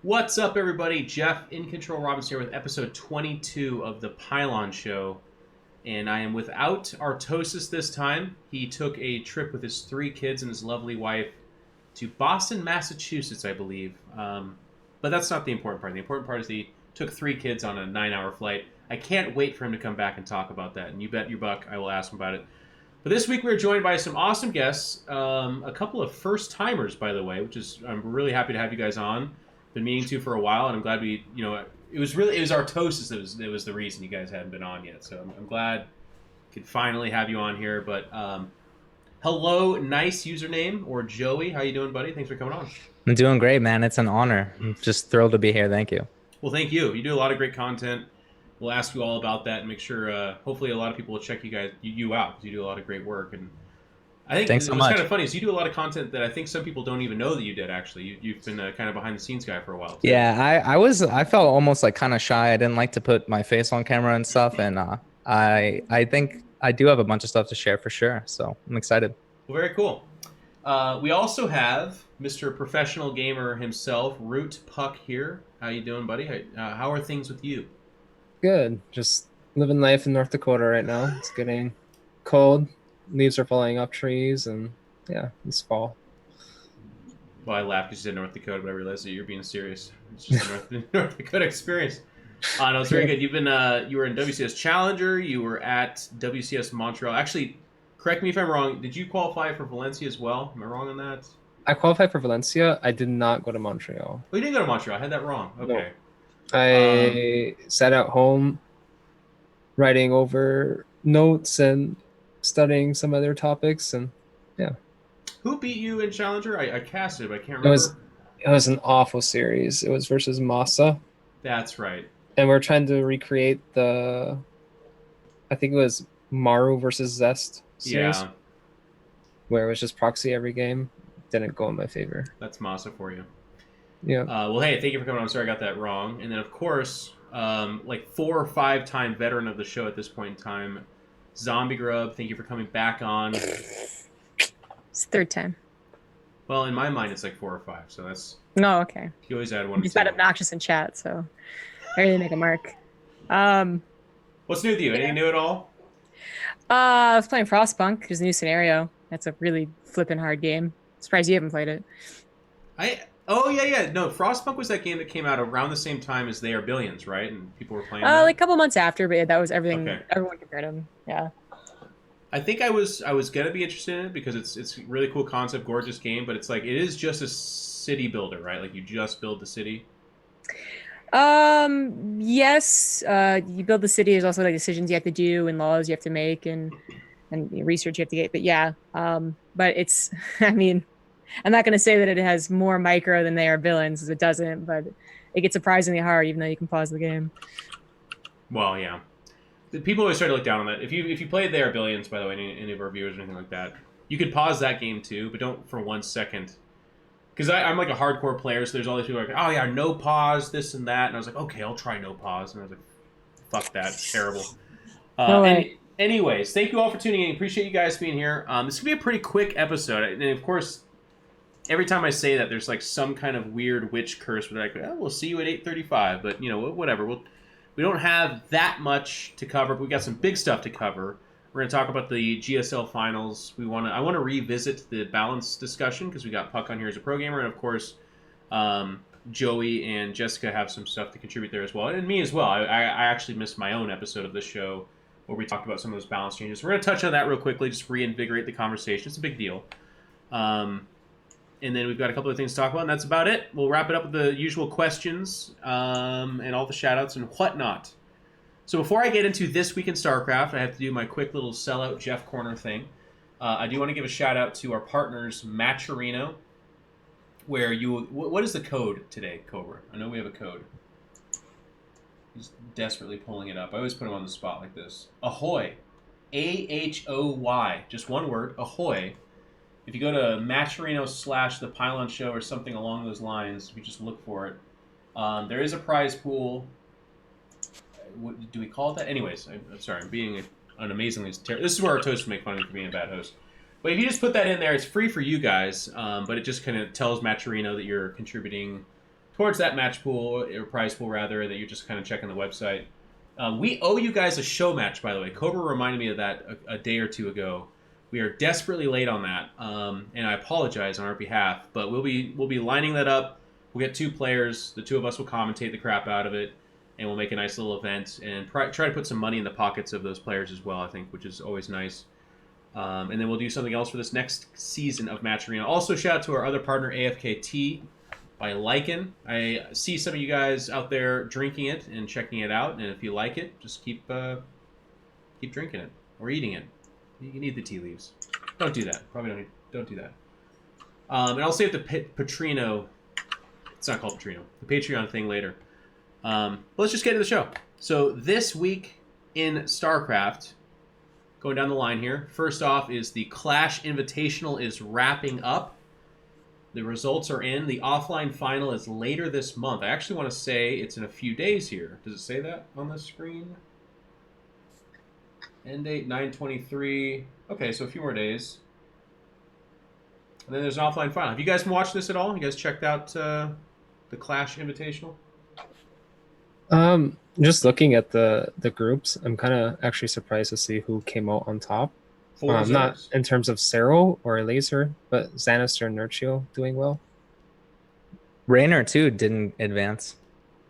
What's up, everybody? Jeff in Control Robinson here with episode 22 of The Pylon Show. And I am without Artosis this time. He took a trip with his 3 kids and his lovely wife to Boston, Massachusetts, I believe. But that's not the important part. The important part is he took 3 kids on a 9-hour flight. I can't wait for him to come back and talk about that. And you bet your buck I will ask him about it. But this week we're joined by some awesome guests. A couple of first-timers, by the way, which is I'm really happy to have you guys on. Been meaning to for a while, and I'm glad it was Artosis that was the reason you guys hadn't been on yet. So I'm glad I could finally have you on here. But hello, nice username, or Joey. How you doing, buddy? Thanks for coming on. I'm doing great, man. It's an honor. I'm just thrilled to be here. Thank you. Well, thank you. You do a lot of great content. We'll ask you all about that and make sure. Hopefully, a lot of people will check you out because you do a lot of great work. And I think Thanks so what's much. kind of funny is you do a lot of content that I think some people don't even know that you did. Actually, you've been kind of behind the scenes guy for a while. Too. Yeah, I felt almost like kind of shy. I didn't like to put my face on camera and stuff, and I think I do have a bunch of stuff to share for sure. So I'm excited. Well, very cool. We also have Mr. Professional Gamer himself, Root Puck here. How you doing, buddy? How are things with you? Good. Just living life in North Dakota right now. It's getting cold. Leaves are falling off trees, and yeah, it's fall. Well, I laughed because you said North Dakota, but I realized that you're being serious. It's just a North Dakota experience. No, it's very good. You were in WCS Challenger. You were at WCS Montreal. Actually, correct me if I'm wrong. Did you qualify for Valencia as well? Am I wrong on that? I qualified for Valencia. I did not go to Montreal. Oh, you didn't go to Montreal. I had that wrong. Okay. No. I sat at home writing over notes and studying some other topics, and yeah. Who beat you in Challenger? I casted, but I can't remember. It was an awful series. It was versus Masa. That's right. And we're trying to recreate I think it was Maru versus Zest series. Yeah. Where it was just proxy every game. Didn't go in my favor. That's Masa for you. Yeah. Well, hey, thank you for coming on. I'm sorry I got that wrong. And then, of course, like 4 or 5-time veteran of the show at this point in time, Zombie Grub, thank you for coming back on. It's the 3rd time. Well, in my mind, it's like 4 or 5, so that's... No, okay. You always add one. He's got obnoxious in chat, so I really make a mark. What's new with you? Anything new at all? I was playing Frostpunk. There's a new scenario. That's a really flippin' hard game. Surprised you haven't played it. Oh, yeah. No, Frostpunk was that game that came out around the same time as They Are Billions, right? And people were playing that? Like a couple months after, but yeah, that was everything. Okay. Everyone compared them. Yeah. I think I was gonna be interested in it because it's a really cool concept, gorgeous game, but it's like it is just a city builder, right? Like you just build the city. Yes. You build the city. There's also like decisions you have to do and laws you have to make and research you have to get. But yeah. But it's. I mean, I'm not gonna say that it has more micro than They Are Villains, as it doesn't. But it gets surprisingly hard, even though you can pause the game. Well, yeah. People always try to look down on that. If you play They Are Billions, by the way, any of our viewers or anything like that, you could pause that game too, but don't for 1 second. Because I'm like a hardcore player, so there's all these people like, oh yeah, no pause, this and that, and I was like, okay, I'll try no pause, and I was like, fuck that, it's terrible. Anyways, thank you all for tuning in. Appreciate you guys being here. This could be a pretty quick episode, and of course, every time I say that, there's like some kind of weird witch curse where like, oh, we'll see you at 8:35, but whatever. We don't have that much to cover, but we got some big stuff to cover. We're going to talk about the GSL finals. I want to revisit the balance discussion because we got Puck on here as a pro gamer, and of course, Joey and Jessica have some stuff to contribute there as well, and me as well. I actually missed my own episode of the show where we talked about some of those balance changes. We're going to touch on that real quickly, just reinvigorate the conversation. It's a big deal. And then we've got a couple of things to talk about, and that's about it. We'll wrap it up with the usual questions and all the shout-outs and whatnot. So before I get into This Week in Starcraft, I have to do my quick little sellout Jeff Corner thing. I do want to give a shout-out to our partners, Matcherino, where what is the code today, Cobra? I know we have a code. He's desperately pulling it up. I always put him on the spot like this. Ahoy. AHOY. Just one word, Ahoy. If you go to Matcherino/ThePylonShow or something along those lines, if you just look for it, there is a prize pool. What, do we call it that? Anyways, I'm sorry. I'm being an amazingly terrible... This is where our hosts make fun of me for being a bad host. But if you just put that in there, it's free for you guys, but it just kind of tells Matcherino that you're contributing towards that match pool or prize pool rather, that you're just kind of checking the website. We owe you guys a show match, by the way. Cobra reminded me of that a day or two ago. We are desperately late on that, and I apologize on our behalf. But we'll be lining that up. We'll get 2 players. The 2 of us will commentate the crap out of it, and we'll make a nice little event and try to put some money in the pockets of those players as well, I think, which is always nice. And then we'll do something else for this next season of Match Arena. Also, shout out to our other partner, AFKT, by Lycan. I see some of you guys out there drinking it and checking it out, and if you like it, just keep drinking it or eating it. You can eat the tea leaves. Don't do that. Probably don't do that. And I'll save the Patrino. It's not called Patrino. The Patreon thing later. But let's just get to the show. So this week in StarCraft, going down the line here. First off is the Clash Invitational is wrapping up. The results are in. The offline final is later this month. I actually want to say it's in a few days here. Does it say that on the screen? End date 9/23. Okay, so a few more days. And then there's an offline final. Have you guys watched this at all? You guys checked out the Clash Invitational? Just looking at the groups, I'm kind of actually surprised to see who came out on top. Not in terms of Cero or Laser, but Xanister and Nurchio doing well. Raynor too didn't advance.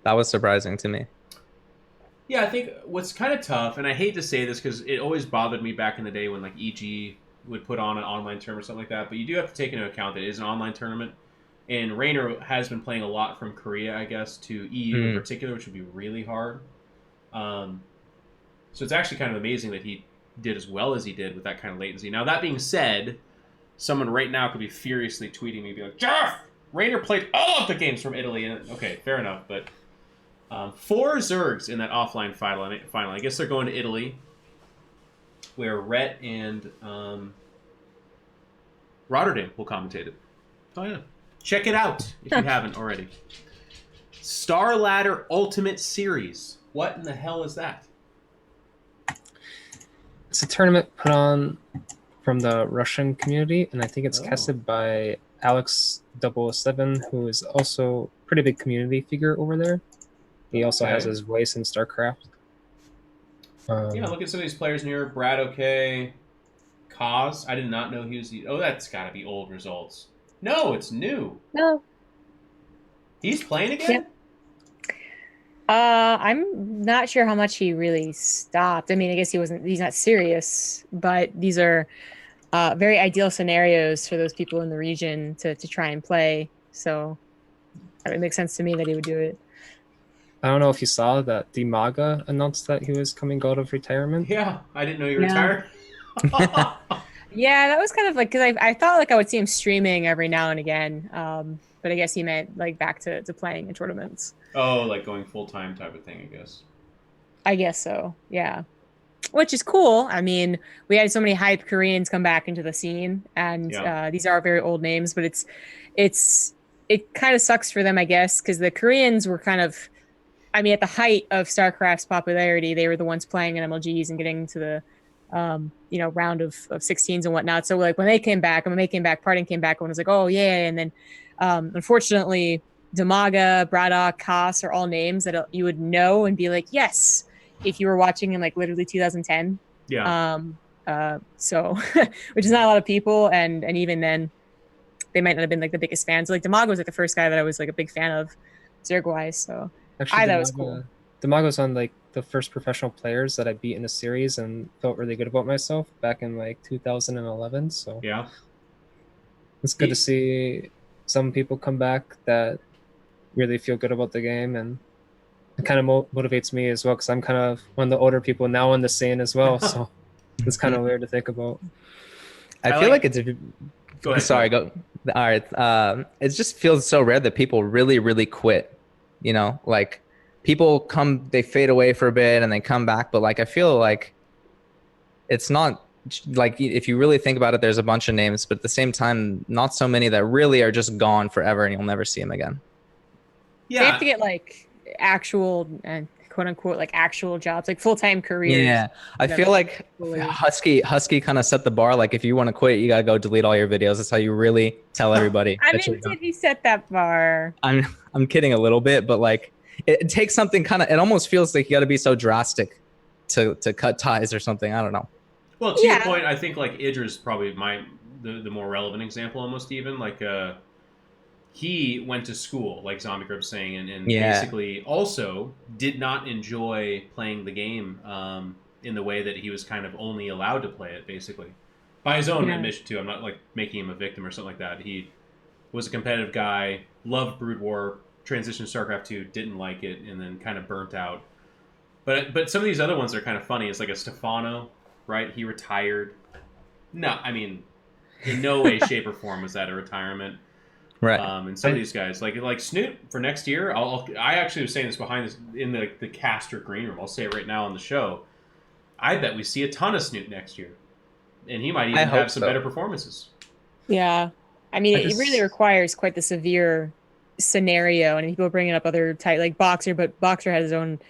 That was surprising to me. Yeah, I think what's kind of tough, and I hate to say this because it always bothered me back in the day when like EG would put on an online tournament or something like that, but you do have to take into account that it is an online tournament. And Raynor has been playing a lot from Korea, I guess, to EU in particular, which would be really hard. So it's actually kind of amazing that he did as well as he did with that kind of latency. Now, that being said, someone right now could be furiously tweeting me, be like, Jeff, Raynor played all of the games from Italy. And okay, fair enough, but 4 Zergs in that offline final. I guess they're going to Italy, where Rhett and Rotterdam will commentate it. Oh, yeah. Check it out if you haven't already. Star Ladder Ultimate Series. What in the hell is that? It's a tournament put on from the Russian community, and I think it's casted by Alex 007, who is also a pretty big community figure over there. He also has his voice in StarCraft. Yeah, look at some of these players in here. Brad OK. Kaz. I did not know he was the... Oh, that's got to be old results. No, it's new. No. He's playing again? Yeah. I'm not sure how much he really stopped. I mean, I guess he's not serious, but these are very ideal scenarios for those people in the region to try and play. So it makes sense to me that he would do it. I don't know if you saw that Dimaga announced that he was coming out of retirement. Yeah, I didn't know you retired. Yeah, that was kind of like, because I thought like I would see him streaming every now and again, but I guess he meant like back to playing in tournaments. Oh, like going full-time type of thing, I guess. I guess so, yeah. Which is cool. I mean, we had so many hype Koreans come back into the scene, and these are very old names, but it kind of sucks for them, I guess, because the Koreans were kind of, I mean, at the height of StarCraft's popularity, they were the ones playing in MLGs and getting to the round of 16s and whatnot. So like when they came back, Parting came back, and was like, oh yeah. And then unfortunately, Dimaga, Braddock, Koss are all names that you would know and be like, yes, if you were watching in like literally 2010. Yeah. So which is not a lot of people, and even then they might not have been like the biggest fans. Like Dimaga was like the first guy that I was like a big fan of Zerg-wise. So actually, I thought it was cool. Dimaga's on like the first professional players that I beat in a series and felt really good about myself back in like 2011. So yeah, it's good to see some people come back that really feel good about the game, and it kind of motivates me as well, because I'm kind of one of the older people now in the scene as well. So it's kind of weird to think about. I feel like it's... Go ahead. Sorry, go. All right. It just feels so rare that people really, really quit. You know, like people come, they fade away for a bit and they come back. But like, I feel like it's not like, if you really think about it, there's a bunch of names, but at the same time, not so many that really are just gone forever and you'll never see them again. Yeah. They have to get like actual quote unquote like actual jobs, like full-time careers. Yeah, I that feel are like fully- Husky kind of set the bar. Like if you want to quit, you gotta go delete all your videos. That's how you really tell everybody. I that you're mean, done. did he set that bar? I'm kidding a little bit, but like it takes something kind of. It almost feels like you got to be so drastic to cut ties or something. I don't know. Well, to your Yeah. point, I think like Idra's probably the more relevant example, almost even like he went to school, like Zombie Grub's saying, and Yeah. basically also did not enjoy playing the game in the way that he was kind of only allowed to play it, basically. By his own admission, too. I'm not like making him a victim or something like that. He was a competitive guy, loved Brood War, transitioned to Starcraft 2, didn't like it, and then kind of burnt out. But some of these other ones are kind of funny. It's like a Stefano, right? He retired. No, I mean, in no way, shape, or form was that a retirement. Right. And some of these guys, like Snoot for next year, I actually was saying this behind this in the caster green room. I'll say it right now on the show. I bet we see a ton of Snoot next year, and he might even have some better performances. Yeah, I mean, it really requires quite the severe scenario, and people bringing up other type like Boxer, but Boxer has his own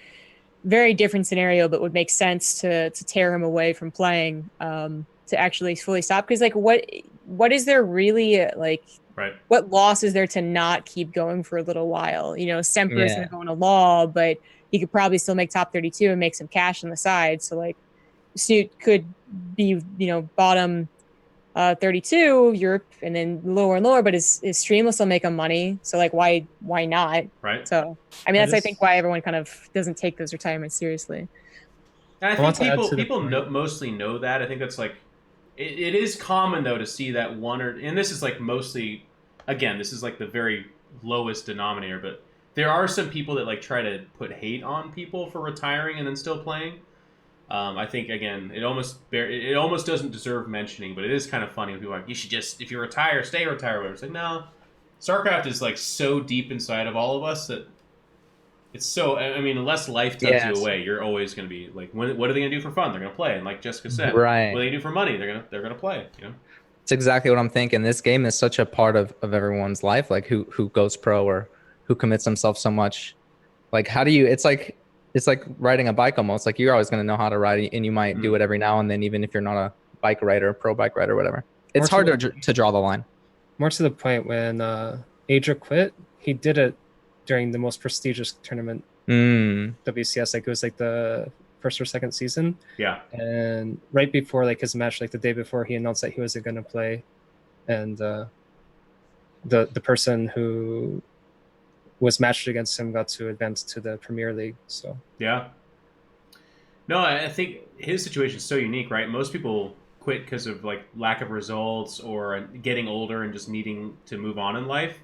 very different scenario, but would make sense to tear him away from playing to actually fully stop. Because like, what is there really like? Right. What loss is there to not keep going for a little while? You know, Semper is going to go into law, but he could probably still make top 32 and make some cash on the side. So like, Snoot could be, you know, bottom 32 Europe and then lower and lower, but his stream will still make him money. So like, why not? Right. So I mean, that's I think why everyone kind of doesn't take those retirements seriously. And I think people mostly know that. I think that's like, it is common though to see that one and this is like mostly, again, this is like the very lowest denominator, but there are some people that like try to put hate on people for retiring and then still playing. I think again, it almost doesn't deserve mentioning, but it is kind of funny when people are like, you should just, if you retire, stay retired. Whatever. It's like, no, StarCraft is like so deep inside of all of us that it's so. I mean, unless life tugs you away, you're always going to be like, what are they going to do for fun? They're going to play, and like Jessica said, right. What are they going to do for money? They're going to play. You know, it's exactly what I'm thinking. This game is such a part of everyone's life. Like who goes pro or who commits themselves so much. Like how do you? It's like riding a bike almost. Like you're always going to know how to ride, and you might do it every now and then, even if you're not a bike rider, pro bike rider, whatever. It's hard to draw the line. More to the point, when Adra quit, he did it during the most prestigious tournament, WCS. Like it was like the first or second season. Yeah. And right before like his match, like the day before, he announced that he wasn't going to play, and the person who was matched against him got to advance to the Premier League. So yeah. No, I think his situation is so unique, right? Most people quit because of like lack of results or getting older and just needing to move on in life.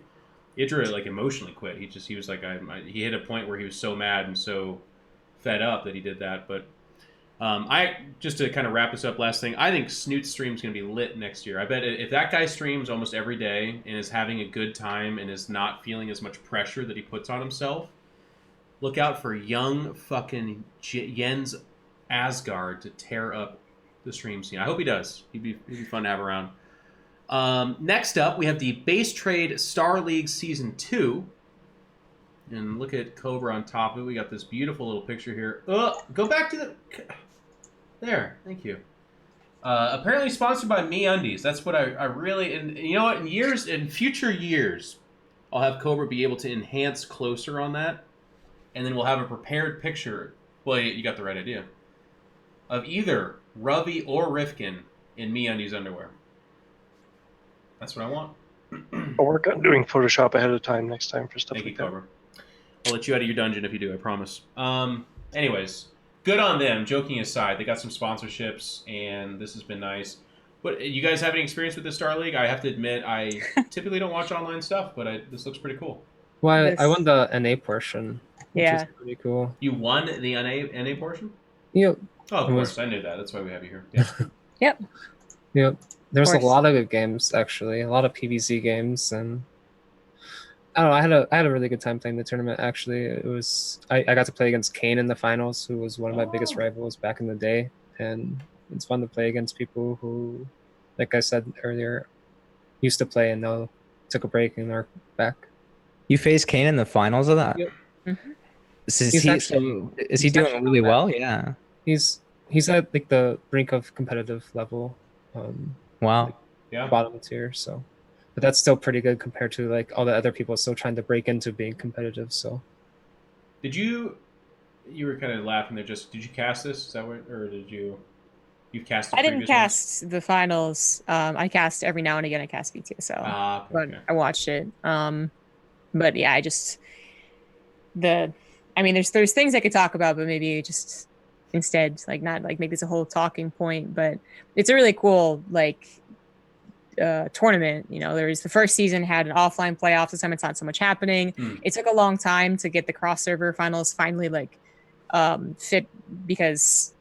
Idra like emotionally quit. He was like he hit a point where he was so mad and so fed up that he did that. But I just to kind of wrap this up, last thing, I think Snoot's stream is going to be lit next year. I bet if that guy streams almost every day and is having a good time and is not feeling as much pressure that he puts on himself, look out for young fucking Jens Asgard to tear up the stream scene. I hope he does. He'd be fun to have around. Next up, we have the Base Trade Star League Season 2. And look at Cobra on top of it. We got this beautiful little picture here. Go back to the... There. Thank you. Apparently sponsored by MeUndies. That's what I really... And you know what? In future years, I'll have Cobra be able to enhance closer on that. And then we'll have a prepared picture. Well, you got the right idea. Of either Ravi or Rifkin in MeUndies underwear. That's what I want. I'll work on doing Photoshop ahead of time next time for stuff Thank like you, that. Cobra. I'll let you out of your dungeon if you do, I promise. Anyways, good on them. Joking aside, they got some sponsorships, and this has been nice. But you guys have any experience with the Star League? I have to admit, I typically don't watch online stuff, but this looks pretty cool. Well, I won the NA portion, which is pretty cool. You won the NA portion? Yep. Oh, of course. I knew that. That's why we have you here. Yeah. Yep. Yep. There's a lot of good games, actually. A lot of PvZ games, and I don't know. I had a really good time playing the tournament. Actually, it was I got to play against Kane in the finals, who was one of my biggest rivals back in the day, and it's fun to play against people who, like I said earlier, used to play and now took a break and are back. You faced Kane in the finals of that? Yep. Is he he's doing actually really not bad. well? Yeah. He's at like the brink of competitive level, Wow. Yeah. bottom tier. So, but that's still pretty good compared to like all the other people still trying to break into being competitive. So, Did you? You were kind of laughing there. Just did you cast this? Is that what, or did you? You've cast the I didn't previous ones? cast the finals. I cast every now and again. I cast BTSL, Ah, but okay. I watched it. But yeah, I just the. I mean, there's things I could talk about, but maybe just instead, like not like make this a whole talking point. But it's a really cool like tournament. You know, there's the first season had an offline playoff. This time it's not so much happening. Hmm. It took a long time to get the cross server finals finally like fit because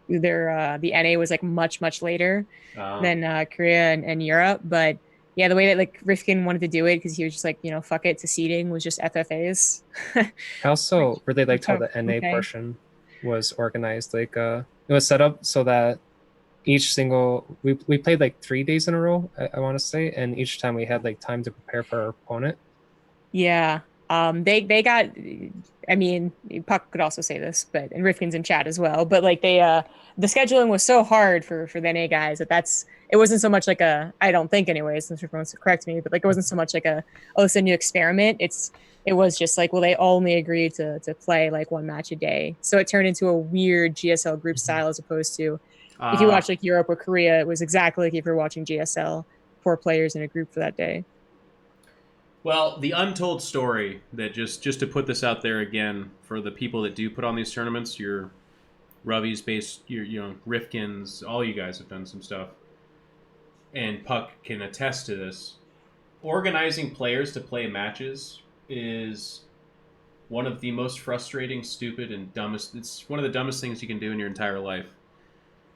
the NA was like much later than Korea and Europe. But yeah, the way that like Rifkin wanted to do it because he was just like, you know, fuck it to seeding was just FFAs. I also really liked how the NA Okay. portion was organized. Like, it was set up so that each single we played like 3 days in a row, I want to say, and each time we had like time to prepare for our opponent. Yeah. They got I mean, Puck could also say this, but and Rifkin's in chat as well. But like they the scheduling was so hard for the NA guys that it wasn't so much like a I don't think anyways, since everyone wants to correct me, but like it wasn't so much like oh it's a new experiment. It was just like, well, they only agreed to play like one match a day. So it turned into a weird GSL group style as opposed to if you watch like Europe or Korea, it was exactly like if you're watching GSL, 4 players in a group for that day. Well, the untold story that just to put this out there again for the people that do put on these tournaments, your Ravi's based, your Rifkins, all you guys have done some stuff, and Puck can attest to this. Organizing players to play matches is one of the most frustrating, stupid, and dumbest. It's one of the dumbest things you can do in your entire life.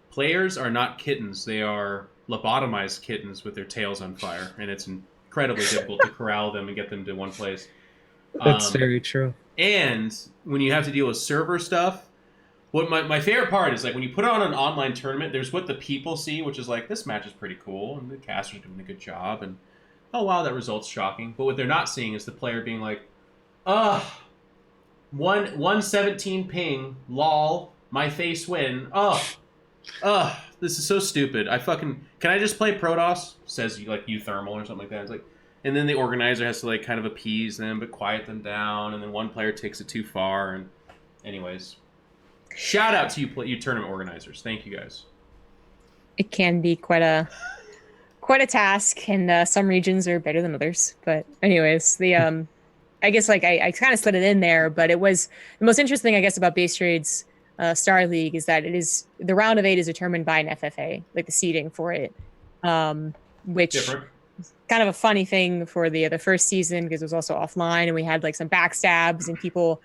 Players are not kittens; they are lobotomized kittens with their tails on fire, and it's incredibly difficult to corral them and get them to one place. That's very true. And when you have to deal with server stuff, what my favorite part is like when you put on an online tournament, there's what the people see, which is like this match is pretty cool and the caster's doing a good job, and oh wow, that result's shocking. But what they're not seeing is the player being like, ugh, 117 ping, lol, my face win, ugh, this is so stupid. Can I just play Protoss? Says like Thermal or something like that. It's like, and then the organizer has to like kind of appease them but quiet them down, and then one player takes it too far. And anyways, shout out to you tournament organizers. Thank you guys. It can be quite a task, and some regions are better than others. But anyways, I guess like I kind of slid it in there, but it was the most interesting I guess about base trades. Star League is that it is the round of 8 is determined by an FFA, like the seeding for it, which Different. is kind of a funny thing for the first season because it was also offline and we had like some backstabs and people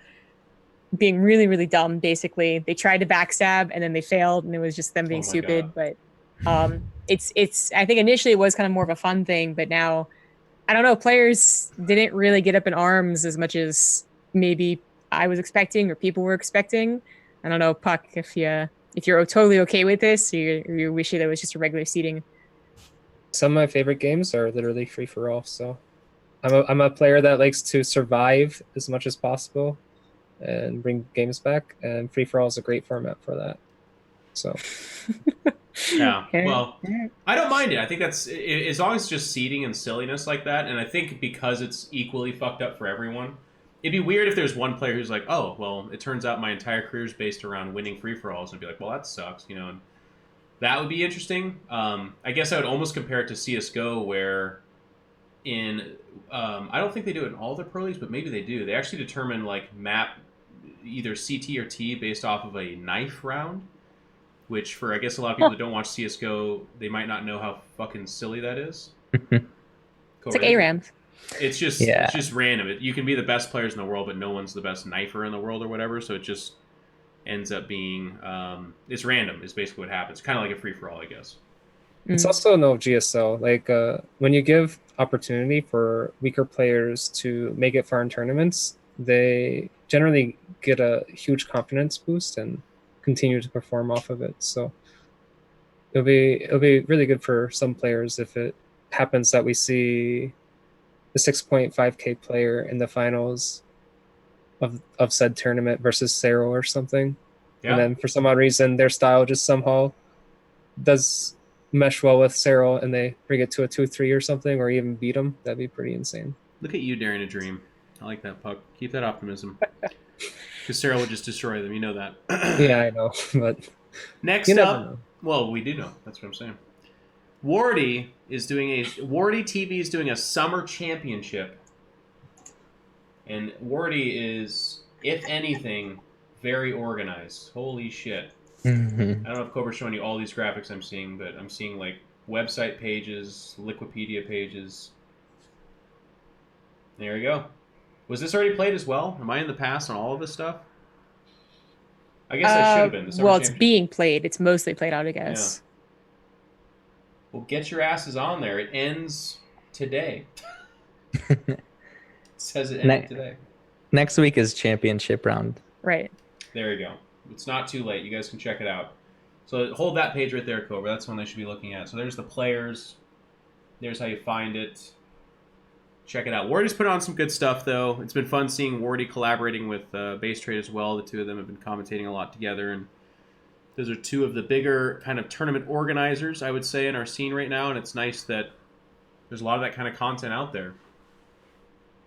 being really dumb. Basically, they tried to backstab and then they failed, and it was just them being stupid. God. But it's I think initially it was kind of more of a fun thing, but now I don't know. Players didn't really get up in arms as much as maybe I was expecting or people were expecting. I don't know, Puck, if you're totally okay with this, or you wish that it was just a regular seating. Some of my favorite games are literally free for all. So I'm a player that likes to survive as much as possible and bring games back, and free for all is a great format for that. So Yeah. Okay. Well, I don't mind it. I think that's as long as it's just seeding and silliness like that, and I think because it's equally fucked up for everyone. It'd be weird if there's one player who's like, oh, well, it turns out my entire career is based around winning free-for-alls, and be like, well, that sucks, and that would be interesting. I guess I would almost compare it to CSGO, where I don't think they do it in all their pro leagues, but maybe they do. They actually determine, like, map either CT or T based off of a knife round, which for, I guess, a lot of people that don't watch CSGO, they might not know how fucking silly that is. It's like ARAM. It's just random. You can be the best players in the world, but no one's the best knifer in the world or whatever. So it just ends up being it's random. Is basically what happens. Kind of like a free for all, I guess. it's also no GSL. Like when you give opportunity for weaker players to make it far in tournaments, they generally get a huge confidence boost and continue to perform off of it. So it'll be really good for some players if it happens that we see the 6.5K player in the finals of said tournament versus Cyril or something. Yeah. And then for some odd reason, their style just somehow does mesh well with Cyril, and they bring it to a 2-3 or something, or even beat them. That'd be pretty insane. Look at you daring to dream. I like that, Puck. Keep that optimism. Because Sarah would just destroy them. You know that. Yeah, I know. But Next you never up, know. well, we do know. That's what I'm saying. Wardy TV is doing a summer championship, and Wardy is, if anything, very organized. Holy shit! Mhm. I don't know if Cobra's showing you all these graphics I'm seeing, but I'm seeing like website pages, Wikipedia pages. There you go. Was this already played as well? Am I in the past on all of this stuff? I guess I should have been. The Summer Well, it's Championship. being played. It's mostly played out, I guess. Well, get your asses on there. It ends today. It says it ended today. Next week is championship round. Right. There you go. It's not too late. You guys can check it out. So hold that page right there, Cobra. That's one they should be looking at. So there's the players. There's how you find it. Check it out. Wardy's put on some good stuff, though. It's been fun seeing Wardy collaborating with Base Trade as well. The two of them have been commentating a lot together, and those are two of the bigger kind of tournament organizers, I would say, in our scene right now, and it's nice that there's a lot of that kind of content out there.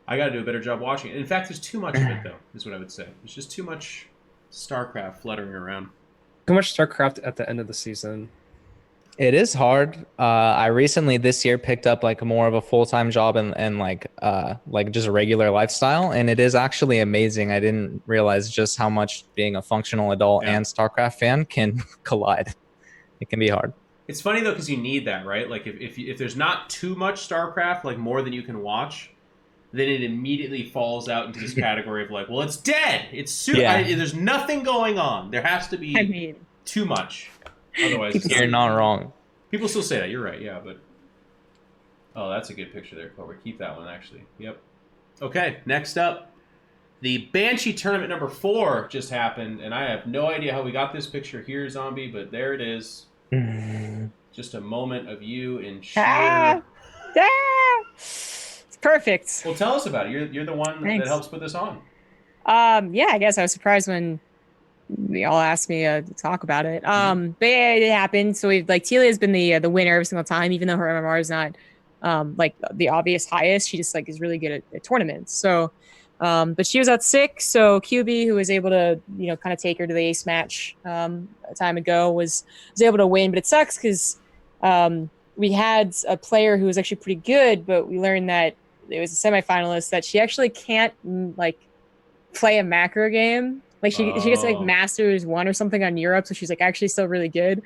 I got to do a better job watching it. In fact, there's too much of it, though, is what I would say. There's just too much Starcraft fluttering around. Too much Starcraft at the end of the season. It is hard. I recently this year picked up like more of a full-time job and like just a regular lifestyle, and it is actually amazing. I didn't realize just how much being a functional adult and Starcraft fan can collide. It can be hard. It's funny though because you need that, right? Like if there's not too much Starcraft, like more than you can watch, then it immediately falls out into this category of like, well, it's dead. It's there's nothing going on. There has to be too much. Otherwise, you're not wrong. People still say that. You're right. Yeah, but oh, that's a good picture there, Cobra. Keep that one actually. Yep. Okay, next up, the Banshee tournament number 4 just happened, and I have no idea how we got this picture here, Zombie, but there it is. Just a moment of you in sheer. It's perfect. Well, tell us about it. You're the one that helps put this on. Yeah, I guess I was surprised when they all asked me to talk about it. But yeah, it happened. So we've Telia has been the winner every single time, even though her MMR is not like the obvious highest. She just like is really good at tournaments. So, but she was out sick. So QB, who was able to kind of take her to the ace match a time ago, was able to win. But it sucks because we had a player who was actually pretty good, but we learned that it was a semifinalist that she actually can't like play a macro game. Like she gets like Masters 1 or something on Europe, so she's like actually still really good.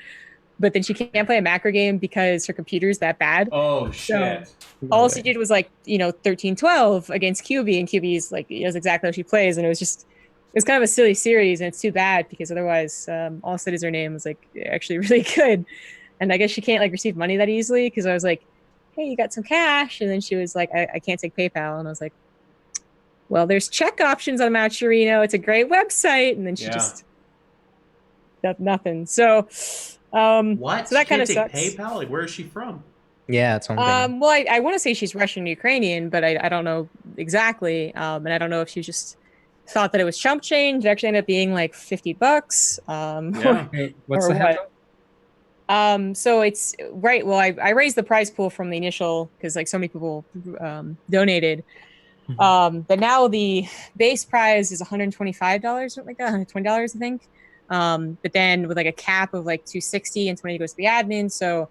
But then she can't play a macro game because her computer's that bad. Oh shit. So all she did was 13-12 against QB, and QB's like knows exactly how she plays, and it was kind of a silly series, and it's too bad because otherwise All Said is her name was like actually really good. And I guess she can't like receive money that easily because I was like, hey, you got some cash? And then she was like, I can't take PayPal. And I was like, well, there's check options on Matcherino. It's a great website. And then she just nothing. So what? So that kind of sucks. sucks. PayPal? Like, where is she from? Yeah, it's something. Well, I want to say she's Russian Ukrainian, but I don't know exactly. And I don't know if she just thought that it was chump change. It actually ended up being like $50. What's the handle? So it's right. Well, I raised the prize pool from the initial because like so many people donated. But now the base prize is $125, something like that, $120, I think. But then with like a cap of like $260 and $20 goes to the admin. So,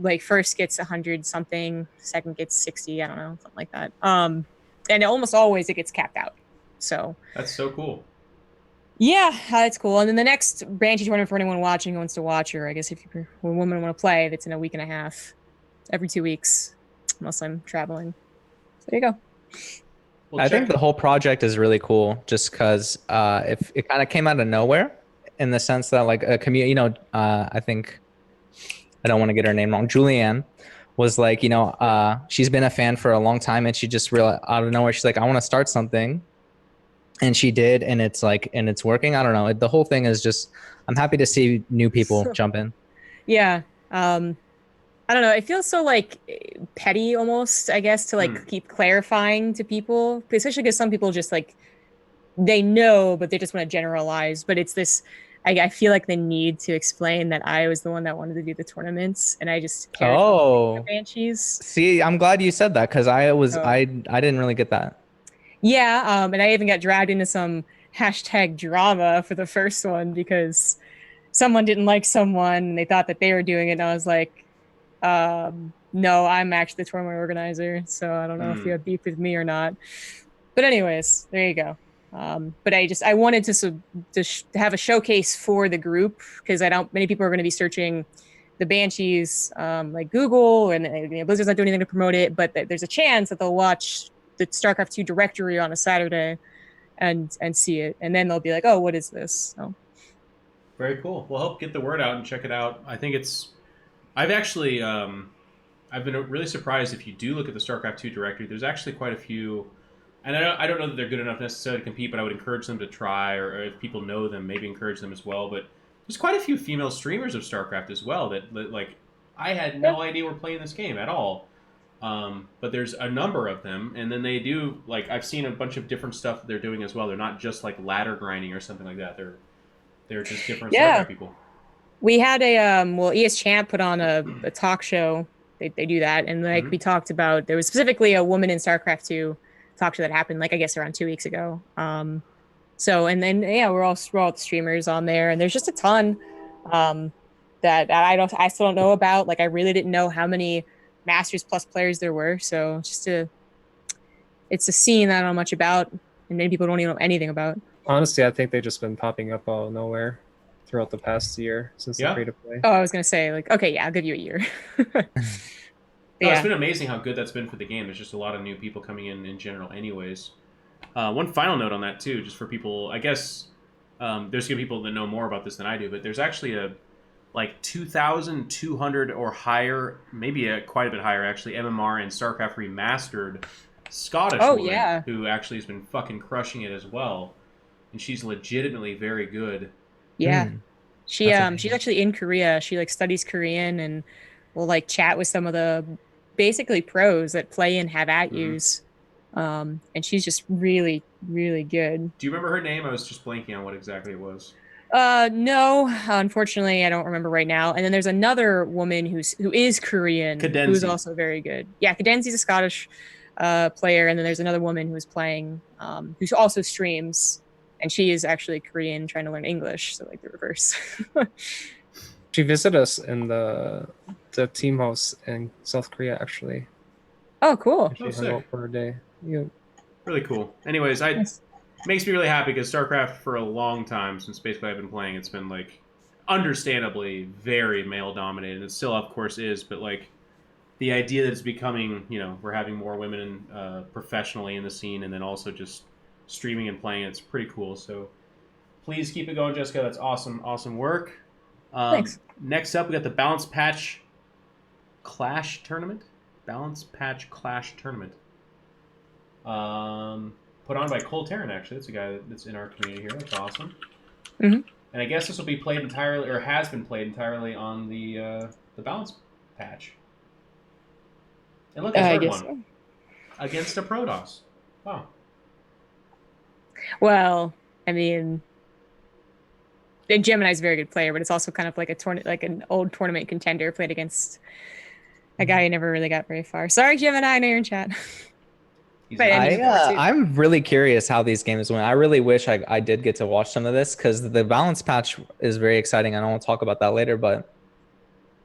like first gets 100 something, second gets 60. I don't know, something like that. And almost always it gets capped out. So that's so cool. Yeah, it's cool. And then the next Banshee tournament for anyone watching who wants to watch, or I guess if you're a woman want to play, that's in a week and a half, every 2 weeks, unless I'm traveling. So there you go. I think the whole project is really cool just because if it kind of came out of nowhere in the sense that like a community, I think, I don't want to get her name wrong, Julianne was like, she's been a fan for a long time and she just realized out of nowhere, she's like, I want to start something. And she did, and it's working. I don't know. The whole thing is just, I'm happy to see new people jump in. Yeah. I don't know. It feels so like petty almost, I guess, to like keep clarifying to people, especially because some people just like they know, but they just want to generalize. But it's this. I feel like the need to explain that I was the one that wanted to do the tournaments, and I just cared about the Oh, Banshees. see, I'm glad you said that because So, I didn't really get that. yeah, and I even got dragged into some hashtag drama for the first one because someone didn't like someone and they thought that they were doing it, and I was like, no, I'm actually the tournament organizer, so I don't know if you have beef with me or not. But anyways, there you go. But I wanted to have a showcase for the group because I don't many people are going to be searching the Banshees like Google and Blizzard's not doing anything to promote it, but there's a chance that they'll watch the StarCraft 2 directory on a Saturday and see it, and then they'll be like, oh, what is this? So. Very cool. Well, help get the word out and check it out. I think I've actually I've been really surprised if you do look at the StarCraft 2 directory. There's actually quite a few, and I don't know that they're good enough necessarily to compete, but I would encourage them to try, or if people know them, maybe encourage them as well. But there's quite a few female streamers of StarCraft as well that like I had no idea were playing this game at all. But there's a number of them, and then they do like I've seen a bunch of different stuff that they're doing as well. They're not just like ladder grinding or something like that. They're just different StarCraft people. We had a ES Champ put on a talk show. They do that, and like we talked about, there was specifically a woman in StarCraft 2 talk show that happened like I guess around 2 weeks ago. So and then yeah, we're all the streamers on there, and there's just a ton that I still don't know about. Like I really didn't know how many Masters Plus players there were. So it's a scene I don't know much about, and many people don't even know anything about. Honestly, I think they've just been popping up out of nowhere throughout the past year since the free to play. Oh, I was gonna say like, okay, yeah, I'll give you a year. It's been amazing how good that's been for the game. There's just a lot of new people coming in general anyways. One final note on that too, just for people, I guess there's gonna be people that know more about this than I do, but there's actually a like 2,200 or higher, maybe quite a bit higher actually, MMR and StarCraft Remastered Scottish woman who actually has been fucking crushing it as well. And she's legitimately very good. Yeah. She's actually in Korea. She like studies Korean and will like chat with some of the basically pros that play and have at yous. And she's just really, really good. Do you remember her name? I was just blanking on what exactly it was. No, unfortunately, I don't remember right now. And then there's another woman who is Korean, Cadenzi. who's also very good. Yeah, Cadenzi's a Scottish player, and then there's another woman who is playing, who also streams, and she is actually Korean, trying to learn English, so like the reverse. She visited us in the team house in South Korea, actually. Oh, cool! She hung out for a day. Yeah. Really cool. Anyways, makes me really happy because StarCraft for a long time, since basically I've been playing, it's been like understandably very male dominated. It still of course is, but like the idea that it's becoming, we're having more women professionally in the scene, and then also just streaming and playing, it's pretty cool. So please keep it going, Jessica. That's awesome work. Thanks. Next up, we got the Balance Patch Clash Tournament. Balance Patch Clash Tournament. Put on by Cole Terran, actually. That's a guy that's in our community here. That's awesome. And I guess this will be played entirely, or has been played entirely on the Balance Patch. And look, I heard one. So. Against a Protoss. Wow. Well, I mean, Gemini's a very good player, but it's also kind of like an old tournament contender played against a guy who never really got very far. Sorry, Gemini, I know you're in chat. I'm really curious how these games went. I really wish I did get to watch some of this because the balance patch is very exciting. I don't want to talk about that later, but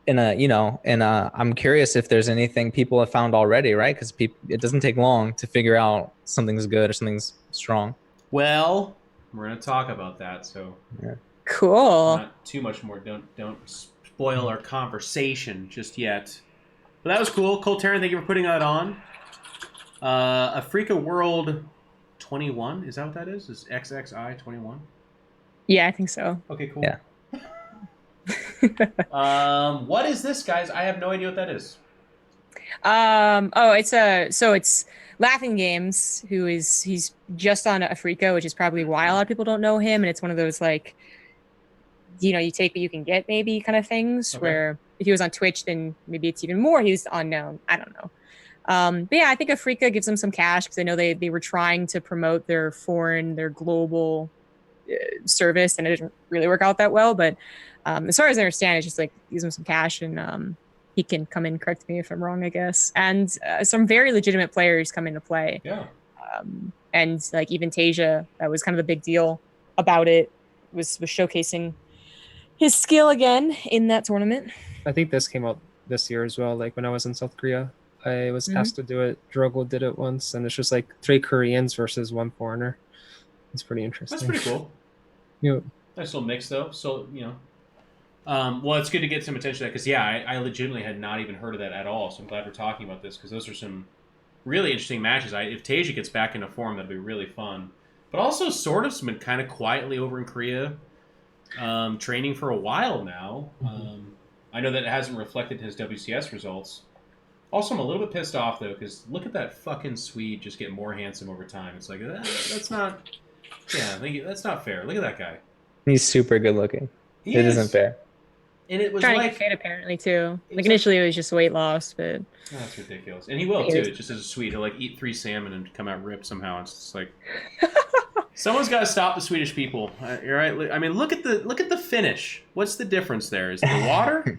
I'm curious if there's anything people have found already, right? Because it doesn't take long to figure out something's good or something's strong. Well, we're gonna talk about that. So cool. Not too much more. Don't spoil our conversation just yet. But that was cool. Cole Terran, thank you for putting that on. Afreeca World 21, is that what that is? Is XXI 21? Yeah, I think so. Okay, cool. Yeah. What is this, guys? I have no idea what that is. It's Laughing Games, he's just on Afreeca, which is probably why a lot of people don't know him, and it's one of those like, you take what you can get maybe kind of things where if he was on Twitch, then maybe it's even more. He's unknown. I don't know. But yeah, I think Afreeca gives them some cash because I know they were trying to promote their global service, and it didn't really work out that well. But as far as I understand, it's just like gives him some cash, and he can come in, correct me if I'm wrong, I guess. And some very legitimate players come into play. Yeah. And like even Tasia, that was kind of a big deal about it, was showcasing his skill again in that tournament. I think this came out this year as well. Like when I was in South Korea, I was asked to do it. Drogo did it once, and it's just like 3 Koreans versus 1 foreigner. It's pretty interesting. That's pretty cool. Yeah. Nice little mix, though. So, well, it's good to get some attention to that because, yeah, I legitimately had not even heard of that at all. So I'm glad we're talking about this because those are some really interesting matches. If Tasia gets back into form, that'd be really fun. But also, sort of, been kind of quietly over in Korea, training for a while now. I know that it hasn't reflected his WCS results. Also, I'm a little bit pissed off, though, because look at that fucking Swede just get more handsome over time. It's like, that's not... Yeah, that's not fair. Look at that guy. He's super good looking. It isn't fair. And it was trying like... to get fit, apparently, too. Like, initially, it was just weight loss, but... Oh, that's ridiculous. And he will, too. It's just as sweet. He'll, like, eat 3 salmon and come out ripped somehow. It's just like... Someone's got to stop the Swedish people. You're right. I mean, look at the finish. What's the difference there? Is it the water?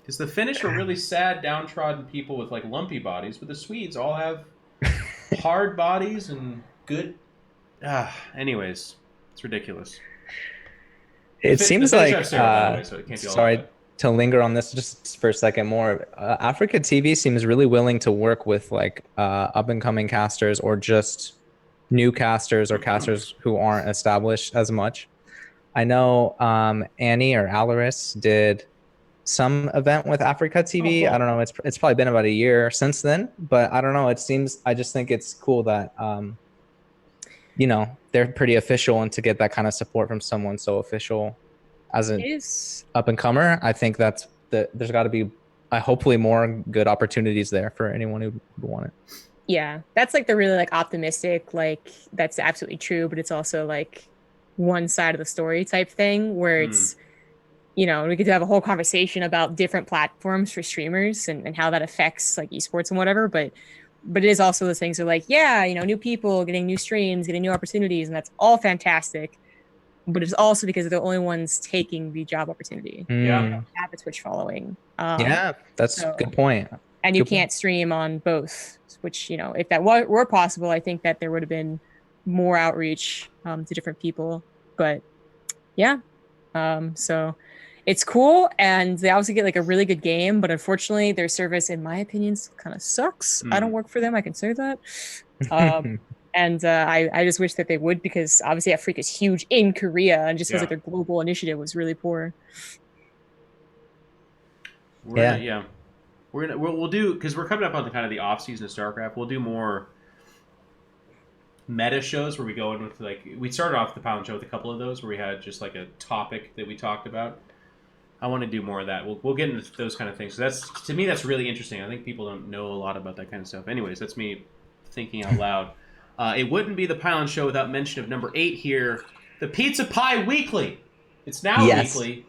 Because the Finnish are really sad, downtrodden people with, like, lumpy bodies, but the Swedes all have hard bodies and good... anyways, it's ridiculous. It seems like... Sarah, so it can't be all sorry to linger on this just for a second more. Afreeca TV seems really willing to work with, like, up-and-coming casters or just new casters or casters who aren't established as much. I know Annie or Alaris did some event with Afreeca TV. Oh, cool. I don't know. It's probably been about a year since then, but I don't know. I just think it's cool that they're pretty official, and to get that kind of support from someone so official as an up and comer, I think there's got to be hopefully more good opportunities there for anyone who would want it. Yeah, that's like the really like optimistic, like that's absolutely true, but it's also like one side of the story type thing where it's, we could have a whole conversation about different platforms for streamers and how that affects like esports and whatever, but it is also those things are like, new people getting new streams, getting new opportunities, and that's all fantastic. But it's also because they're the only ones taking the job opportunity. Yeah, have a Twitch following. That's a good point. And you can't stream on both, which, if that were possible, I think that there would have been more outreach to different people. But yeah, so it's cool. And they obviously get like a really good game, but unfortunately their service, in my opinion, kind of sucks. I don't work for them. I can say that. And I just wish that they would, because obviously Afreeca is huge in Korea, and just feels like their global initiative was really poor. We'll do, because we're coming up on the off season of Starcraft. We'll do more meta shows where we go in with, like, we started off the ThePylonShow with a couple of those where we had just like a topic that we talked about. I want to do more of that. We'll get into those kind of things. So to me, that's really interesting. I think people don't know a lot about that kind of stuff. Anyways, that's me thinking out loud. It wouldn't be the ThePylonShow without mention of number 8 here, the Pizza Pie Weekly. It's now weekly.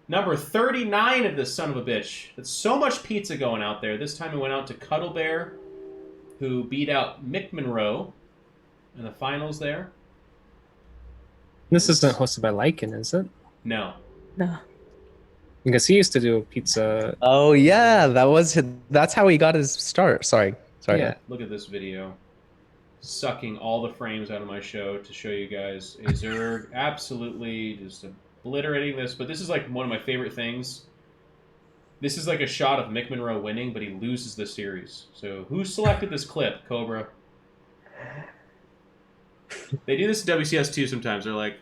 Number 39 of this son of a bitch. That's so much pizza going out there. This time it went out to Cuddle Bear, who beat out Mick Monroe in the finals there. This isn't hosted by Lycan, is it? No. Because he used to do pizza. Oh yeah, that's how he got his start. Sorry. Yeah. Look at this video. Sucking all the frames out of my show to show you guys. Zerg absolutely just obliterating this, but this is like one of my favorite things. This is like a shot of Mick Monroe winning, but he loses the series. So who selected this clip, Cobra? They do this in WCS too sometimes. They're like,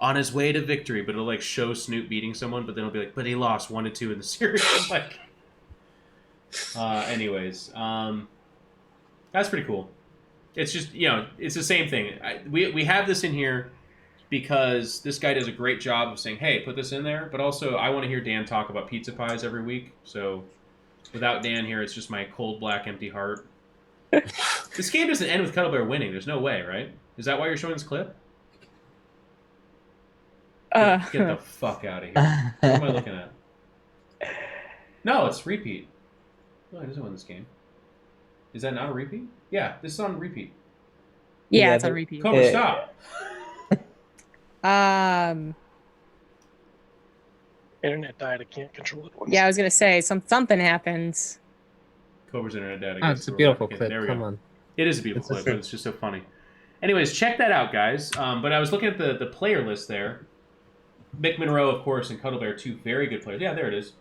on his way to victory, but it'll like show Snoop beating someone, but then it'll be like, but he lost 1-2 in the series. Like, anyways, that's pretty cool. It's just, it's the same thing. We have this in here because this guy does a great job of saying, hey, put this in there. But also, I want to hear Dan talk about pizza pies every week. So without Dan here, it's just my cold, black, empty heart. This game doesn't end with Cuddle Bear winning. There's no way, right? Is that why you're showing this clip? Get the fuck out of here. What am I looking at? No, it's repeat. No, he doesn't win this game. Is that not a repeat? Yeah, this is on repeat. Yeah, Yeah, it's on the- repeat. Cobra, stop. Internet died. I can't control it. Yeah, I was gonna say something happens. Cobra's internet data. Oh, gets it's a the beautiful okay, clip. There we Come go. on. It is a beautiful clip, but it's just so funny. Anyways, check that out, guys. But I was looking at the player list there. Mick Monroe, of course, and Cuddle Bear, two very good players. Yeah, there it is.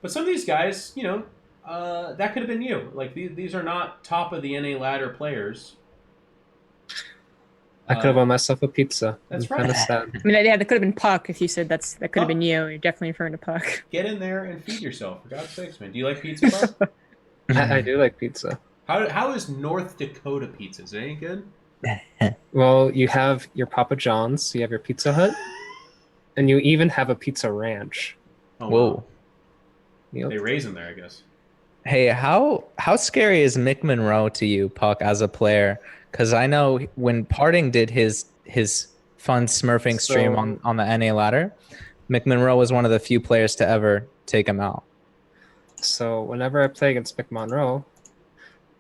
But some of these guys, you know, that could have been you. Like, these are not top of the NA ladder players. I could have bought myself a pizza. That's I'm right. kind of sad. I mean, yeah, that could have been Puck if you said that could have Puck. been you. You're definitely referring to Puck. Get in there and feed yourself, for God's sakes, man. Do you like pizza, Buck? I do like pizza. How is North Dakota pizza? Is it any good? Well, you have your Papa John's, you have your Pizza Hut, and you even have a Pizza Ranch. Oh, Whoa. wow. Yep. They raise them there, I guess. Hey, how scary is Mick Monroe to you, Puck, as a player? Because I know when Parting did his fun smurfing stream on the NA ladder, Mick Monroe was one of the few players to ever take him out. So whenever I play against Mick Monroe,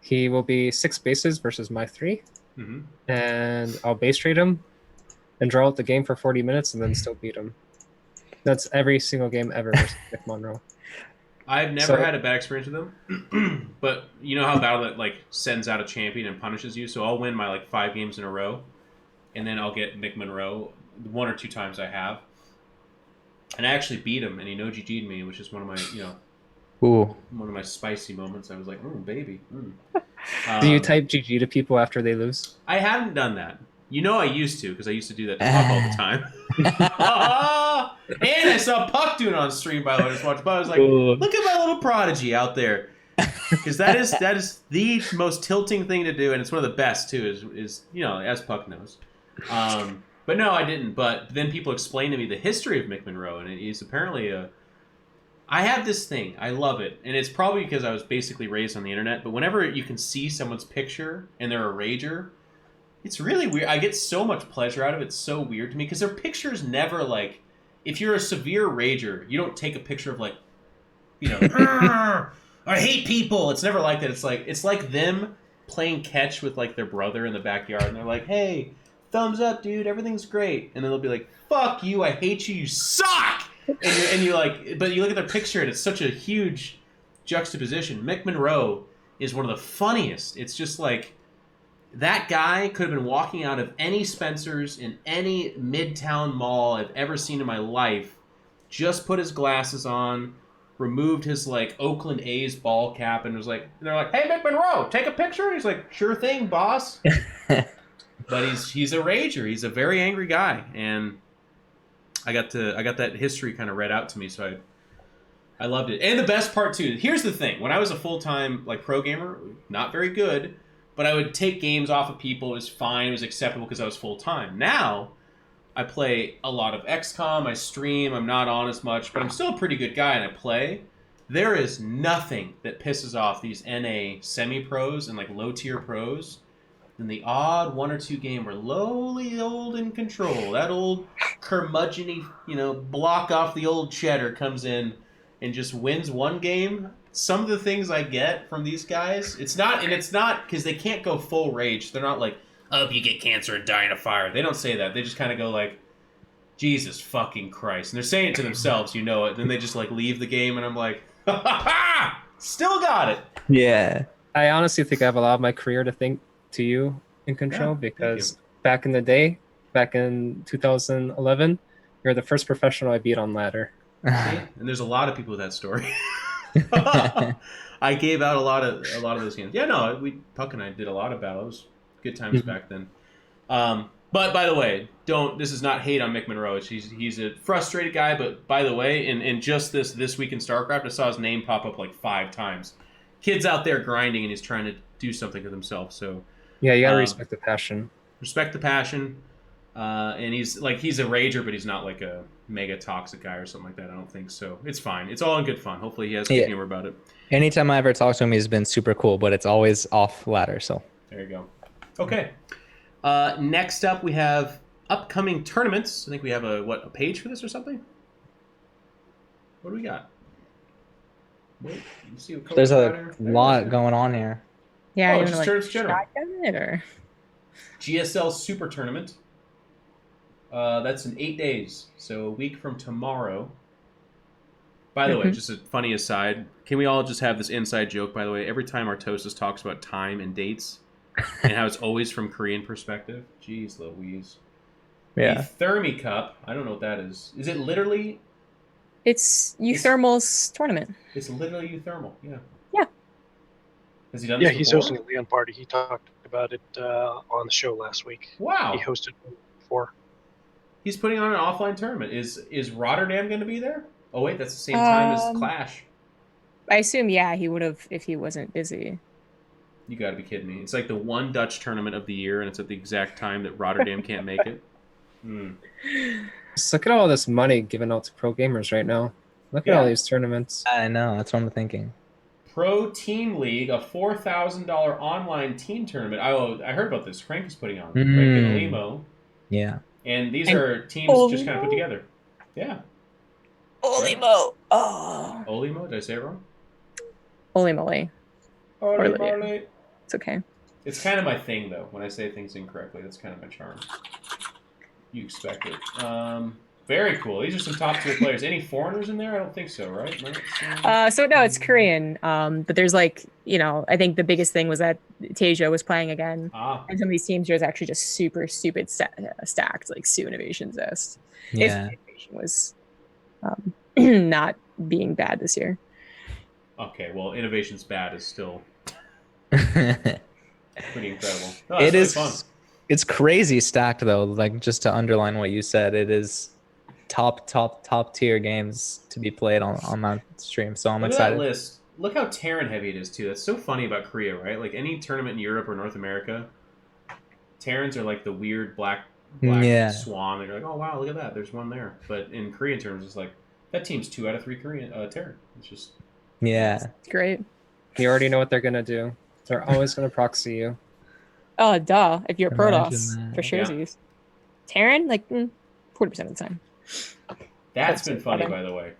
he will be 6 bases versus my 3, Mm-hmm. and I'll base trade him and draw out the game for 40 minutes and then still beat him. That's every single game ever versus Mick Monroe. I've never had a bad experience with them, but you know how Battle.net like sends out a champion and punishes you. So I'll win my like 5 games in a row, and then I'll get Mick Monroe 1 or 2 times I have, and I actually beat him, and he no GG'd me, which is one of my one of my spicy moments. I was like, baby. Do you type GG to people after they lose? I haven't done that. You know I used to, because I used to do that to Puck all the time. And I saw Puck doing it on stream, by the way. I just watched Puck. I was like, look at my little prodigy out there. Because that is the most tilting thing to do, and it's one of the best, too, is you know, as Puck knows. But no, I didn't. But then people explained to me the history of Mick Monroe, and he's apparently a... I have this thing. I love it. And it's probably because I was basically raised on the internet, but whenever you can see someone's picture and they're a rager... It's really weird. I get so much pleasure out of it. It's so weird to me because their pictures never like. If you're a severe rager, you don't take a picture of like, you know, I hate people. It's never like that. It's like them playing catch with like their brother in the backyard, and they're like, "Hey, thumbs up, dude. Everything's great." And then they'll be like, "Fuck you. I hate you. You suck." And you like, but you look at their picture, and it's such a huge juxtaposition. Mick Monroe is one of the funniest. It's just like. That guy could have been walking out of any Spencer's in any Midtown mall I've ever seen in my life, just put his glasses on, removed his like Oakland A's ball cap, and was like, and they're like, "Hey, Mick Monroe, take a picture." And he's like, "Sure thing, boss." But he's a rager. He's a very angry guy, and I got that history kind of read out to me, so I loved it. And the best part too. Here's the thing: when I was a full-time like pro gamer, not very good. But I would take games off of people. It was fine. It was acceptable because I was full-time. Now, I play a lot of XCOM. I stream. I'm not on as much. But I'm still a pretty good guy, and I play. There is nothing that pisses off these NA semi-pros and like low-tier pros than the odd 1 or 2 game where lowly old in control, that old curmudgeon-y, you know, block off the old cheddar comes in and just wins 1 game. Some of the things I get from these guys, it's not because they can't go full rage. They're not like, "I hope you get cancer and die in a fire." They don't say that. They just kind of go like, "Jesus fucking Christ," and they're saying it to themselves, you know it. Then they just like leave the game, and I'm like, "Ha ha ha! Still got it." Yeah. I honestly think I have a lot of my career to thank to you in control because back in the day, back in 2011, you're the first professional I beat on ladder. See? And there's a lot of people with that story. I gave out a lot of those games. Yeah, no, Puck and I did a lot of battles. Good times back then. But by the way, this is not hate on Mick Monroe. He's a frustrated guy. But by the way, in just this week in Starcraft, I saw his name pop up like 5 times. Kid's out there grinding, and he's trying to do something with himself. So yeah, you gotta respect the passion. Respect the passion. And he's a rager, but he's not like a mega toxic guy or something like that. I don't think so. It's fine. It's all in good fun. Hopefully he has good humor about it. Anytime I ever talk to him, he's been super cool, but it's always off ladder. So there you go. Okay. Next up, we have upcoming tournaments. I think we have a page for this or something? What do we got? Wait, you see what There's Coach a got here? lot going on here. Yeah, Oh, you it's want just to Tournaments General. shotgun it or GSL Super Tournament. That's in 8 days, so a week from tomorrow. By the way, just a funny aside, can we all just have this inside joke, by the way? Every time Artosis talks about time and dates and how it's always from Korean perspective. Jeez Louise. Yeah. The Thermi Cup, I don't know what that is. Is it literally... it's Euthermal's tournament. It's literally euthermal, yeah. Yeah. Has he done Yeah, this he's before? hosting a Leon party. He talked about it on the show last week. Wow. He hosted one before. He's putting on an offline tournament. Is Rotterdam going to be there? Oh, wait, that's the same time as Clash. I assume, yeah, he would have if he wasn't busy. You got to be kidding me. It's like the one Dutch tournament of the year, and it's at the exact time that Rotterdam can't make it. Just look at all this money given out to pro gamers right now. Look at all these tournaments. I know. That's what I'm thinking. Pro Team League, a $4,000 online team tournament. I heard about this. Crank is putting on. Crank and Limo. Yeah. And these are teams just kind of put together. Yeah. Olimo. Oh. Olimo? Did I say it wrong? Holy moly. Olimo. It's okay. It's kind of my thing, though. When I say things incorrectly, that's kind of my charm. You expect it. Very cool. These are some top-tier players. Any foreigners in there? I don't think so, right? So no, it's Korean. But there's like, I think the biggest thing was that Tejo was playing again. And some of these teams are actually just super stupid stacked, like Sue Innovations Zest. Yeah. If Innovation was not being bad this year. Okay, well, Innovation's bad is still pretty incredible. No, It really is fun. It's crazy stacked though. Like, just to underline what you said, it is top tier games to be played on that stream. So I'm excited. Look at that list. Look how Terran heavy it is too. That's so funny about Korea, right? Like any tournament in Europe or North America, Terrans are like the weird black swan. And you're like, oh wow, look at that. There's one there. But in Korean terms, it's like that team's 2 out of 3 Korean Terran. It's just it's great. You already know what they're gonna do. They're always gonna proxy you. Oh, duh. If you're Imagine Protoss, that. for sure. Yeah. Terran, like 40% of the time. That's been funny, by the way.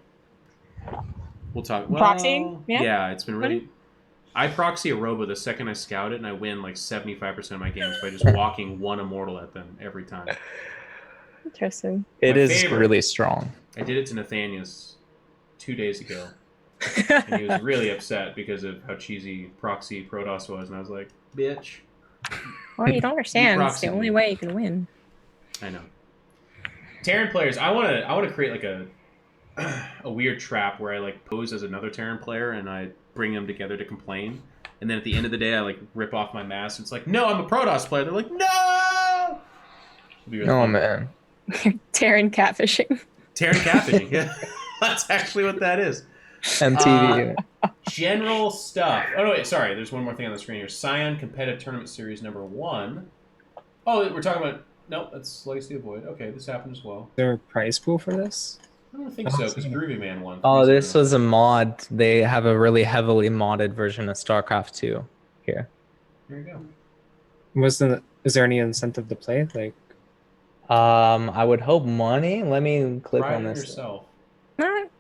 We'll talk. Well, Proxying? Yeah, it's been really. I proxy a robo the second I scout it, and I win like 75% of my games by just walking one immortal at them every time. Interesting. It My is favorite. really strong. I did it to Nathanius 2 days ago, and he was really upset because of how cheesy proxy Protoss was, and I was like, "Bitch." Well, you don't understand. It's the proxied only me. way you can win. I know. Terran players, I want to create like a weird trap where I like pose as another Terran player and I bring them together to complain, and then at the end of the day I like rip off my mask. It's like, no, I'm a Protoss player. They're like, no. Really Oh fun. man. Terran catfishing. Terran catfishing. Yeah, that's actually what that is. MTV. General stuff. Oh no, wait, sorry. There's one more thing on the screen here. Scion Competitive Tournament Series #1. Oh, we're talking about. Nope, that's Legacy of Void. Okay, this happened as well. Is there a prize pool for this? I don't think so, because Groovy Man won. Oh, this was a mod. They have a really heavily modded version of Starcraft 2 here. There you go. Is there any incentive to play? Like, I would hope money. Let me click Pride on in this. yourself.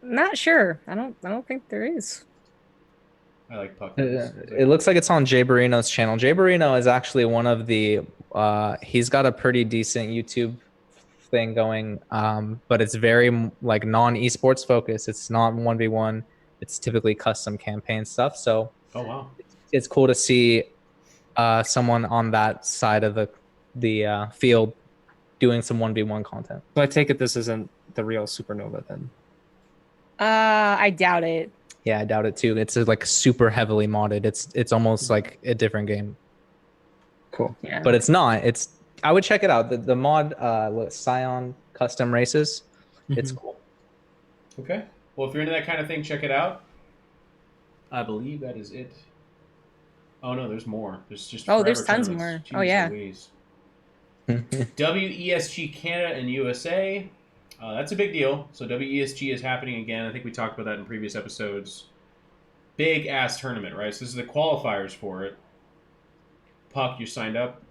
Not sure. I don't think there is. I like Puck. It looks like it's on Jay Barino's channel. Jay Barino is actually one of the. He's got a pretty decent YouTube thing going, but it's very like non-esports focused. It's not 1v1. It's typically custom campaign stuff. So Oh wow. it's cool to see someone on that side of the field doing some 1v1 content. so I take it this isn't the real Supernova then. I doubt it. Yeah, I doubt it too. It's like super heavily modded. It's almost like a different game, Cool. Yeah. but it's not. I would check it out. The mod Scion Custom Races. It's cool. Okay. Well, if you're into that kind of thing, check it out. I believe that is it. Oh no, there's more. There's just there's forever tons tournaments. more. Oh, Jeez yeah. Louise. WESG Canada and USA. That's a big deal. So WESG is happening again. I think we talked about that in previous episodes. Big ass tournament, right? So this is the qualifiers for it. Puck, you signed up.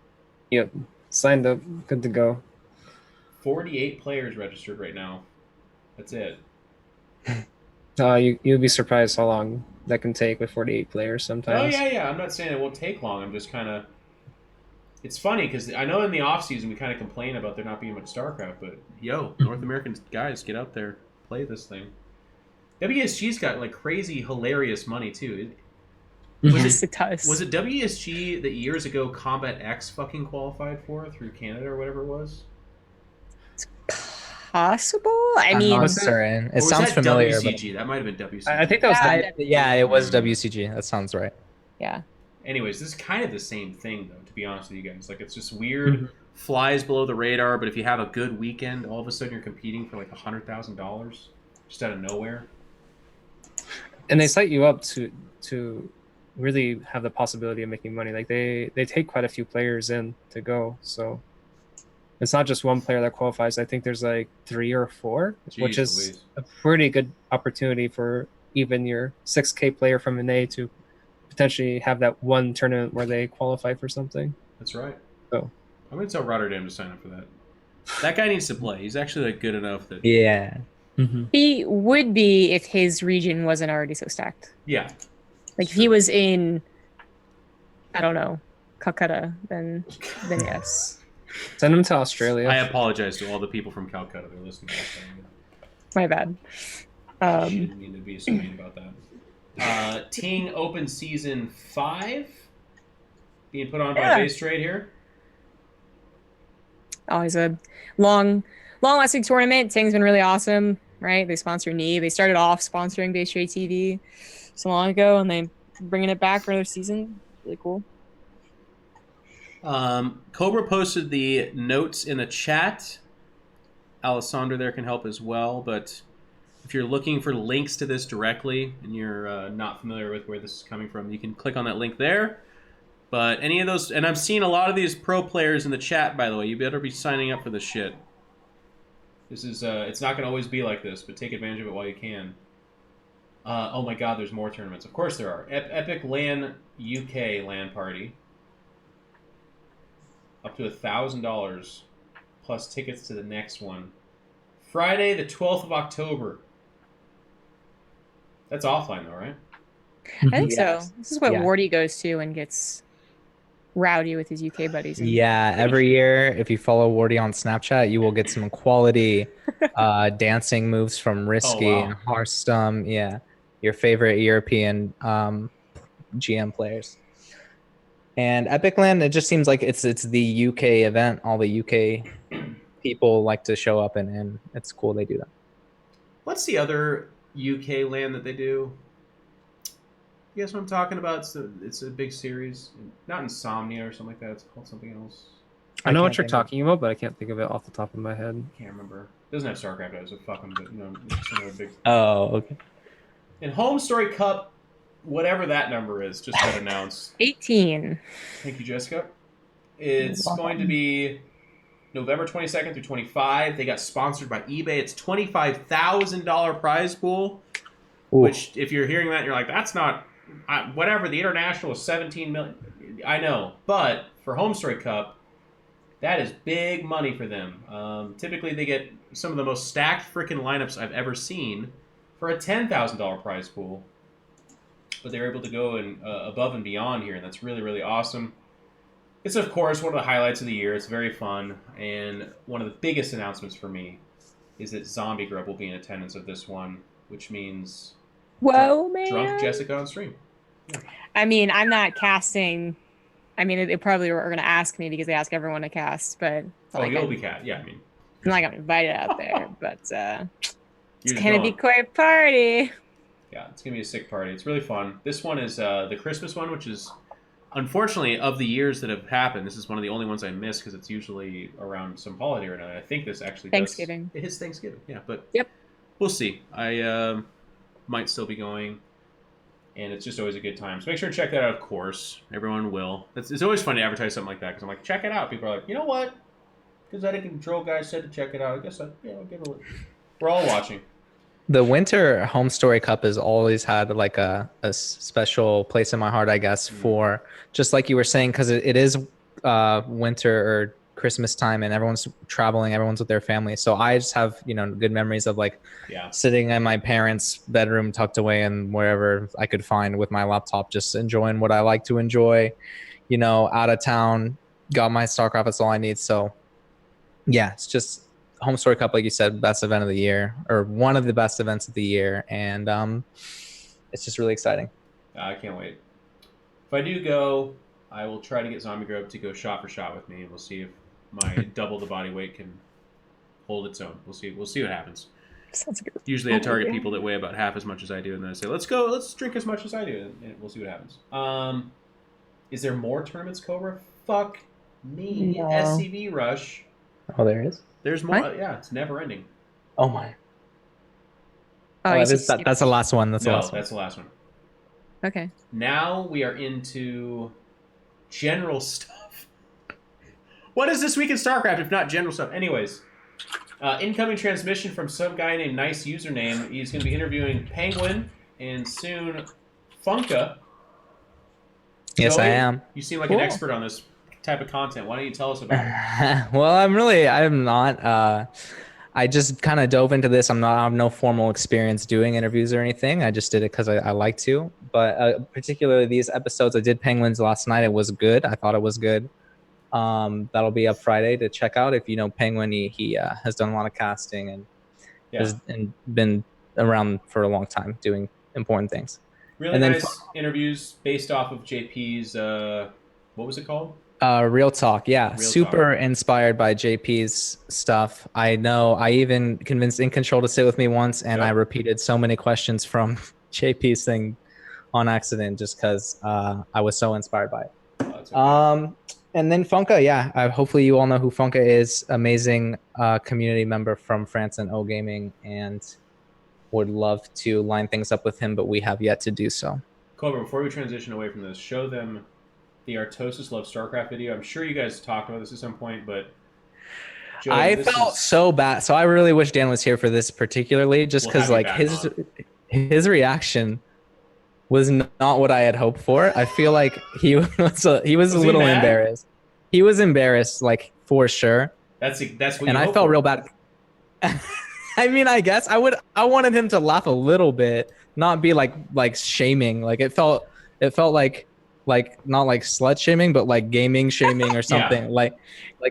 Yep. Signed up. Good to go. 48 players registered right now. That's it. You'd be surprised how long that can take with 48 players Oh sometimes. yeah. I'm not saying it won't take long. I'm just kind of. It's funny because I know in the off season we kind of complain about there not being much StarCraft, but North American guys, get out there, play this thing. WSG's got like crazy, hilarious money too. Yes, it does. Was it WSG that years ago Combat X fucking qualified for through Canada or whatever it was? Possible? I mean, I'm not certain. It Or was sounds that familiar. WCG? That might have been WCG. I think that was Yeah, it was WCG. That sounds right. yeah. Anyways, this is kind of the same thing, though, to be honest with you guys. Like, it's just weird, flies below the radar, but if you have a good weekend, all of a sudden you're competing for like $100,000 just out of nowhere. And they set you up to really have the possibility of making money. Like they take quite a few players in to go, so it's not just one player that qualifies. I think there's like 3 or 4, which is Louise. a pretty good opportunity for even your 6K player from an A to potentially have that one tournament where they qualify for something. That's right. Oh. I'm going to tell Rotterdam to sign up for that. That guy needs to play. He's actually like good enough that... Yeah. He would be if his region wasn't already so stacked. Yeah. Like if he was in, I don't know, Calcutta, then yes. Send them to Australia. I apologize to all the people from Calcutta that are listening to this thing. My bad. I didn't mean to be so mean about that. Ting Open Season 5 being put on by Base Trade here. Always a long-lasting tournament. Ting's been really awesome, right? They sponsor NIE. They started off sponsoring Base Trade TV so long ago, and they bringing it back for another season. Really cool. Cobra posted the notes in the chat. Alessandra there can help as well, but if you're looking for links to this directly and you're not familiar with where this is coming from, you can click on that link there. But any of those, and I'm seeing a lot of these pro players in the chat, by the way. You better be signing up for this shit. This is, it's not going to always be like this, but take advantage of it while you can. Oh my god, there's more tournaments. Of course there are. Epic LAN UK LAN Party. Up to $1,000 plus tickets to the next one. Friday, the 12th of October. That's offline though, right? I think Yes. so. This is what Yeah. Wardy goes to and gets rowdy with his UK buddies. Yeah, every year, if you follow Wardy on Snapchat, you will get some quality dancing moves from Risky wow. and Hearthstone. Yeah, your favorite European GM players. And Epic Land, it just seems like it's the UK event. All the UK people like to show up, and it's cool they do that. What's the other UK LAN that they do? You guess what I'm talking about? It's a big series. Not Insomnia or something like that. It's called something else. I know what can't you're think talking about, but I can't think of it off the top of my head. I can't remember. It doesn't have StarCraft out, so fuck them. But, you know, it's another big... Oh, okay. And Home Story Cup, whatever that number is, just got announced. 18. Thank you, Jessica. It's going to be November 22nd through 25. They got sponsored by eBay. It's $25,000 prize pool, which, if you're hearing that, you're like, that's not... whatever, the international is 17 million. I know, but for Home Story Cup, that is big money for them. Typically, they get some of the most stacked freaking lineups I've ever seen for a $10,000 prize pool. But they're able to go above and beyond here, and that's really, really awesome. It's, of course, one of the highlights of the year. It's very fun, and one of the biggest announcements for me is that Zombie Grub will be in attendance of this one, which means... Whoa, man. Drunk Jessica on stream. Yeah. I mean, I'm not casting. I mean, they probably are going to ask me because they ask everyone to cast, but You'll be cat. Yeah, I mean, I'm not going to invite it out there, but it's you're going to be quite a party. Yeah, it's going to be a sick party. It's really fun. This one is the Christmas one, which is, unfortunately, of the years that have happened, this is one of the only ones I miss because it's usually around some holiday or another. I think this actually Thanksgiving. It is Thanksgiving, yeah, but Yep. We'll see. I might still be going, and it's just always a good time. So make sure to check that out, of course. Everyone will. It's always fun to advertise something like that because I'm like, check it out. People are like, you know what? Because that control guy said to check it out. I guess I'll give it a look. We're all watching. The Winter Home Story Cup has always had like a special place in my heart, I guess, for just like you were saying, because it is winter or Christmas time and everyone's traveling, everyone's with their family. So I just have, you know, good memories of like sitting in my parents' bedroom tucked away and wherever I could find with my laptop, just enjoying what I like to enjoy, you know, out of town, got my Starcraft. That's all I need. So yeah, it's just Home Story Cup, like you said, best event of the year or one of the best events of the year. And it's just really exciting. I can't wait. If I do go, I will try to get Zombie Grove to go shot for shot with me, and we'll see if my double the body weight can hold its own. We'll see. We'll see what happens. Sounds good. Usually, I target people that weigh about half as much as I do, and then I say, "Let's go. Let's drink as much as I do," and we'll see what happens. Is there more tournaments, Cobra? Fuck me. No. SCV Rush. Oh, there is. There's more. What? Yeah, it's never ending. Oh my. Oh, that's the last one. That's the last one. That's the last one. Okay. Now we are into general stuff. What is this week in StarCraft if not general stuff? Anyways, incoming transmission from some guy named Nice Username. He's going to be interviewing Penguin and soon Funka. Yes, Joey, I am. You seem like an expert on this type of content. Why don't you tell us about it? Well, I'm not. I just kind of dove into this. I have no formal experience doing interviews or anything. I just did it because I like to. But particularly these episodes, I did Penguins last night. It was good. I thought it was good. That'll be up Friday to check out. If you know Penguin, he has done a lot of casting and has been around for a long time doing important things. Really nice interviews based off of JP's, what was it called? Real Talk, yeah. Real Super Talk. Inspired by JP's stuff. I know I even convinced In Control to sit with me once, and I repeated so many questions from JP's thing on accident just because I was so inspired by it. Oh, okay. And then Funka, yeah. Hopefully you all know who Funka is. Amazing community member from France and O Gaming, and would love to line things up with him, but we have yet to do so. Cobra, before we transition away from this, show them the Artosis Love StarCraft video. I'm sure you guys talked about this at some point, but Joey, I felt so bad. So I really wish Dan was here for this particularly, just because like his reaction was not what I had hoped for. I feel like he was a little embarrassed. He was embarrassed, like for sure. That's what. And I felt real bad. I mean, I guess I wanted him to laugh a little bit, not be like shaming. Like it felt like not like slut shaming, but like gaming shaming or something. Like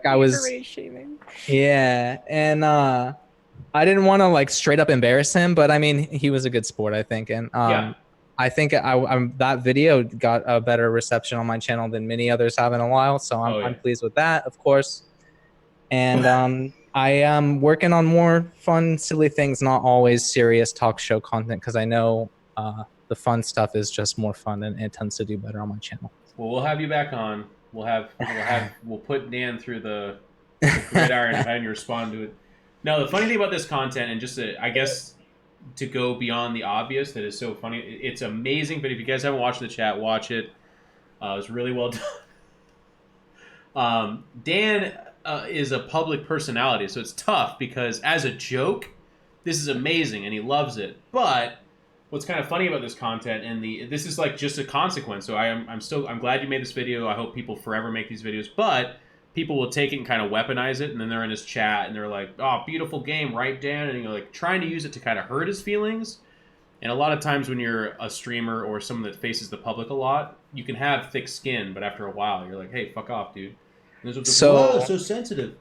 I was shaming. Yeah, and I didn't want to like straight up embarrass him, but I mean he was a good sport, I think, and I think that video got a better reception on my channel than many others have in a while, so I'm pleased with that, of course. And I am working on more fun, silly things, not always serious talk show content, because I know the fun stuff is just more fun and it tends to do better on my channel. Well, we'll have you back on. We'll put Dan through the gridiron and you respond to it. No, the funny thing about this content, and just I guess to go beyond the obvious, that is so funny. It's amazing. But if you guys haven't watched the chat, watch it. It was really well done. Dan is a public personality, so it's tough because as a joke, this is amazing and he loves it. But what's kind of funny about this content, and this is like just a consequence. So I'm glad you made this video. I hope people forever make these videos, but people will take it and kind of weaponize it, and then they're in his chat and they're like, "Oh, beautiful game, right, Dan?" And you're like trying to use it to kind of hurt his feelings. And a lot of times when you're a streamer or someone that faces the public a lot, you can have thick skin, but after a while, you're like, "Hey, fuck off, dude." So sensitive.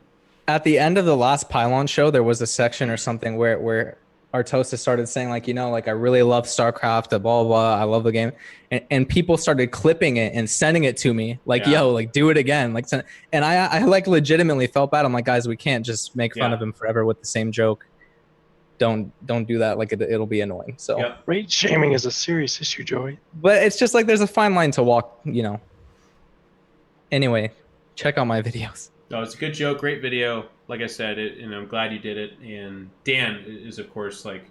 At the end of the last Pylon show, there was a section or something where Artosis started saying like, I really love StarCraft, blah, blah, blah. I love the game. And people started clipping it and sending it to me like, yo, like do it again. Like, and I like legitimately felt bad. I'm like, guys, we can't just make fun of him forever with the same joke. Don't do that. Like it'll be annoying. So rage shaming is a serious issue, Joey. But it's just like, there's a fine line to walk, Anyway, check out my videos. No, it's a good joke, great video. Like I said, and I'm glad you did it. And Dan is, of course, like,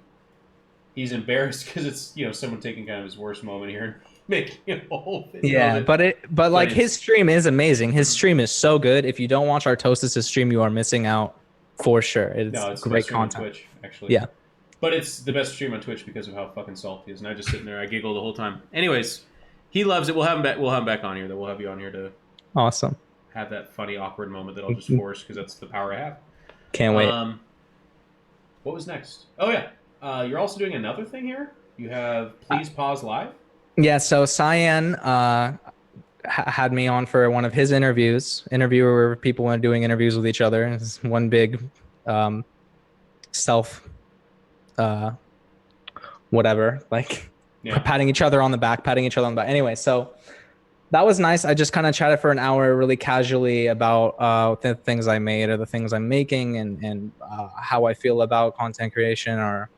he's embarrassed because it's someone taking kind of his worst moment here and making a whole video. Yeah, but like his stream is amazing. His stream is so good. If you don't watch Artosis' stream, you are missing out for sure. It's great content. On Twitch, actually. Yeah, but it's the best stream on Twitch because of how fucking salty he is. And I just sitting there, I giggle the whole time. Anyways, he loves it. We'll have him back. We'll have him back on here. We'll have you on here to. Awesome. have that funny, awkward moment that I'll just force because that's the power I have. Can't wait. What was next? Oh yeah, you're also doing another thing here. You have Please Pause Live. Yeah, so Cyan had me on for one of his interviewer where people were doing interviews with each other. It's one big self whatever, like patting each other on the back. Anyway, so that was nice. I just kind of chatted for an hour really casually about the things I made or the things I'm making and how I feel about content creation or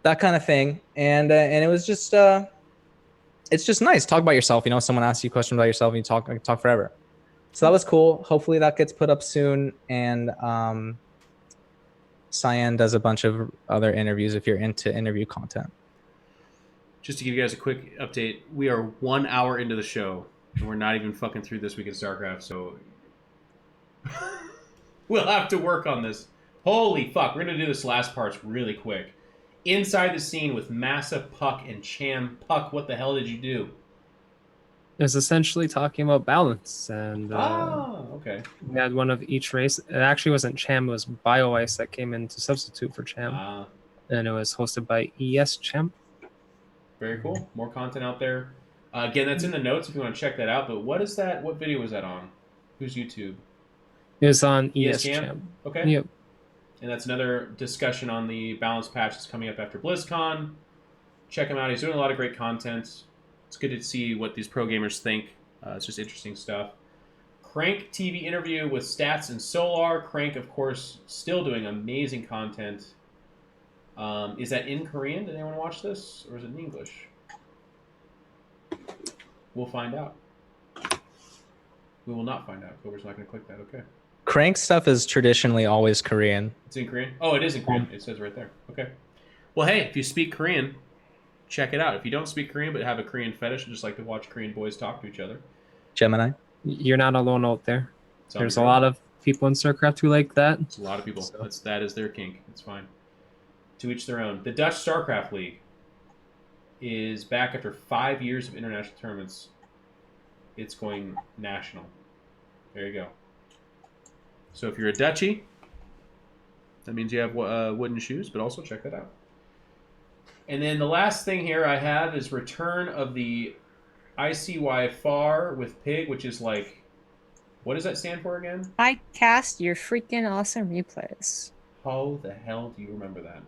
that kind of thing. And it was just it's just nice. Talk about yourself. You know, someone asks you questions about yourself and you talk forever. So that was cool. Hopefully that gets put up soon. And Cyan does a bunch of other interviews if you're into interview content. Just to give you guys a quick update, we are 1 hour into the show, and we're not even fucking through this week in Starcraft, so we'll have to work on this. Holy fuck, we're going to do this last part really quick. Inside the scene with Massa, Puck, and Cham. Puck, what the hell did you do? It was essentially talking about balance, and okay. we had one of each race. It actually wasn't Cham, it was BioIce that came in to substitute for Cham. And it was hosted by ES Cham. Very cool. More content out there. Again, that's in the notes if you want to check that out. But what is that? What video was that on? Whose YouTube? It was on ES Cham. Okay. Yep. And that's another discussion on the balance patch that's coming up after BlizzCon. Check him out. He's doing a lot of great content. It's good to see what these pro gamers think. It's just interesting stuff. Crank TV interview with Stats and Solar. Crank, of course, still doing amazing content. Is that in Korean? Did anyone watch this? Or is it in English? We'll find out. We will not find out. Cobra's not going to click that. Okay. Crank stuff is traditionally always Korean. It's in Korean? Oh, it is in Korean. It says right there. Okay. Well, hey, if you speak Korean, check it out. If you don't speak Korean but have a Korean fetish and just like to watch Korean boys talk to each other. Gemini? You're not alone out there. There's a lot of people in StarCraft who like that. It's a lot of people. So. That is their kink. It's fine. To each their own. The Dutch Starcraft League is back after 5 years of international tournaments. It's going national. There you go. So if you're a Dutchie, that means you have wooden shoes, but also check that out. And then the last thing here I have is return of the ICY FAR with Pig, which is like, what does that stand for again? I cast your freaking awesome replays. How the hell do you remember that?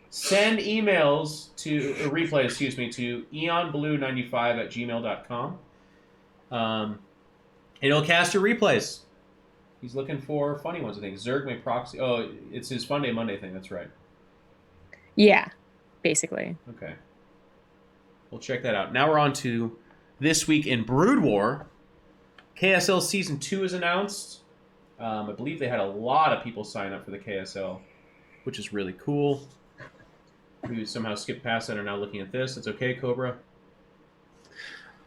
Send emails to to eonblue95@gmail.com. It'll cast your replays. He's looking for funny ones, I think. Zerg may proxy. Oh, it's his Fun Day Monday thing. That's right. Yeah, basically. Okay. We'll check that out. Now we're on to This Week in Brood War. KSL Season 2 is announced. I believe they had a lot of people sign up for the KSL, which is really cool. We somehow skipped past that and are now looking at this. It's okay, Cobra.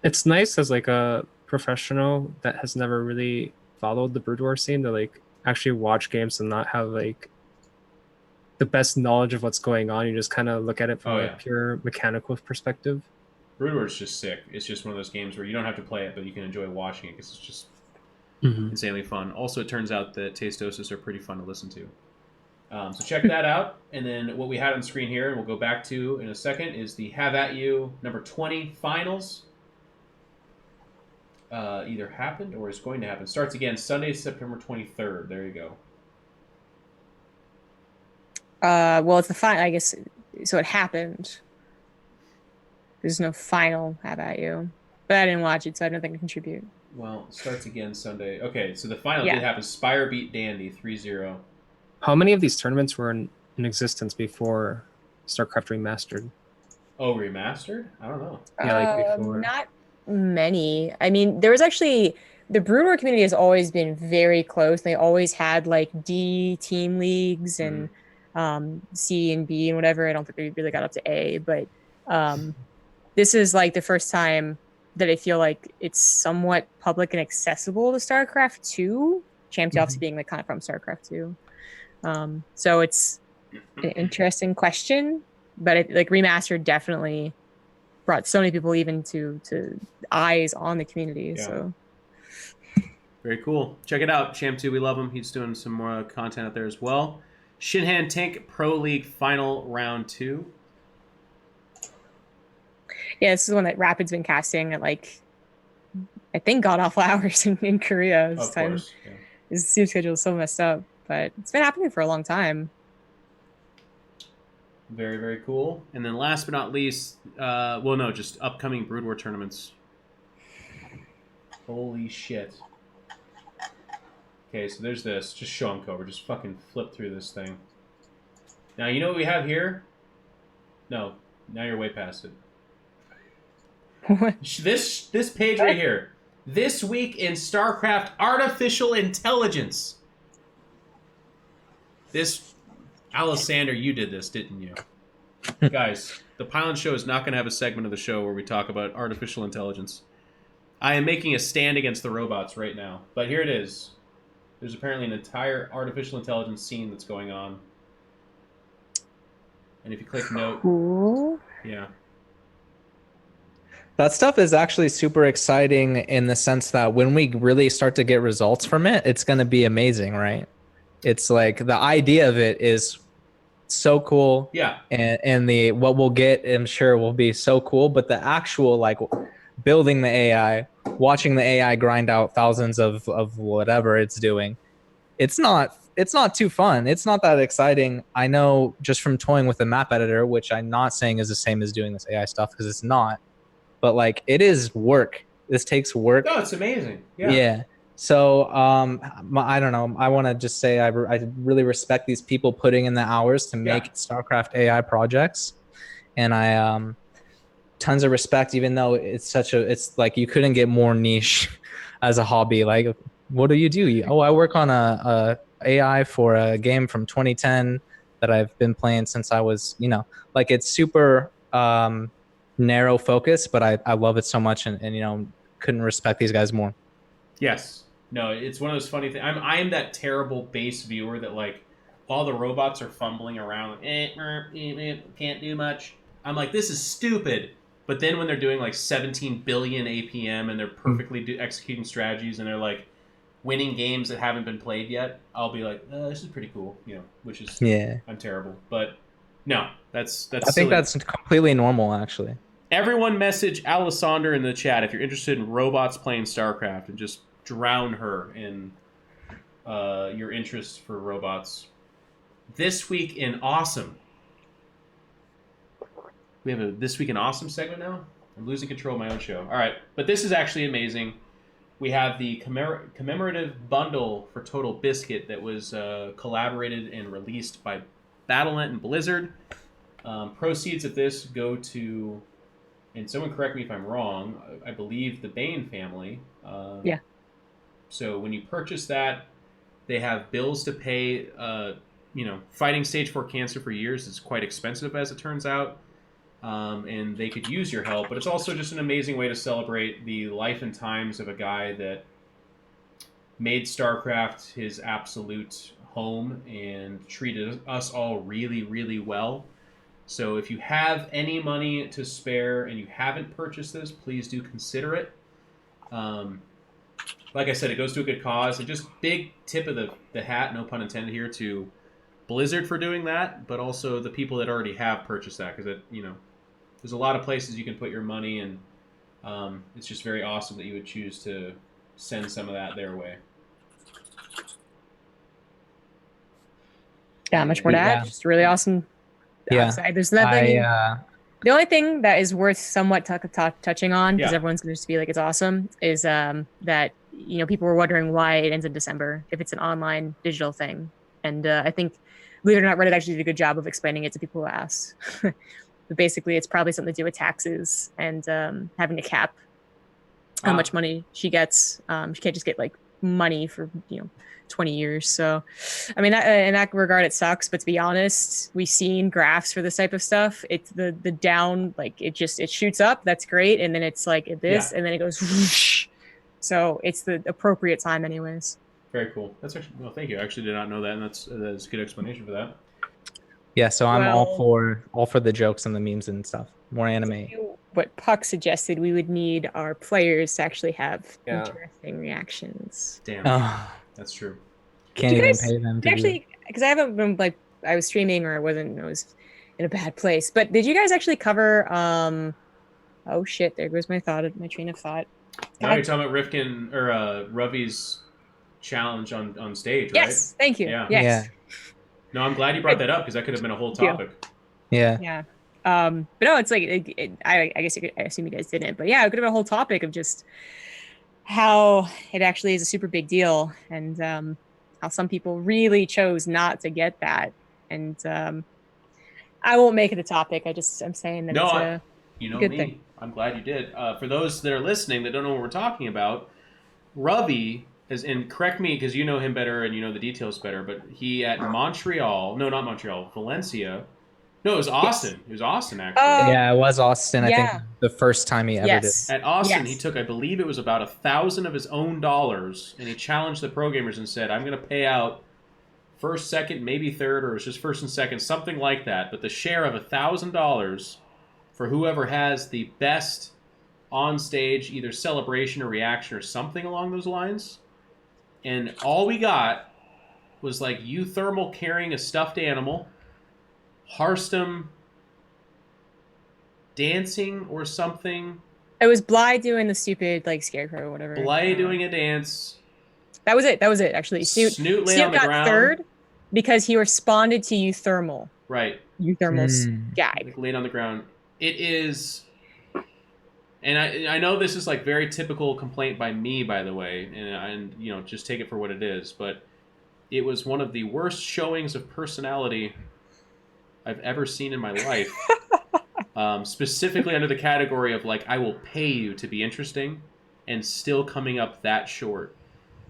It's nice as like a professional that has never really followed the Brood War scene to like actually watch games and not have like the best knowledge of what's going on. You just kind of look at it from a pure mechanical perspective. Brood War is just sick. It's just one of those games where you don't have to play it, but you can enjoy watching it because it's just insanely fun. Also, it turns out that Tastosis are pretty fun to listen to. So check that out. And then what we had on screen here, and we'll go back to in a second, is the Have At You number 20 finals. Either happened or is going to happen. Starts again Sunday, September 23rd. There you go. Well, it's the final, I guess. So it happened. There's no final Have At You. But I didn't watch it, so I don't think I can contribute. Well, it starts again Sunday. Okay, so the final did happen. Spire beat Dandy 3-0. How many of these tournaments were in existence before StarCraft Remastered? Oh, remastered? I don't know. Yeah, like before. Not many. I mean, there was actually the Brood War community has always been very close. They always had like D team leagues and C and B and whatever. I don't think they really got up to A, but this is like the first time that I feel like it's somewhat public and accessible to StarCraft 2. Champ obviously being like kind of from StarCraft 2. So it's an interesting question, but like Remastered definitely brought so many people even to eyes on the community. Yeah. So Very cool. Check it out. Sham2, we love him. He's doing some more content out there as well. Shinhan Tink Pro League Final Round 2. yeah, this is one that Rapid's been casting at like I think god awful hours in Korea. This Of time course. Yeah. his stream schedule is so messed up, but it's been happening for a long time. Very, very cool. And then last but not least, well, no, just upcoming Brood War tournaments. Holy shit. Okay, so there's this. Just show them, Cobra. Just fucking flip through this thing. Now, you know what we have here? No, now you're way past it. What? This page right here. This week in Starcraft Artificial Intelligence. This, Alessander, you did this, didn't you? Guys, the Pylon Show is not going to have a segment of the show where we talk about artificial intelligence. I am making a stand against the robots right now, but here it is. There's apparently an entire artificial intelligence scene that's going on. And if you click note, Cool. yeah. That stuff is actually super exciting in the sense that when we really start to get results from it, it's going to be amazing, right? It's like the idea of it is so cool. Yeah. And the what we'll get, I'm sure, will be so cool. But the actual like building the AI, watching the AI grind out thousands of whatever it's doing, it's not too fun. It's not that exciting. I know just from toying with the map editor, which I'm not saying is the same as doing this AI stuff because it's not. But like it is work. This takes work. No, it's amazing. Yeah. Yeah. So I don't know. I want to just say I really respect these people putting in the hours to make StarCraft AI projects, and I tons of respect. Even though it's like you couldn't get more niche as a hobby. Like, what do you do? Oh, I work on a AI for a game from 2010 that I've been playing since I was, like it's super narrow focus, but I love it so much, and couldn't respect these guys more. Yes. No, it's one of those funny things. I'm that terrible base viewer that like all the robots are fumbling around, can't do much. I'm like, this is stupid. But then when they're doing like 17 billion APM and they're perfectly executing strategies and they're like winning games that haven't been played yet, I'll be like, this is pretty cool, which is I'm terrible. But no, that's I silly. think that's completely normal, actually. Everyone message Alessander in the chat if you're interested in robots playing StarCraft and just drown her in your interest for robots. This Week in Awesome. We have a This Week in Awesome segment now? I'm losing control of my own show. All right, but this is actually amazing. We have the commemorative bundle for Total Biscuit that was collaborated and released by Battle.net and Blizzard. Proceeds of this go to, and someone correct me if I'm wrong, I believe the Bane family. Yeah. So when you purchase that, they have bills to pay. Fighting stage 4 cancer for years is quite expensive, as it turns out. And they could use your help. But it's also just an amazing way to celebrate the life and times of a guy that made StarCraft his absolute home and treated us all really, really well. So if you have any money to spare and you haven't purchased this, please do consider it. Like I said, it goes to a good cause. And just big tip of the hat, no pun intended here, to Blizzard for doing that, but also the people that already have purchased that, because there's a lot of places you can put your money, and it's just very awesome that you would choose to send some of that their way. Yeah, much more to add. Just really awesome. Yeah, there's nothing. The only thing that is worth somewhat touching on, because everyone's going to just be like, it's awesome, is that people were wondering why it ends in December if it's an online digital thing, and I think, believe it or not, Reddit actually did a good job of explaining it to people who asked. But basically, it's probably something to do with taxes and having to cap how much money she gets. She can't just get like money for 20 years. So, I mean, in that regard, it sucks. But to be honest, we've seen graphs for this type of stuff. It's the down, like it shoots up. That's great, and then it's like this, and then it goes whoosh. So it's the appropriate time, anyways. Very cool. That's actually thank you. I actually did not know that, and that's a good explanation for that. Yeah, so I'm all for the jokes and the memes and stuff. More anime. what Puck suggested, we would need our players to actually have Yeah. interesting reactions. Damn, Oh, that's true. can't Did you even guys- pay them to do it. Actually, because I haven't been like I was streaming or I was in a bad place. But did you guys actually cover? Oh shit! There goes my train of thought. Now you're talking about Rifkin or Ravi's challenge on stage, right? Yes, thank you. Yeah. Yes. No, I'm glad you brought that up because that could have been a whole Thank you. topic. Yeah. Yeah. But no, it's like I guess I assume you guys didn't, but yeah, it could have been a whole topic of just how it actually is a super big deal, and how some people really chose not to get that. And I won't make it a topic. I'm saying that No, it's a you know good me. thing. I'm glad you did. For those that are listening that don't know what we're talking about, Ravi is, and correct me because you know him better and you know the details better, but he at Montreal, no, not Montreal, Valencia. No, it was Austin. It was Austin, actually. Yeah, it was Austin. I Yeah. think the first time he ever Yes. At Austin, he Yes. took, I believe it was about 1,000 of his own dollars, and he challenged the pro gamers and said, I'm going to pay out first, second, maybe third, or it's just first and second, something like that. But the share of $1,000 for whoever has the best on stage, either celebration or reaction or something along those lines. And all we got was like Euthermal carrying a stuffed animal, Harstem dancing or something, It was Bly doing the stupid like scarecrow or whatever. Bly doing a dance. That was it. Actually. Snoot lay Snoot on the got ground. third because he responded to Euthermal. Right. Euthermal's Hmm. gag. Like laid on the ground. It is, and I know this is like very typical complaint by me, by the way, and you know, just take it for what it is, but it was one of the worst showings of personality I've ever seen in my life. Specifically under the category of like, I will pay you to be interesting, and still coming up that short.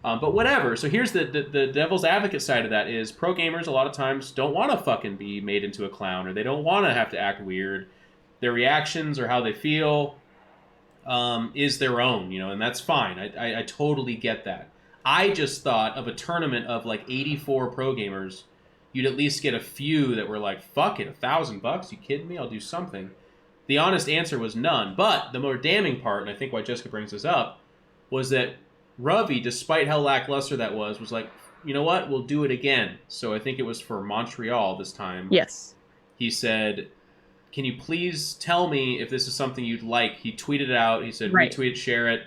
But whatever. So here's the devil's advocate side of that is pro gamers a lot of times don't want to fucking be made into a clown, or they don't want to have to act weird. Their reactions or how they feel is their own, you know, and that's fine. I totally get that. I just thought of a tournament of like 84 pro gamers, you'd at least get a few that were like, fuck it, $1,000? You kidding me? I'll do something. The honest answer was none. But the more damning part, and I think why Jessica brings this up, was that Ravi, despite how lackluster that was like, you know what? We'll do it again. So I think it was for Montreal this time. Yes. He said, can you please tell me if this is something you'd like? He tweeted it out. He said, Right. retweet, share it.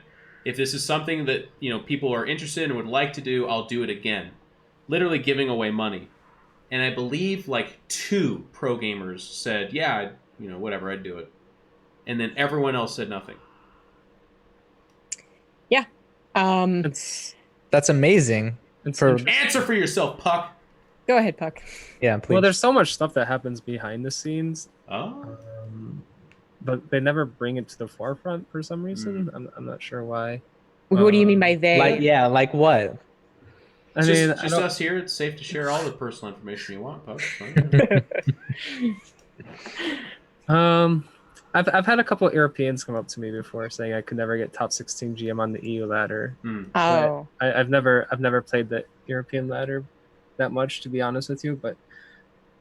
If this is something that, you know, people are interested in and would like to do, I'll do it again. Literally giving away money. And I believe like 2 pro gamers said, yeah, you know, whatever, I'd do it. And then everyone else said nothing. Yeah. That's amazing. It's For interesting. Answer for yourself, Puck. Go ahead, Puck. yeah, please. Well, there's so much stuff that happens behind the scenes, Oh. but they never bring it to the forefront for some reason. I'm not sure why. What do you mean by they? like what? I mean, I just don't- us here. It's safe to share all the personal information you want, Puck. It's fine. I've had a couple of Europeans come up to me before saying I could never get top 16 GM on the EU ladder. Oh. I've never played the European ladder that much, to be honest with you. But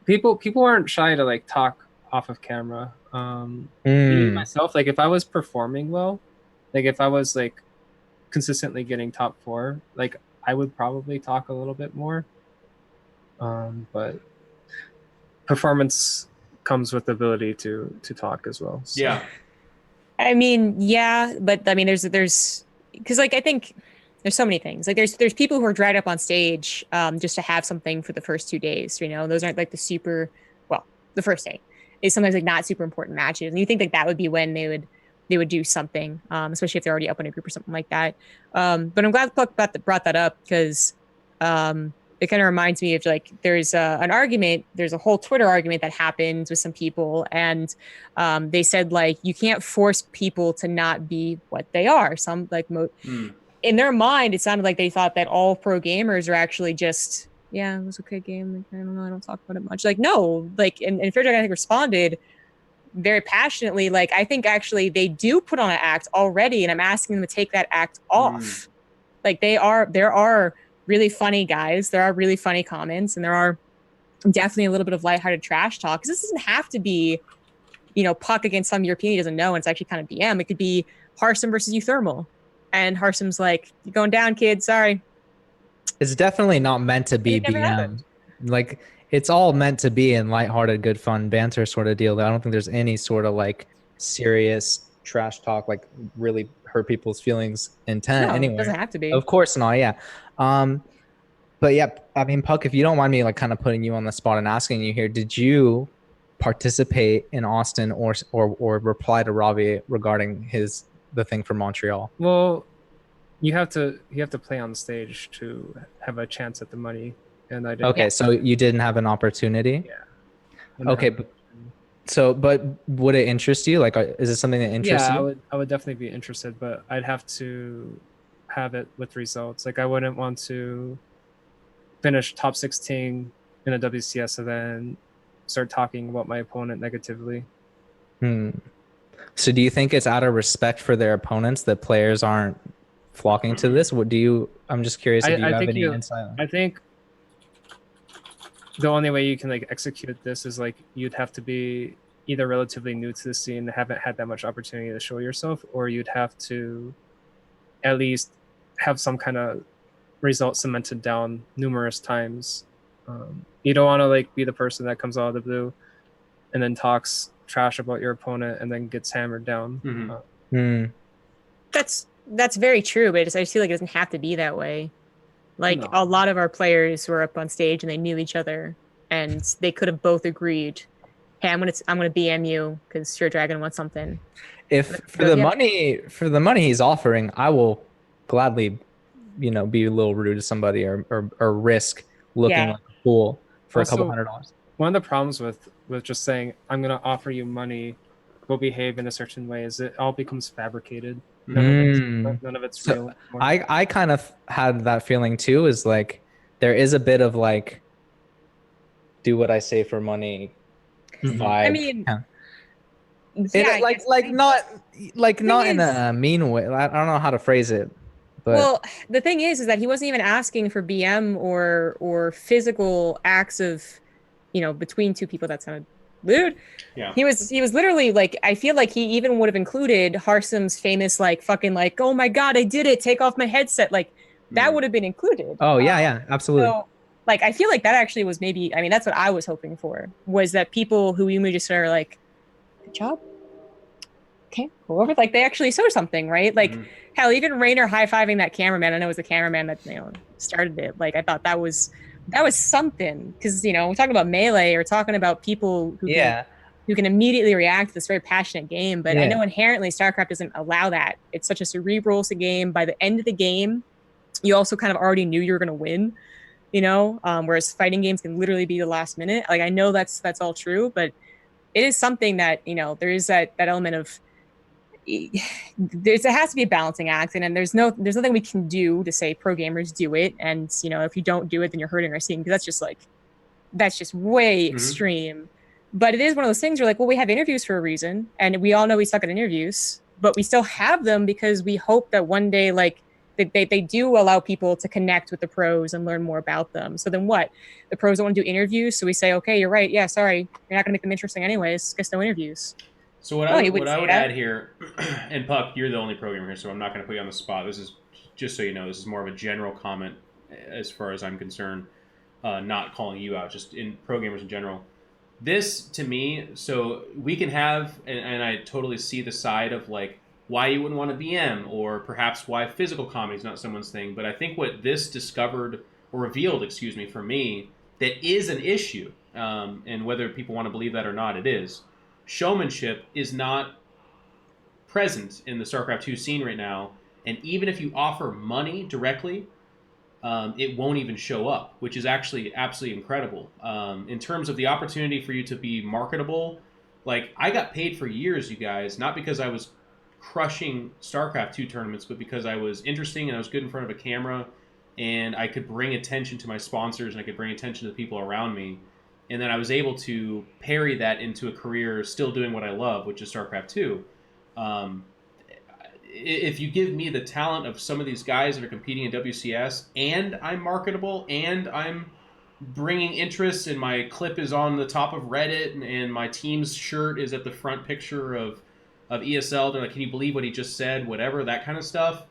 people aren't shy to like talk off of camera. Me, myself, like if I was performing well, like if I was like consistently getting top 4, like I would probably talk a little bit more. But performance comes with the ability to talk as well. So. Yeah. I mean, yeah, but I mean, there's because like I think there's so many things. Like there's people who are dried up on stage just to have something for the first 2 days. You know, those aren't like the first day is sometimes like not super important matches, and you think like that would be when they would do something, especially if they're already up in a group or something like that. But I'm glad Puck brought that up because it kind of reminds me of like there's a whole Twitter argument that happens with some people, and they said like you can't force people to not be what they are. Some like in their mind, it sounded like they thought that all pro gamers are actually just it was a good game. Like, I don't know, I don't talk about it much. Like no, like and Fair Dragon I think responded very passionately. Like I think actually they do put on an act already, and I'm asking them to take that act off. Like there are really funny guys. There are really funny comments, and there are definitely a little bit of lighthearted trash talk. Because this doesn't have to be Puck against some European he doesn't know, and it's actually kind of BM. It could be Harsum versus Euthermal, and Harsum's like, "You're going down, kid. Sorry." It's definitely not meant to be It never happened. BM. Like, it's all meant to be in lighthearted, good fun banter sort of deal. I don't think there's any sort of like serious trash talk, like really hurt people's feelings intent No, it anywhere. doesn't have to be. Of course not. Yeah. But yeah, I mean, Puck, if you don't mind me like kind of putting you on the spot and asking you here, did you participate in Austin or reply to Ravi regarding the thing from Montreal? Well, you have to play on stage to have a chance at the money, and I didn't. Okay, so you didn't have an opportunity. Yeah. Okay, but would it interest you? Like, is it something that interests Yeah, you? I would definitely be interested, but I'd have to have it with results. Like, I wouldn't want to finish top 16 in a WCS and then start talking about my opponent negatively. So do you think it's out of respect for their opponents that players aren't flocking to this? What do you? I'm just curious if you have any insight. I think the only way you can like execute this is like you'd have to be either relatively new to the scene, haven't had that much opportunity to show yourself, or you'd have to at least have some kind of result cemented down numerous times. You don't want to like be the person that comes out of the blue and then talks trash about your opponent and then gets hammered down. That's very true, but I just feel like it doesn't have to be that way. Like, No. a lot of our players were up on stage and they knew each other, and they could have both agreed, "Hey, I'm gonna BM you because Sure Dragon wants something." If for the money he's offering, I will gladly, be a little rude to somebody or risk looking like a fool for Also, a couple $100. One of the problems with just saying I'm gonna offer you money, go behave in a certain way, is it all becomes fabricated. None of it's So real anymore. I kind of had that feeling too, is like there is a bit of like do what I say for money vibe. I mean, not in a mean way. I don't know how to phrase it. But well, the thing is that he wasn't even asking for BM or physical acts of, between two people. That sounded lewd. Yeah. He was literally like, I feel like he even would have included Harsum's famous fucking oh my god, I did it, take off my headset, that would have been included. Oh yeah, absolutely. So I feel like that actually was maybe, that's what I was hoping for, was that people who we just are like, good job, okay, go over, they actually saw something, right? Hell, even Rainer high-fiving that cameraman. I know it was the cameraman that started it. I thought that was something, because we're talking about Melee, or talking about people who can immediately react to this very passionate game. But I know inherently StarCraft doesn't allow that. It's such a cerebral game. By the end of the game, you also kind of already knew you were going to win. Whereas fighting games can literally be the last minute. I know that's all true, but it is something that there is that element of. There has to be a balancing act, and there's nothing we can do to say pro gamers do it, and if you don't do it, then you're hurting our scene, because that's just way extreme. But it is one of those things where well, we have interviews for a reason, and we all know we suck at interviews, but we still have them because we hope that one day they do allow people to connect with the pros and learn more about them. So then what? The pros don't want to do interviews, so we say, okay, you're right, yeah, sorry, you're not gonna make them interesting anyways, guess no interviews. So what I would add here, and Puck, you're the only programmer here, so I'm not going to put you on the spot. This is, just so you know, this is more of a general comment as far as I'm concerned, not calling you out, just in programmers in general. This, to me, so we can have, and I totally see the side of why you wouldn't want to BM, or perhaps why physical comedy is not someone's thing, but I think what this discovered, or revealed, for me, that is an issue, and whether people want to believe that or not, it is. Showmanship is not present in the StarCraft 2 scene right now, and even if you offer money directly, it won't even show up, which is actually absolutely incredible. In terms of the opportunity for you to be marketable, I got paid for years, you guys, not because I was crushing StarCraft 2 tournaments, but because I was interesting and I was good in front of a camera, and I could bring attention to my sponsors, and I could bring attention to the people around me. And then I was able to parry that into a career still doing what I love, which is StarCraft 2. If you give me the talent of some of these guys that are competing in WCS, and I'm marketable, and I'm bringing interest, and my clip is on the top of Reddit, and my team's shirt is at the front picture of ESL. They're like, can you believe what he just said? Whatever, that kind of stuff.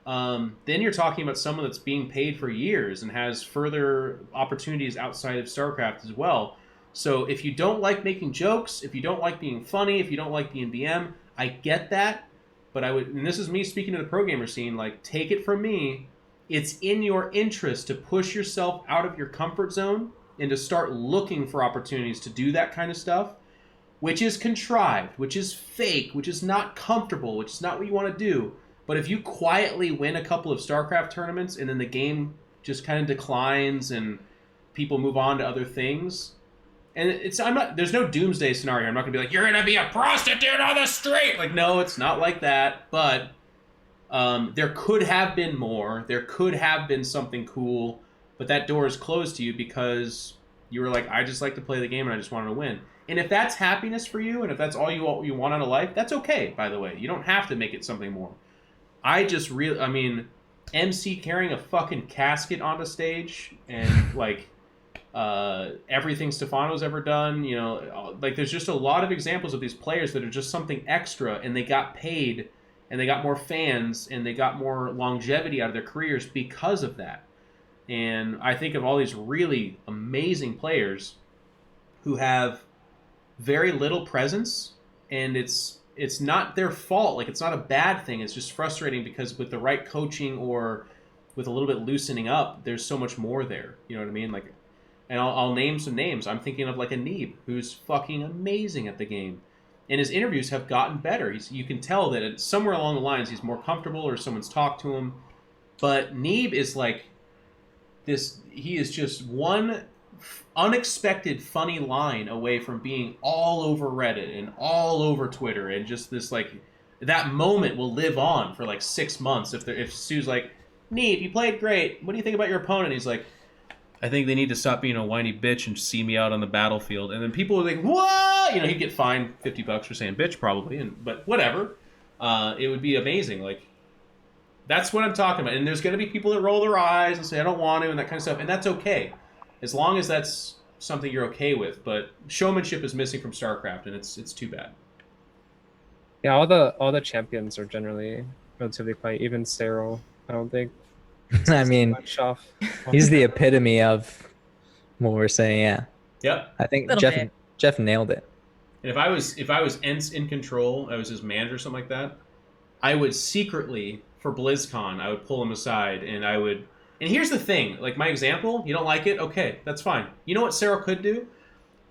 Then you're talking about someone that's being paid for years and has further opportunities outside of StarCraft as well. So if you don't like making jokes, if you don't like being funny, if you don't like being BM, I get that. But I would, and this is me speaking to the pro gamer scene, like, take it from me, it's in your interest to push yourself out of your comfort zone and to start looking for opportunities to do that kind of stuff, which is contrived, which is fake, which is not comfortable, which is not what you want to do. But if you quietly win a couple of StarCraft tournaments and then the game just kind of declines and people move on to other things, and there's no doomsday scenario. I'm not gonna be like, you're gonna be a prostitute on the street. Like, no, it's not like that. But there could have been more. There could have been something cool, but that door is closed to you because you were like, I just like to play the game and I just wanted to win. And if that's happiness for you, and if that's all you want out of life, that's okay. By the way, you don't have to make it something more. MC carrying a fucking casket onto stage and like. Everything Stefano's ever done, you know, like there's just a lot of examples of these players that are just something extra, and they got paid and they got more fans and they got more longevity out of their careers because of that. And I think of all these really amazing players who have very little presence, and it's not their fault. Like, it's not a bad thing. It's just frustrating because with the right coaching or with a little bit loosening up, there's so much more there. You know what I mean? Like, and I'll name some names. I'm thinking of like a Neeb, who's fucking amazing at the game. And his interviews have gotten better. You can tell that somewhere along the lines he's more comfortable or someone's talked to him. But Neeb is like this. He is just one unexpected funny line away from being all over Reddit and all over Twitter. And just this, like, that moment will live on for like 6 months. If Sue's like, Neeb, you played great. What do you think about your opponent? He's like, I think they need to stop being a whiny bitch and see me out on the battlefield. And then people are like, what? You know, he'd get fined $50 for saying bitch probably, but whatever. It would be amazing. Like, that's what I'm talking about. And there's going to be people that roll their eyes and say, I don't want to, and that kind of stuff. And that's okay. As long as that's something you're okay with. But showmanship is missing from StarCraft, and it's too bad. Yeah, all the champions are generally relatively quiet. Even Cyril, I don't think. I mean, he's the epitome of what we're saying. Yeah. Yep. I think Little Jeff nailed it. And if I was in control, I was his manager or something like that, I would secretly, for BlizzCon, I would pull him aside and I would. And here's the thing, like my example, you don't like it? Okay, that's fine. You know what Cyril could do?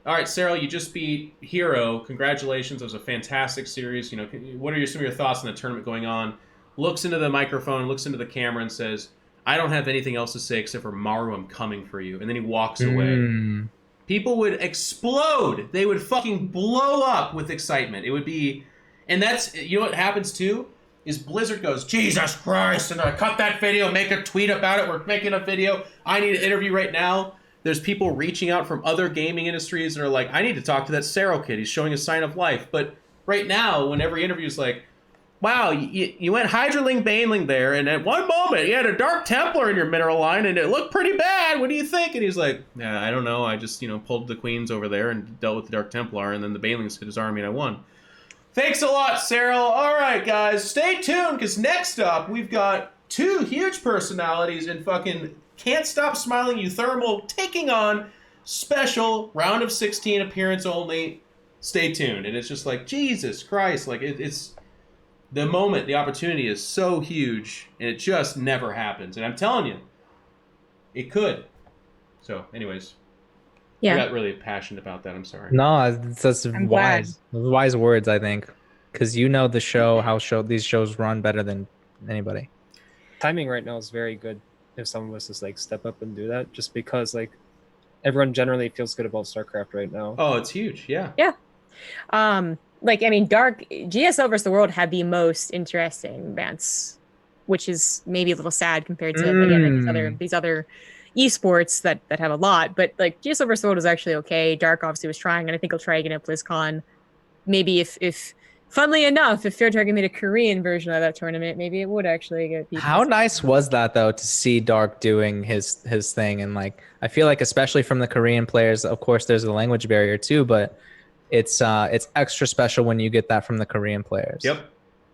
All right, Cyril, you just beat Hero. Congratulations. It was a fantastic series. You know, what are some of your thoughts on the tournament going on? Looks into the microphone, looks into the camera and says, I don't have anything else to say except for Maru, I'm coming for you. And then he walks away. People would explode. They would fucking blow up with excitement. It would be, and that's, you know what happens too? Is Blizzard goes, Jesus Christ, and I cut that video, make a tweet about it, we're making a video, I need an interview right now. There's people reaching out from other gaming industries and are like, I need to talk to that Cyril kid, he's showing a sign of life. But right now, when every interview is like, wow, you went Hydraling Baneling there, and at one moment you had a Dark Templar in your mineral line, and it looked pretty bad. What do you think? And he's like, yeah, I don't know. I just, pulled the queens over there and dealt with the Dark Templar, and then the Banelings hit his army, and I won. Thanks a lot, Cyril. All right, guys, stay tuned, because next up we've got two huge personalities in fucking Can't Stop Smiling Euthermal taking on special round of 16 appearance only. Stay tuned. And it's just like, Jesus Christ, like it's... The moment, the opportunity is so huge, and it just never happens. And I'm telling you, it could. So, anyways, Yeah. I got really passionate about that. I'm sorry. No, that's I'm glad. wise words, I think, because the show, how these shows run better than anybody. Timing right now is very good. If some of us just like step up and do that, just because like everyone generally feels good about StarCraft right now. Oh, it's huge. Yeah. Yeah. Like, I mean, GSL versus the World had the most interesting events, which is maybe a little sad compared to again, like these other esports that have a lot. But like GSL versus the World was actually okay. Dark obviously was trying, and I think he'll try again at BlizzCon. Maybe if Funnily enough, if Fair Dragon made a Korean version of that tournament, maybe it would actually get people. How nice was that though to see Dark doing his thing, and like I feel like especially from the Korean players, of course there's a language barrier too, but it's extra special when you get that from the Korean players. Yep.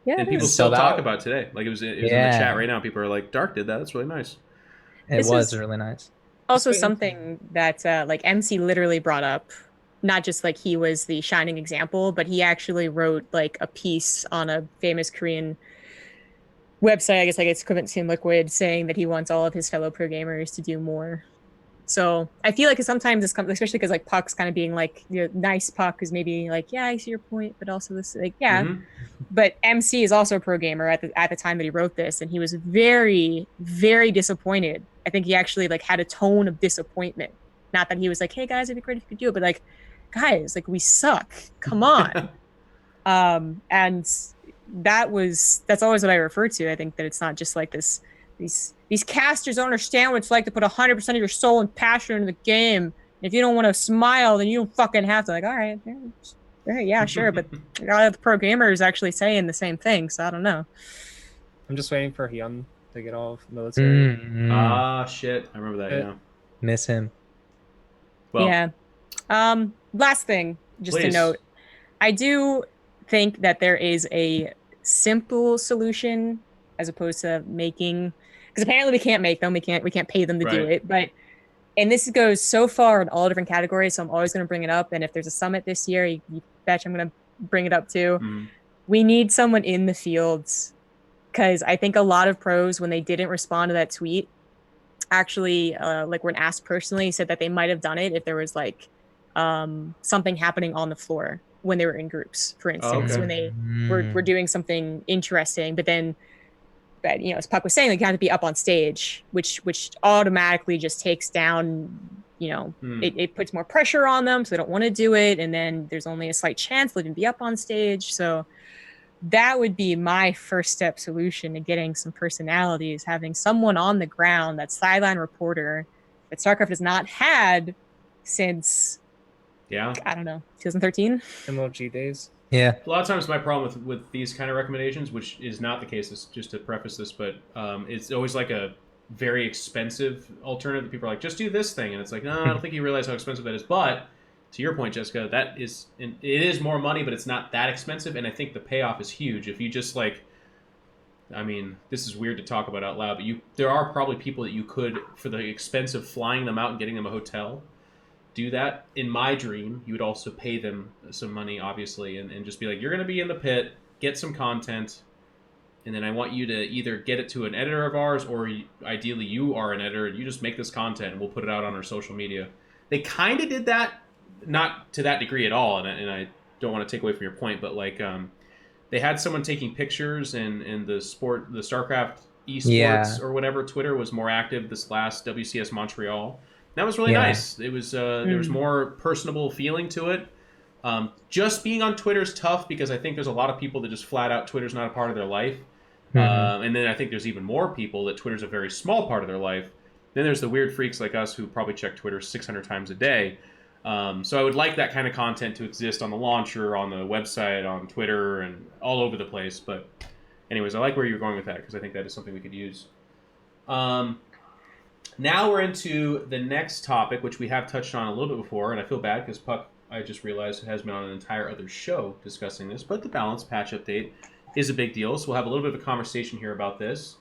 Yeah, And it people is. still So that- talk about it today. Like it was in the Yeah. chat right now. People are like, Dark did that. That's really nice. It This was is- really nice. Also, Just waiting. something that like MC literally brought up, not just like he was the shining example, but he actually wrote like a piece on a famous Korean website, I guess like it's equivalent to Team Liquid, saying that he wants all of his fellow pro gamers to do more. So I feel like sometimes this comes, especially because like Puck's kind of being like, nice Puck is maybe like, yeah, I see your point, but also this like, yeah. Mhm. But MC is also a pro gamer at the time that he wrote this, and he was very, very disappointed. I think he actually like had a tone of disappointment. Not that he was like, hey guys, it'd be great if you could do it, but like, guys, like we suck. Come on. And that's always what I refer to. I think that it's not just like these casters don't understand what it's like to put 100% of your soul and passion into the game. If you don't want to smile, then you don't fucking have to. Like, all right, yeah, sure, but a lot of the pro gamers actually saying the same thing, so I don't know. I'm just waiting for Hyun to get off military. Ah, shit. I remember that, yeah. Miss him. Well, Yeah. Last thing, just to please. note, I do think that there is a simple solution as opposed to making, because apparently we can't make them, we can't pay them to do Right. it, but and this goes so far in all different categories, so I'm always going to bring it up. And if there's a summit this year, you bet I'm going to bring it up too. Mhm. We need someone in the fields, because I think a lot of pros, when they didn't respond to that tweet, actually, like when asked personally, said that they might have done it if there was like something happening on the floor when they were in groups, for instance, okay. when they were doing something interesting. But then, as Puck was saying, like you have to be up on stage, which automatically just takes down, it puts more pressure on them, so they don't want to do it, and then there's only a slight chance they'll even be up on stage. So that would be my first step solution to getting some personalities, having someone on the ground, that sideline reporter that Starcraft has not had since, Yeah. I don't know, 2013. MLG days. Yeah. A lot of times my problem with these kind of recommendations, which is not the case, just to preface this, but it's always like a very expensive alternative. People are like, just do this thing. And it's like, no, I don't think you realize how expensive that is. But to your point, Jessica, it is more money, but it's not that expensive. And I think the payoff is huge. If you just like, I mean, this is weird to talk about out loud, but there are probably people that you could, for the expense of flying them out and getting them a hotel, do that. In my dream, you would also pay them some money, obviously, and just be like, you're going to be in the pit, get some content, and then I want you to either get it to an editor of ours, or ideally you are an editor, and you just make this content, and we'll put it out on our social media. They kind of did that, not to that degree at all, and I don't want to take away from your point, but like they had someone taking pictures, and the Starcraft esports or whatever, Twitter was more active this last WCS Montreal. That was really nice. It was there was more personable feeling to it. Just being on Twitter is tough, because I think there's a lot of people that just flat out Twitter's not a part of their life. And then I think there's even more people that Twitter's a very small part of their life. Then there's the weird freaks like us who probably check Twitter 600 times a day. So I would like that kind of content to exist on the launcher, on the website, on Twitter, and all over the place. But anyways, I like where you're going with that, because I think that is something we could use. Now we're into the next topic, which we have touched on a little bit before, and I feel bad because Puck, I just realized, has been on an entire other show discussing this, but the balance patch update is a big deal, so we'll have a little bit of a conversation here about this.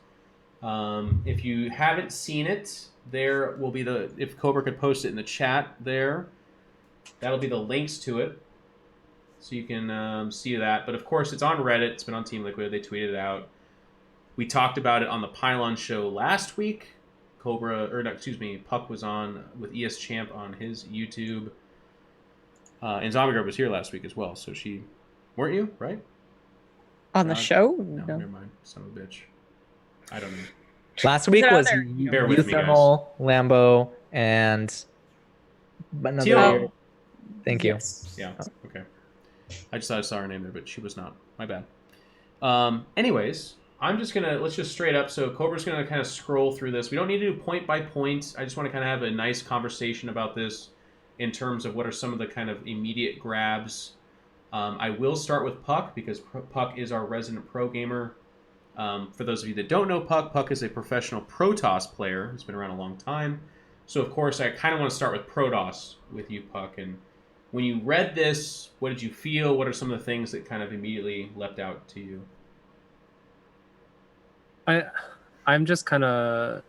If you haven't seen it, there will be if Cobra could post it in the chat there, that'll be the links to it, so you can see that. But of course, it's on Reddit, it's been on Team Liquid, they tweeted it out. We talked about it on the Pylon Show last week. Puck was on with ES Champ on his YouTube. And Zombie Girl was here last week as well, so weren't you, right? On the show? No, never mind. Son of a bitch. I don't know. Last week was Bear with me, guys. Thermal, Lambo, and another. Teal. Thank you. Yes. Yeah, okay. I just thought I saw her name there, but she was not. My bad. Anyways, let's just straight up. So Cobra's going to kind of scroll through this. We don't need to do point by point. I just want to kind of have a nice conversation about this in terms of what are some of the kind of immediate grabs I will start with Puck because Puck is our resident pro gamer. For those of you that don't know Puck is a professional Protoss player who's been around a long time. So, of course, I kind of want to start with Protoss with you, Puck. And when you read this, what did you feel? What are some of the things that kind of immediately leapt out to you? I'm just kind of,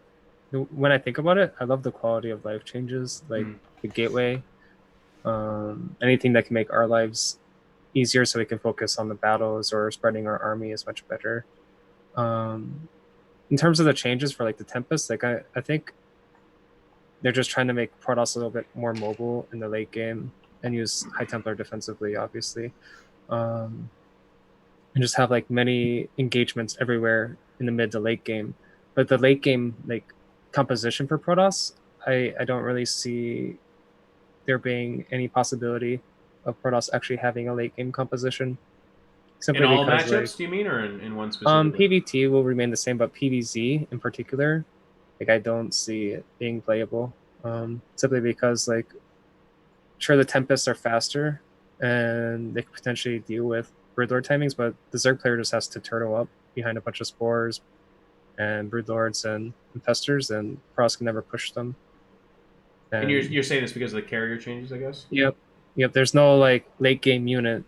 when I think about it, I love the quality of life changes, like the gateway, anything that can make our lives easier so we can focus on the battles or spreading our army is much better. In terms of the changes for like the Tempest, like I think they're just trying to make Protoss a little bit more mobile in the late game and use High Templar defensively, obviously, and just have like many engagements everywhere in the mid to late game. But the late game like composition for Protoss, I don't really see there being any possibility of Protoss actually having a late game composition. Simply in all because, matchups, do you mean, or in one specific? PvT will remain the same, but PvZ in particular, like I don't see it being playable. Simply because, like, sure the Tempests are faster and they could potentially deal with Broodlord timings, but the Zerg player just has to turtle up behind a bunch of spores and Broodlords and Infestors, and Protoss can never push them. And you're saying this because of the carrier changes, I guess? Yep. There's no like late game unit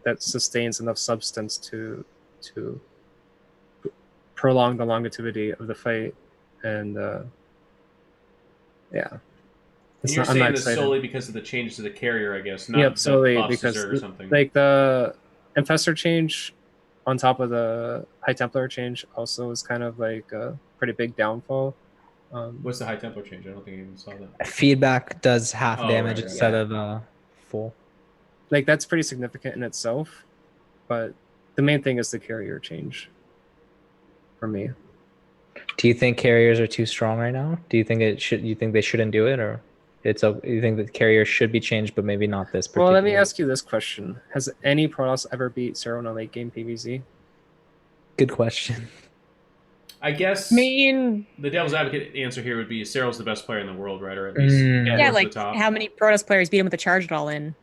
that sustains enough substance to prolong the longevity of the fight, and yeah. And you're saying this solely because of the changes to the carrier, I guess, not yep, solely because or something. Like the Infestor change on top of the High Templar change also is kind of like a pretty big downfall. What's the High Templar change? I don't think I even saw that. Feedback does half damage instead of full. Like that's pretty significant in itself, but the main thing is the carrier change for me. Do you think carriers are too strong right now? Do you think you think they shouldn't do it, or you think that carriers should be changed, but maybe not this particular? Well, let me ask you this question: has any Protoss ever beat Cyril in a late game PvZ? Good question. I guess the devil's advocate answer here would be Cyril's the best player in the world, right? Or at least yeah, like how many Protoss players beat him with the charge it all in?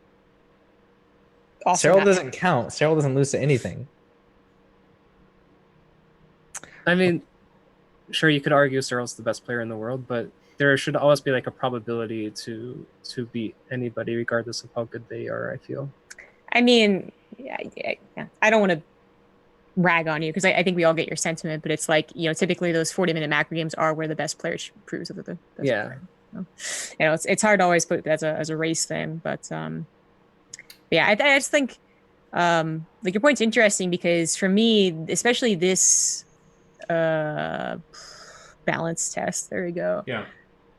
Cyril doesn't count. Cyril doesn't lose to anything. I mean, sure, you could argue Cyril's the best player in the world, but there should always be like a probability to beat anybody, regardless of how good they are, I feel. I mean, I don't want to rag on you because I think we all get your sentiment, but it's like, typically those 40-minute macro games are where the best player proves that the best player. It's hard to always put it as a race thing, but yeah, I just think like your point's interesting because for me, especially this balance test, there we go. Yeah.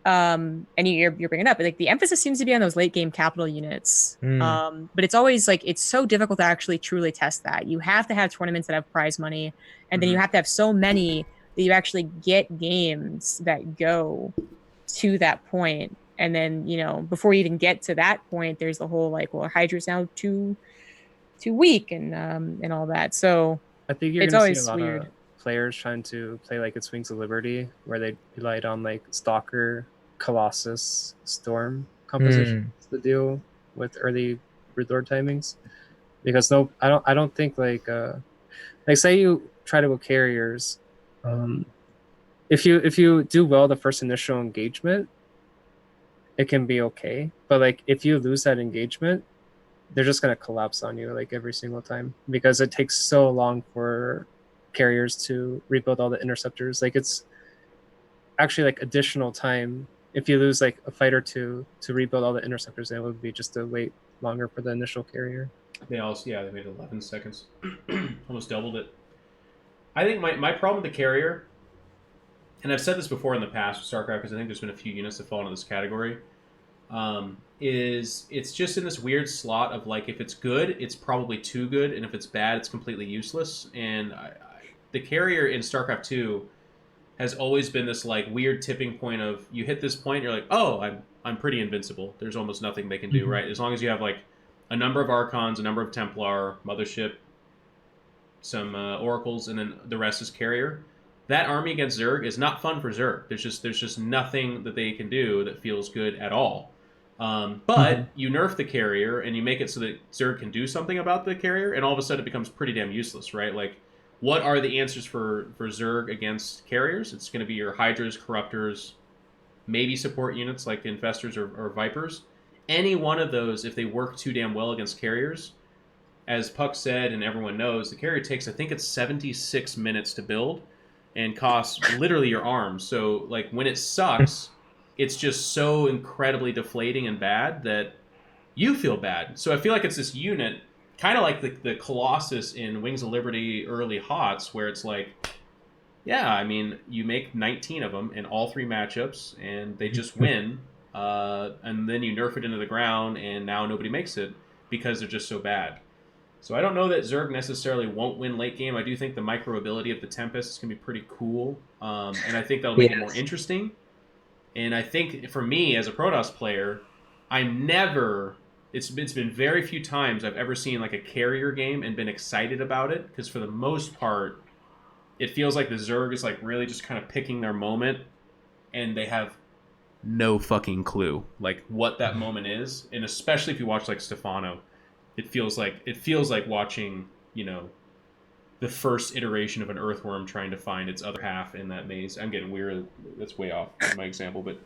And you're bringing up like the emphasis seems to be on those late game capital units. But it's always like it's so difficult to actually truly test that. You have to have tournaments that have prize money, and then you have to have so many that you actually get games that go to that point. And then before you even get to that point, there's the whole like, well, Hydra's now too weak and all that. So I think you're gonna see a lot of players trying to play like it's Wings of Liberty, where they relied on like Stalker, Colossus, Storm compositions to deal with early Broodlord timings. Because I don't think like say you try to go carriers, if you do well the first initial engagement, it can be okay. But like if you lose that engagement, they're just gonna collapse on you like every single time because it takes so long for carriers to rebuild all the interceptors. Like it's actually like additional time if you lose like a fight or two to rebuild all the interceptors, then it would be just to wait longer for the initial carrier. They made 11 seconds. Almost doubled it. I think my problem with the carrier, and I've said this before in the past with StarCraft because I think there's been a few units that fall into this category, is it's just in this weird slot of like if it's good, it's probably too good, and if it's bad, it's completely useless. And the carrier in StarCraft 2 has always been this like weird tipping point of you hit this point, you're like, oh, I'm pretty invincible. There's almost nothing they can do, right? As long as you have like a number of Archons, a number of Templar, Mothership, some Oracles, and then the rest is carrier. That army against Zerg is not fun for Zerg. There's just nothing that they can do that feels good at all. But you nerf the carrier and you make it so that Zerg can do something about the carrier, and all of a sudden it becomes pretty damn useless, right? Like, what are the answers for Zerg against carriers? It's going to be your Hydras, Corruptors, maybe support units like Infestors or Vipers. Any one of those, if they work too damn well against carriers, as Puck said and everyone knows, the carrier takes, I think it's 76 minutes to build and costs literally your arms. So, like, when it sucks, it's just so incredibly deflating and bad that you feel bad. So I feel like it's this unit, kind of like the Colossus in Wings of Liberty early HOTS, where it's like, yeah, I mean, you make 19 of them in all 3 matchups, and they just win, and then you nerf it into the ground, and now nobody makes it because they're just so bad. So I don't know that Zerg necessarily won't win late game. I do think the micro ability of the Tempest is going to be pretty cool, and I think that'll make it more interesting. And I think for me, as a Protoss player, I'm never... It's been very few times I've ever seen like a carrier game and been excited about it, because for the most part, it feels like the Zerg is like really just kind of picking their moment, and they have no fucking clue like what that moment is. And especially if you watch like Stefano, it feels like watching, you know, the first iteration of an earthworm trying to find its other half in that maze. I'm getting weird. That's way off my example, but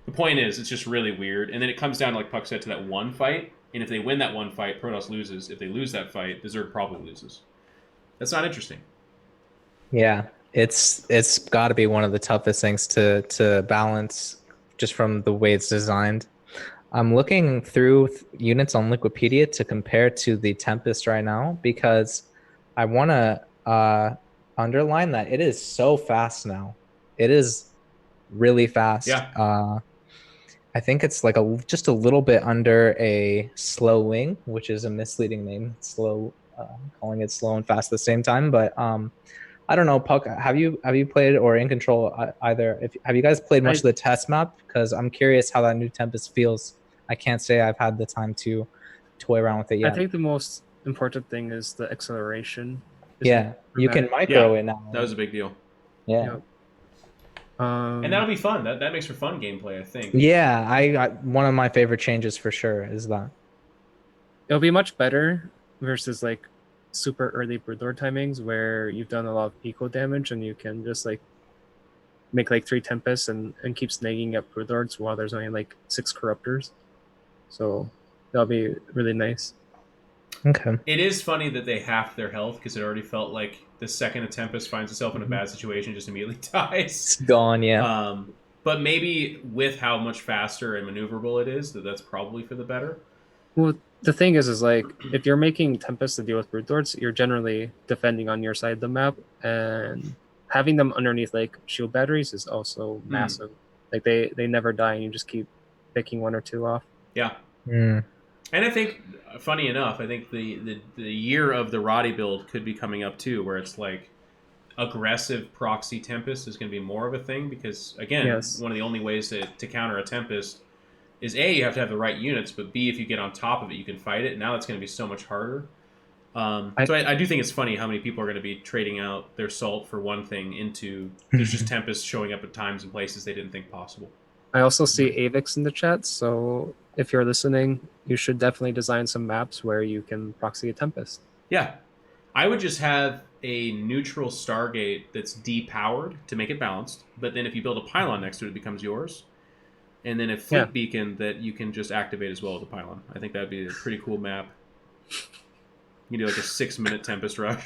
the point is, it's just really weird. And then it comes down, like Puck said, to that one fight. And if they win that one fight, Protoss loses. If they lose that fight, the Zerg probably loses. That's not interesting. Yeah, it's got to be one of the toughest things to balance, just from the way it's designed. I'm looking through units on Wikipedia to compare to the Tempest right now, because I want to underline that it is so fast now. It is really fast. Yeah. I think it's like just a little bit under a slow wing, which is a misleading name. Slow, calling it slow and fast at the same time. But I don't know, Puck. Have you played or In Control either? Have you guys played much of the test map? Because I'm curious how that new Tempest feels. I can't say I've had the time to toy around with it yet. I think the most important thing is the acceleration. Yeah, you can micro it now. That was a big deal. Yeah. And that'll be fun. That makes for fun gameplay, I think. Yeah, I one of my favorite changes for sure is that. It'll be much better versus like super early Broodlord timings where you've done a lot of eco damage and you can just like make like 3 Tempests and keep snagging up Broodlords while there's only like 6 Corruptors. So that'll be really nice. Okay. It is funny that they halved their health, because it already felt like the second a Tempest finds itself in a bad situation, just immediately dies. It's gone, yeah. But maybe with how much faster and maneuverable it is, that's probably for the better. Well, the thing is like, if you're making Tempests to deal with Broodlords, you're generally defending on your side of the map, and having them underneath like shield batteries is also massive. Like they never die, and you just keep picking 1 or 2 off. Yeah. And I think, funny enough, I think the year of the Roddy build could be coming up too, where it's like aggressive proxy Tempest is going to be more of a thing, because again, one of the only ways to counter a Tempest is A, you have to have the right units, but B, if you get on top of it, you can fight it. Now it's going to be so much harder. So I do think it's funny how many people are going to be trading out their salt for one thing into there's just Tempest showing up at times and places they didn't think possible. I also see Avix in the chat, so if you're listening, you should definitely design some maps where you can proxy a Tempest. Yeah. I would just have a neutral Stargate that's depowered to make it balanced, but then if you build a pylon next to it, it becomes yours. And then a fleet beacon that you can just activate as well as a pylon. I think that'd be a pretty cool map. You can do like a 6-minute Tempest rush.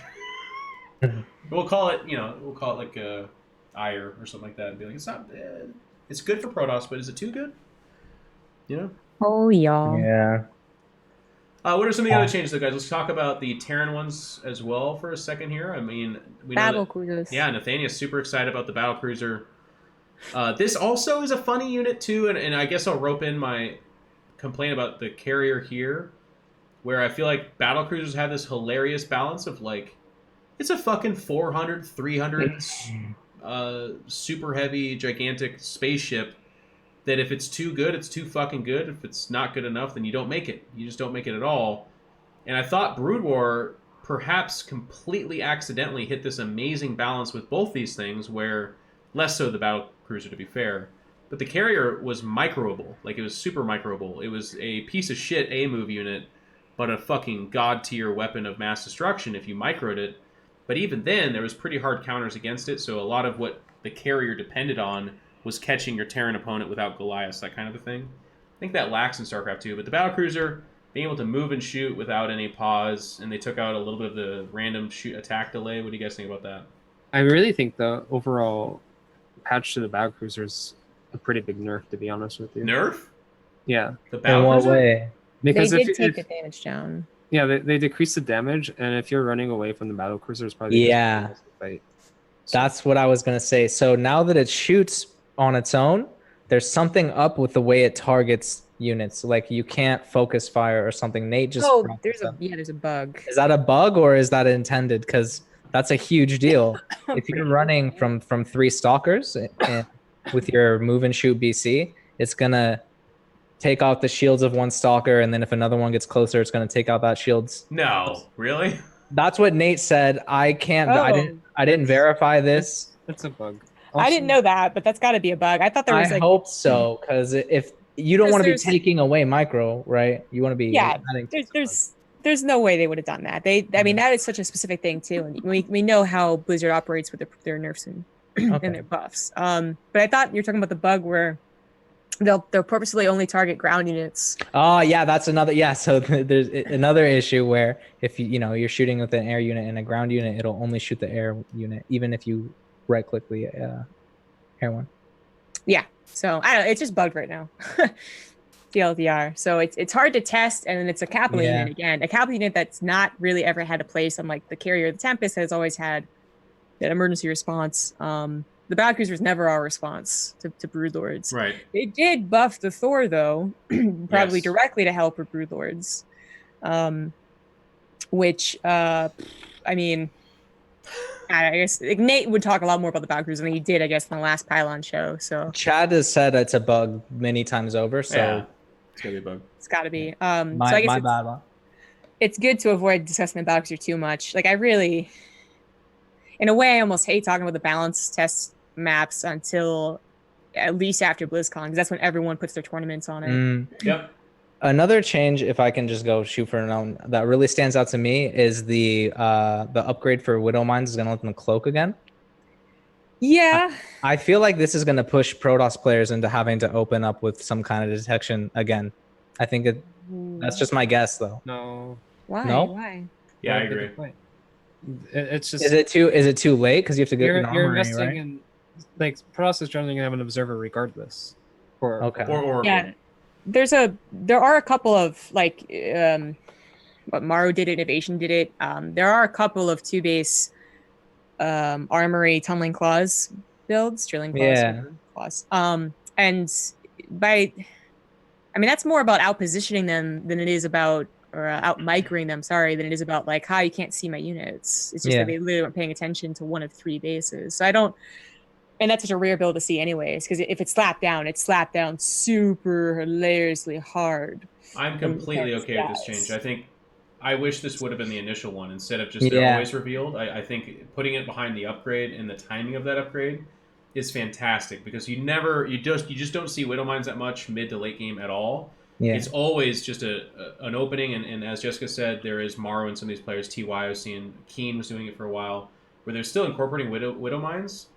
We'll call it like a Ire or something like that, and be like, it's not bad. It's good for Protoss, but is it too good? You know? Oh, yeah. Yeah. What are some of the other changes, though, guys? Let's talk about the Terran ones as well for a second here. I mean, we know Battlecruisers. Yeah, Nathaniel's super excited about the Battlecruiser. This also is a funny unit, too, and I guess I'll rope in my complaint about the carrier here, where I feel like Battlecruisers have this hilarious balance of, like, it's a fucking 400, 300 super heavy, gigantic spaceship that if it's too good, it's too fucking good. If it's not good enough, then you don't make it. You just don't make it at all. And I thought Brood War perhaps completely accidentally hit this amazing balance with both these things, where less so the Battlecruiser, to be fair, but the carrier was microable. Like, it was super microable. It was a piece of shit A move unit, but a fucking god tier weapon of mass destruction if you microed it. But even then, there was pretty hard counters against it, so a lot of what the carrier depended on was catching your Terran opponent without Goliaths, that kind of a thing. I think that lacks in StarCraft 2, but the battlecruiser, being able to move and shoot without any pause, and they took out a little bit of the random shoot attack delay. What do you guys think about that? I really think the overall patch to the battlecruiser is a pretty big nerf, to be honest with you. Nerf? Yeah. The In what battlecruiser? way? Because they if, did take if the damage down. yeah, they decrease the damage, and if you're running away from the battlecruiser, it's probably Yeah. the fight. So, That's what I was gonna say. So now that it shoots on its own, there's something up with the way it targets units. Like you can't focus fire or something. Nate just brought There's this a up. there's a bug. Is that a bug or is that intended? Because that's a huge deal. If you're running from 3 stalkers and with your move and shoot BC, it's gonna take out the shields of 1 stalker, and then if another one gets closer, it's gonna take out that shields. No, really? That's what Nate said. I can't. I didn't verify this. that's a bug. I didn't know that, but that's got to be a bug. I thought there was I like hope so, because if you don't 'Cause want to be there's- taking away micro, right? You want to be Yeah, adding- there's no way they would have done that. I mean, that is such a specific thing too, and we know how Blizzard operates with their nerfs and, Okay. and their buffs. But I thought you were talking about the bug where they'll purposely only target ground units. Oh yeah, that's another. Yeah, so there's another issue where if you're shooting with an air unit and a ground unit, it'll only shoot the air unit, even if you right click the air one. Yeah, so I don't know. It's just bugged right now. TLDR. So it's hard to test, and then it's a capital Yeah. unit again. A capital unit that's not really ever had a place on like the carrier. The Tempest has always had that emergency response. The Battlecruiser's never our response to Broodlords. Right. They did buff the Thor though, probably Yes. directly to help with Broodlords. Which I mean, I guess Nate would talk a lot more about the Battlecruiser than he did, I guess, in the last Pylon show. So Chad has said it's a bug many times over, so Yeah. It's gonna be a bug. it's got to be. my, So I guess my bad one. it's good to avoid discussing the Battlecruiser too much. Like I really, in a way, I almost hate talking about the balance test maps until at least after BlizzCon, because that's when everyone puts their tournaments on it. Yep. Another change, if I can just go shoot for an own, that really stands out to me is the upgrade for Widow Mines is going to let them cloak again. Yeah, I feel like this is going to push Protoss players into having to open up with some kind of detection again. I think that's just my guess, though. No. why? No? Why? Yeah, I Not a good agree. point. It's just Is it too late? Because you have to go you're to armory, investing right? in like Protoss is generally gonna have an observer regardless. For Okay. Or Oracle. Yeah, there are a couple of like what Maru did it, Innovation did it. There are a couple of 2-base armory tunneling claws builds, drilling claws, Yeah. claws. And that's more about out positioning them than it is about or out microing them. Sorry, than it is about like, hi, you can't see my units. It's just Yeah. that they literally weren't paying attention to one of 3 bases. So I don't. And that's such a rare build to see, anyways, because if it's slapped down, it's slapped down super hilariously hard. I'm completely okay with this change. I wish this would have been the initial one instead of just they're Yeah. always revealed. I think putting it behind the upgrade and the timing of that upgrade is fantastic because you just don't see Widow Mines that much mid to late game at all. Yeah. It's always just an opening, and as Jessica said, there is Maru and some of these players. TY I've seen, Keen was doing it for a while, where they're still incorporating Widow Mines,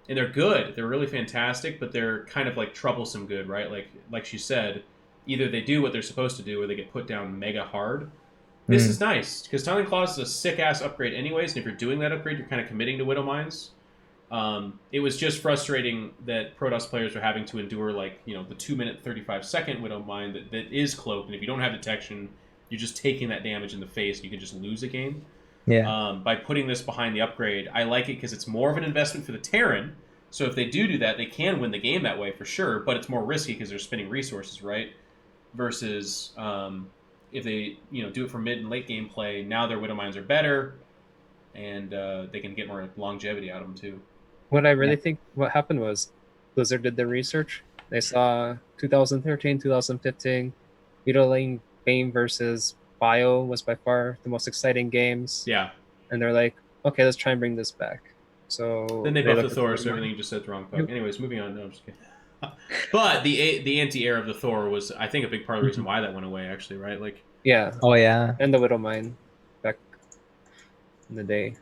and they're good. They're really fantastic, but they're kind of like troublesome good, right? Like she said, either they do what they're supposed to do, or they get put down mega hard. This is nice because Tunneling Claws is a sick ass upgrade, anyways. And if you're doing that upgrade, you're kind of committing to Widow Mines. It was just frustrating that Protoss players were having to endure the 2-minute 35-second Widow Mine that is cloaked, and if you don't have detection, you're just taking that damage in the face. And you can just lose a game. Yeah. By putting this behind the upgrade, I like it because it's more of an investment for the Terran. So if they do that, they can win the game that way for sure. But it's more risky because they're spending resources, right? Versus if they do it for mid and late game play, now their Widow Mines are better, and they can get more longevity out of them too. What I really think what happened was Blizzard did their research. They saw 2013, 2015, Beetling Bane versus Bio was by far the most exciting games. Yeah. And they're like, okay, let's try and bring this back. So Then they buffed the looked at Thor, Widow so Mine. everything you just said the wrong fuck. Anyways, moving on. No, I'm just kidding. But the anti-air of the Thor was, I think, a big part of the reason why that went away. Actually, right? Like, Yeah, Oh yeah. and the Widow Mine back in the day.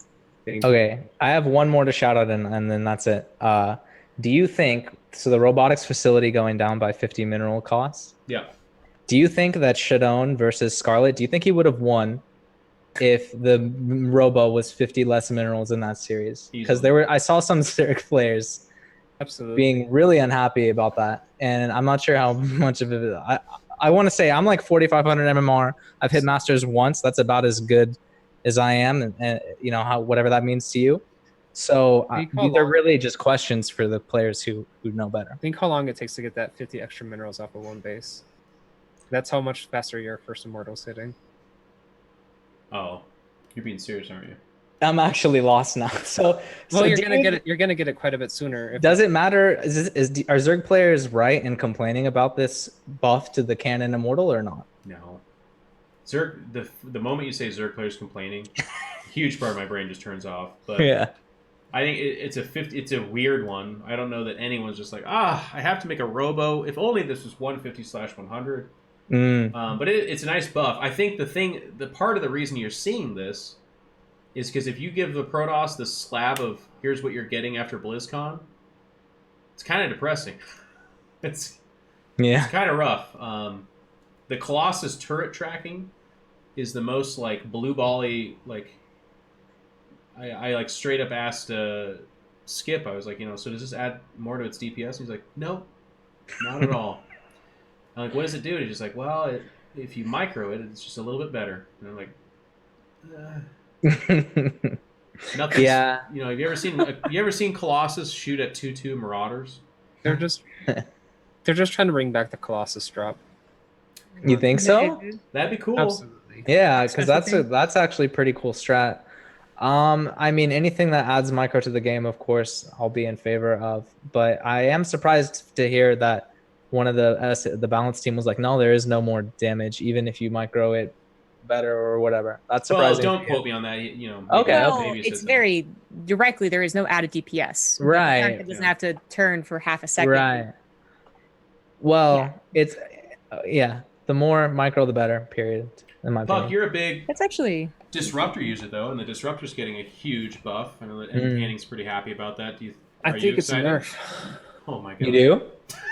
Okay, I have one more to shout out, and then that's it. Do you think so? The robotics facility going down by 50 mineral costs. yeah. Do you think that Shadone versus Scarlet? Do you think he would have won if the Robo was 50 less minerals in that series? Because Easily. I saw some Zerg players Absolutely. being really unhappy about that, and I'm not sure how much of it. I want to say I'm like 4,500 MMR. I've hit masters once. That's about as good as I am, and you know how whatever that means to you. So these are really just questions for the players who know better. Think how long it takes to get that 50 extra minerals off of one base. That's how much faster your first immortal's hitting. Oh, you're being serious, aren't you? I'm actually lost now. So you're gonna get it. You're gonna get it quite a bit sooner. Does it matter? Are Zerg players right in complaining about this buff to the canon immortal or not? No. Zerg. The moment you say Zerg players complaining, a huge part of my brain just turns off. But yeah, I think it's a 50. It's a weird one. I don't know that anyone's just like, I have to make a robo. If only this was 150/100. But it's a nice buff. I think the part of the reason you're seeing this is because if you give the Protoss the slab of here's what you're getting after BlizzCon, it's kind of depressing. It's kind of rough. The Colossus turret tracking is the most like blue bally. Like I like straight up asked Skip. I was like, so does this add more to its DPS? He's like, nope, not at all. I'm like, what does it do? And he's just like, well, if you micro it, it's just a little bit better. And I'm like, nothing. Yeah. Have you ever seen Colossus shoot at 2/2 Marauders? They're just trying to bring back the Colossus drop. You think so? That'd be cool. Absolutely. Yeah, because that's actually pretty cool strat. I mean, anything that adds micro to the game, of course, I'll be in favor of. But I am surprised to hear that one of the balance team was like, no, there is no more damage, even if you micro it better or whatever. That's surprising. Well, don't quote me on that. Okay. Well, it's very directly. There is no added DPS. Right. It doesn't have to turn for half a second. Right. Well, it's the more micro, the better. Period. In my opinion. Puck, you're a big. That's actually. Disruptor user though, and the Disruptor's getting a huge buff. I know that Panning's pretty happy about that. I think it's a nerf. Oh my god! You do?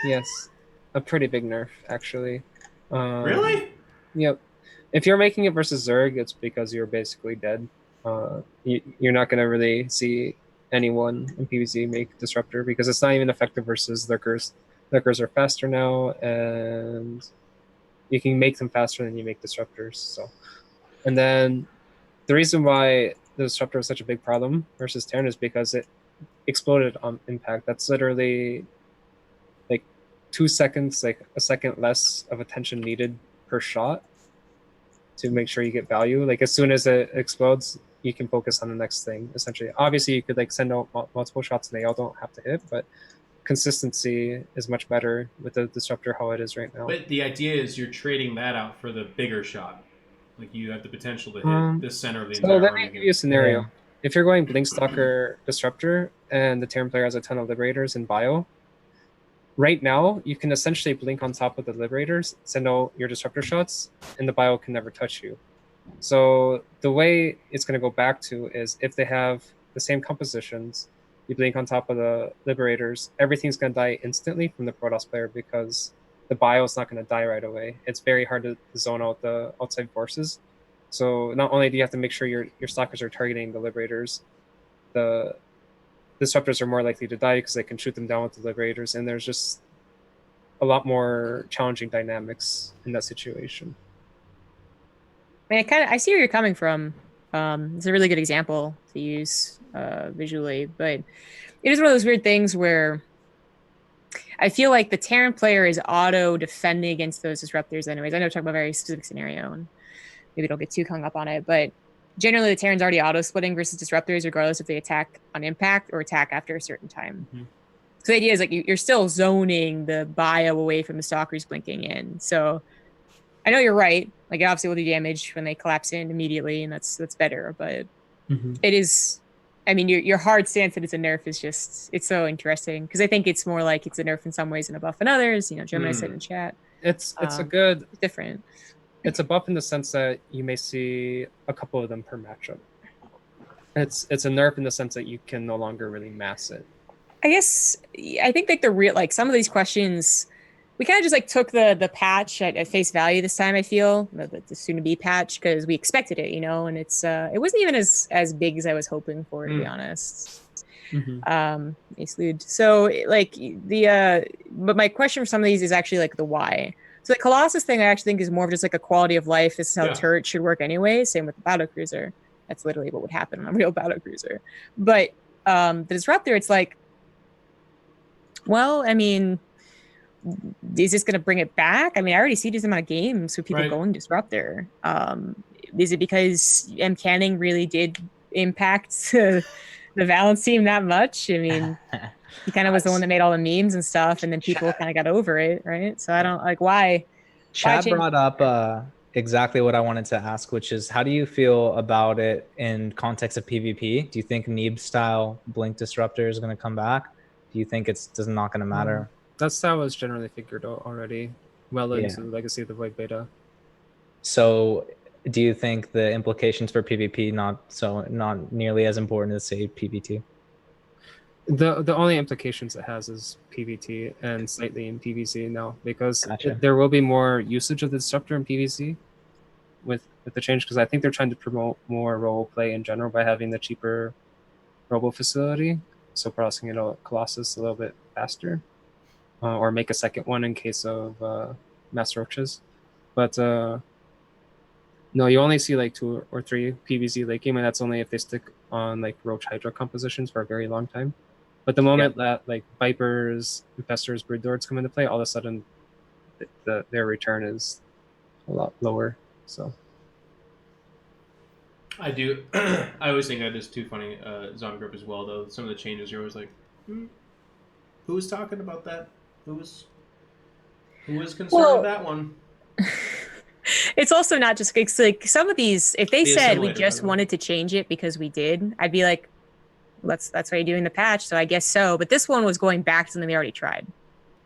Yes, a pretty big nerf actually. Really? Yep. If you're making it versus Zerg, it's because you're basically dead. You're not gonna really see anyone in PvZ make Disruptor because it's not even effective versus Lurkers. Lurkers are faster now, and you can make them faster than you make Disruptors. So, and then. The reason why the Disruptor was such a big problem versus Terran is because it exploded on impact. That's literally like 2 seconds, like a second less of attention needed per shot to make sure you get value. Like as soon as it explodes, you can focus on the next thing, essentially. Obviously, you could like send out multiple shots and they all don't have to hit, but consistency is much better with the Disruptor how it is right now. But the idea is you're trading that out for the bigger shot. Like you have the potential to hit the center of the entire. So let me give you a scenario. Yeah. If you're going Blinkstalker Disruptor and the Terran player has a ton of Liberators in bio, right now you can essentially blink on top of the Liberators, send out your Disruptor shots, and the bio can never touch you. So the way it's going to go back to is if they have the same compositions, you blink on top of the Liberators, everything's going to die instantly from the Protoss player because the bio is not going to die right away. It's very hard to zone out the outside forces. So not only do you have to make sure your stalkers are targeting the Liberators, the Disruptors are more likely to die because they can shoot them down with the Liberators, and there's just a lot more challenging dynamics in that situation. I mean, I see where you're coming from. It's a really good example to use visually, but it is one of those weird things where I feel like the Terran player is auto defending against those Disruptors anyways. I know we're talking about a very specific scenario and maybe don't get too hung up on it, but generally the Terran's already auto splitting versus Disruptors regardless if they attack on impact or attack after a certain time. Mm-hmm. So the idea is like you're still zoning the bio away from the Stalkers blinking in. So I know you're right. Like it obviously will do damage when they collapse in immediately, and that's better, but it is I mean, your hard stance that it's a nerf is just, it's so interesting because I think it's more like it's a nerf in some ways and a buff in others. You know, Gemini said in chat. It's a good, it's different. It's a buff in the sense that you may see a couple of them per matchup. It's a nerf in the sense that you can no longer really mass it. I guess I think like the real, like some of these questions, we kind of just like took the patch at face value this time. I feel the soon to be patch because we expected it, you know, and it's it wasn't even as big as I was hoping for, to be honest. So like but my question for some of these is actually like the why. So the Colossus thing I actually think is more of just like a quality of life. This is how turret should work anyway. Same with the battlecruiser. That's literally what would happen on a real battlecruiser. But the Disruptor, it's like, well, I mean, is this going to bring it back? I mean, I already see this amount of games with people going Disruptor. Is it because M. Canning really did impact the Valence team that much? I mean, he kind of was the one that made all the memes and stuff, and then people kind of got over it, right? So I don't like why. Chad brought up exactly what I wanted to ask, which is how do you feel about it in context of PvP? Do you think Neeb style Blink Disruptor is going to come back? Do you think it's not going to matter? That style was generally figured out already, well into Legacy of the Void beta. So, do you think the implications for PvP not nearly as important as say PvT? The only implications it has is PvT and slightly in PvC now, because Gotcha. there will be more usage of the Disruptor in PvC with the change, because I think they're trying to promote more role play in general by having the cheaper robo facility, so processing it out Colossus a little bit faster, or make a second one in case of mass roaches. But no, you only see like 2 or 3 PvZ late game, and that's only if they stick on like Roach Hydra compositions for a very long time. But the moment that like Vipers, Infestors, Brood Lords come into play, all of a sudden their return is a lot lower. So I do. I always think that is too funny. Zom Group as well, though. Some of the changes you're always like, who was talking about that? Who was concerned with that one? It's also not just, it's like some of these, if they said we just by the way. wanted to change it because we did, I'd be like, that's why you're doing the patch, so I guess so. But this one was going back to something we already tried.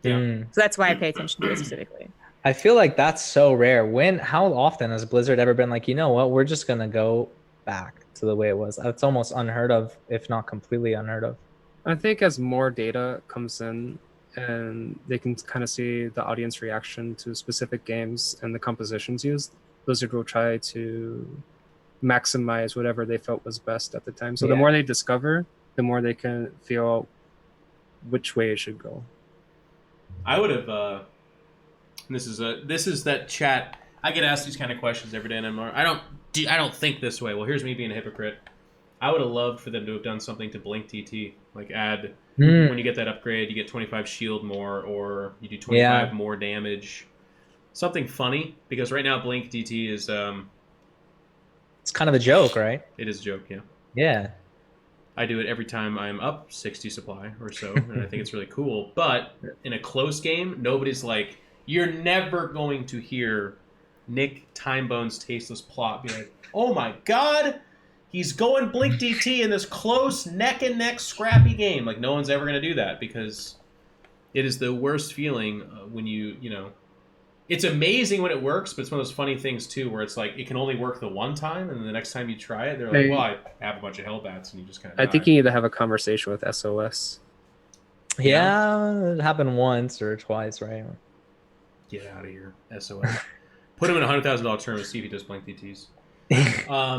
Yeah. So that's why I pay attention to it specifically. I feel like that's so rare. How often has Blizzard ever been like, you know what, we're just gonna go back to the way it was? It's almost unheard of, if not completely unheard of. I think as more data comes in and they can kind of see the audience reaction to specific games and the compositions used, Blizzard will try to maximize whatever they felt was best at the time. So the more they discover, the more they can feel which way it should go. I would have. This is that chat. I get asked these kind of questions every day, and I don't think this way. Well, here's me being a hypocrite. I would have loved for them to have done something to Blink TT, like add when you get that upgrade, you get 25 shield more, or you do 25 more damage. Something funny, because right now Blink TT is it's kind of a joke, right? It is a joke, yeah. Yeah. I do it every time I'm up 60 supply or so, and I think it's really cool. But in a close game, nobody's like, you're never going to hear Nick Timebone's Tasteless Plot be like, oh my god, he's going Blink DT in this close neck-and-neck scrappy game. Like, no one's ever going to do that, because it is the worst feeling when you know... It's amazing when it works, but it's one of those funny things, too, where it's like, it can only work the one time, and then the next time you try it, they're like, well, I have a bunch of Hellbats, and you just kind of I think you need to have a conversation with SOS. Yeah, it happened once or twice, right? Get out of here, SOS. Put him in a $100,000 tournament and see if he does Blink DTs.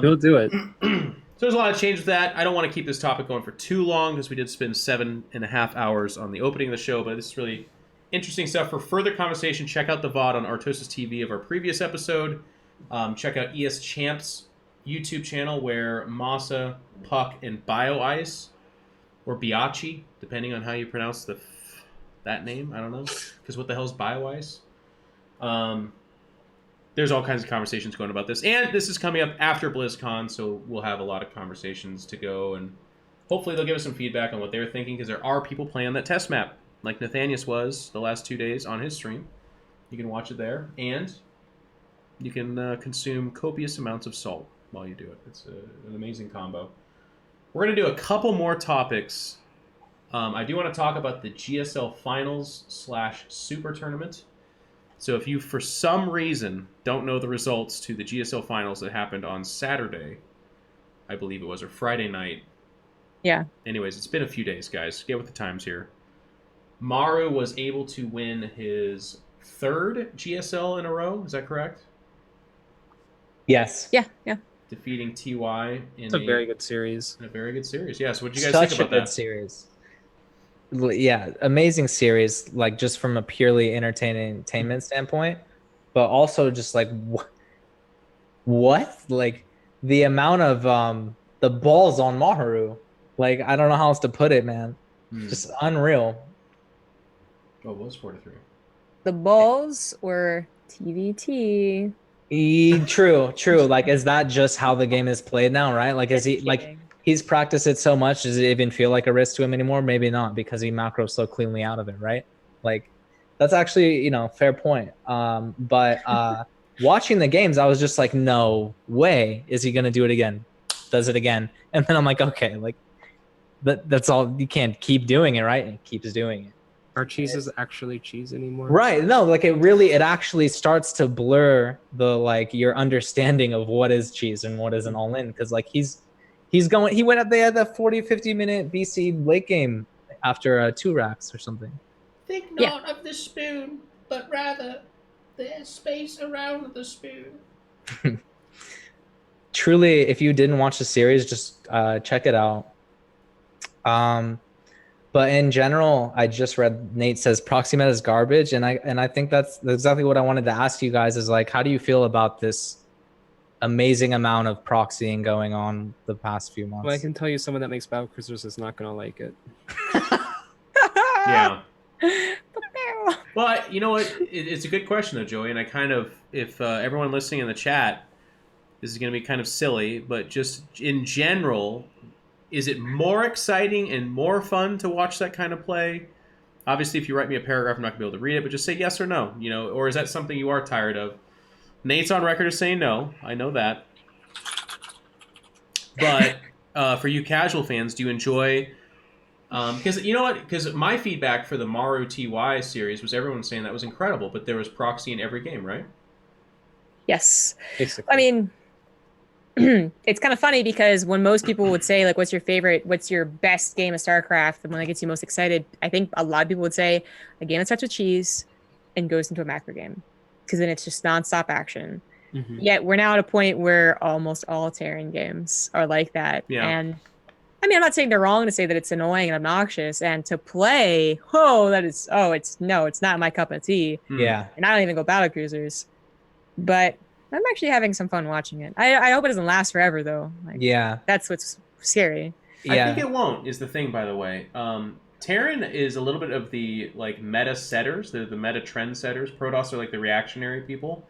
He'll do it. So there's a lot of change with that. I don't want to keep this topic going for too long, because we did spend 7.5 hours on the opening of the show, but this is really interesting stuff. For further conversation, check out the VOD on ArtosisTV of our previous episode. Check out ES Champ's YouTube channel, where Masa, Puck, and BioIce, or Biachi, depending on how you pronounce that name, I don't know, because what the hell is BioIce? There's all kinds of conversations going about this, and this is coming up after BlizzCon, so we'll have a lot of conversations to go, and hopefully they'll give us some feedback on what they're thinking, because there are people playing that test map, like Nathanius was the last 2 days on his stream. You can watch it there, and you can consume copious amounts of salt while you do it. It's an amazing combo. We're going to do a couple more topics. I do want to talk about the GSL Finals / Super Tournament. So if you, for some reason, don't know the results to the GSL Finals that happened on Saturday, I believe it was, or Friday night. Yeah. Anyways, it's been a few days, guys. Get with the times here. Maru was able to win his 3rd GSL in a row. Is that correct? Yes. Yeah. Yeah. Defeating TY in It's a very good series. in a very good series. Yeah, so what did you guys Such think a about good that? series. Yeah, amazing series. Like just from a purely entertainment standpoint, but also just like what? Like the amount of the balls on Maharu. Like I don't know how else to put it, man. Just unreal. Oh, it was 4-3. The balls were TVT. True. Like, is that just how the game is played now, right? Like, is Just he like kidding. he's practiced it so much? Does it even feel like a risk to him anymore? Maybe not, because he macros so cleanly out of it, right? Like, that's actually, fair point. But watching the games, I was just like, no way is he gonna do it again. Does it again, and then I'm like, okay, like that's all. You can't keep doing it, right? And he keeps doing it. Are cheeses actually cheese anymore? Right. No, like it actually starts to blur the like your understanding of what is cheese and what is an all in. Cause like he went up there the 40-50 minute BC late game after 2 racks or something. Think Yeah. not of the spoon, but rather the space around the spoon. Truly, if you didn't watch the series, just check it out. But in general, I just read Nate says Proximate is garbage, and I think that's exactly what I wanted to ask you guys is like, how do you feel about this amazing amount of proxying going on the past few months? Well, I can tell you someone that makes Battle Cruisers is not going to like it. Yeah. Well, you know what? It's a good question, though, Joey. And I kind of, if everyone listening in the chat, this is going to be kind of silly, but just in general, is it more exciting and more fun to watch that kind of play? Obviously, if you write me a paragraph, I'm not going to be able to read it, but just say yes or no, or is that something you are tired of? Nate's on record as saying no. I know that. But for you casual fans, do you enjoy... Because you know what? Because my feedback for the Maru TY series was everyone saying that was incredible, but there was proxy in every game, right? Yes. Basically. I mean, it's kind of funny because when most people would say, like, what's your best game of StarCraft, the one that gets you most excited, I think a lot of people would say a game that starts with cheese and goes into a macro game, because then it's just nonstop action. Mhm. Yet we're now at a point where almost all Terran games are like that. Yeah. And I mean, I'm not saying they're wrong to say that it's annoying and obnoxious, and to play, it's not my cup of tea. Yeah. And I don't even go battle cruisers, but I'm actually having some fun watching it. I hope it doesn't last forever, though. Like, Yeah. that's what's scary. I Yeah. think it won't, is the thing, by the way. Terran is a little bit of the like meta setters, the meta trend setters. Protoss are like the reactionary people.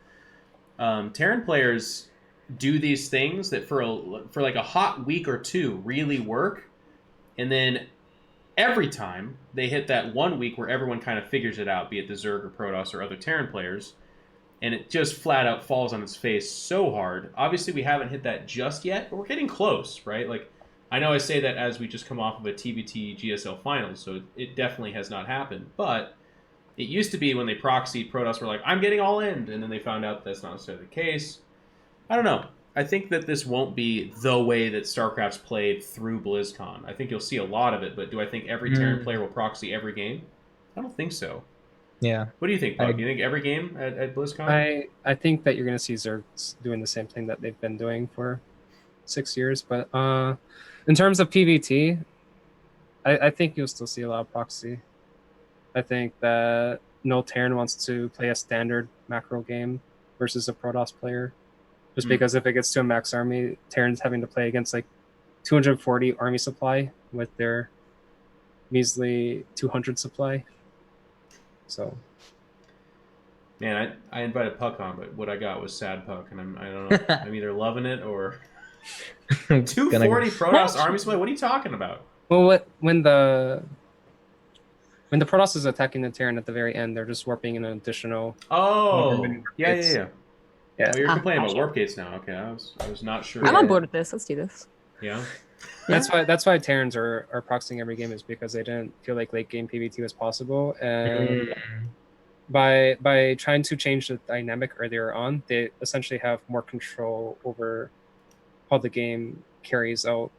Terran players do these things that for like a hot week or two really work, and then every time they hit that 1 week where everyone kind of figures it out, be it the Zerg or Protoss or other Terran players, and it just flat out falls on its face so hard. Obviously, we haven't hit that just yet, but we're getting close, right? Like, I know I say that as we just come off of a TBT GSL Finals, so it definitely has not happened. But it used to be when they proxied, Protoss were like, I'm getting all in, and then they found out that's not necessarily the case. I don't know. I think that this won't be the way that StarCraft's played through BlizzCon. I think you'll see a lot of it, but do I think every Terran player will proxy every game? I don't think so. Yeah. What do you think, Buck? Do you think every game at BlizzCon? I think that you're going to see Zergs doing the same thing that they've been doing for 6 years. But in terms of PvT, I think you'll still see a lot of proxy. I think that no Terran wants to play a standard macro game versus a Protoss player. Just because if it gets to a max army, Terran's having to play against like 240 army supply with their measly 200 supply. So, Man, I invited Puck on, but what I got was sad Puck, and I don't know. I'm either loving it or 240 Protoss army supply. What are you talking about? well, when the Protoss is attacking the Terran at the very end, they're just warping an additional. Oh, yeah. Yeah. Oh, you're complaining about warp gates now. Okay, I was not sure. I'm on board with this. Let's do this. Yeah. That's why Terrans are proxying every game, is because they didn't feel like late game PvT was possible, and by trying to change the dynamic earlier on, they essentially have more control over how the game carries out.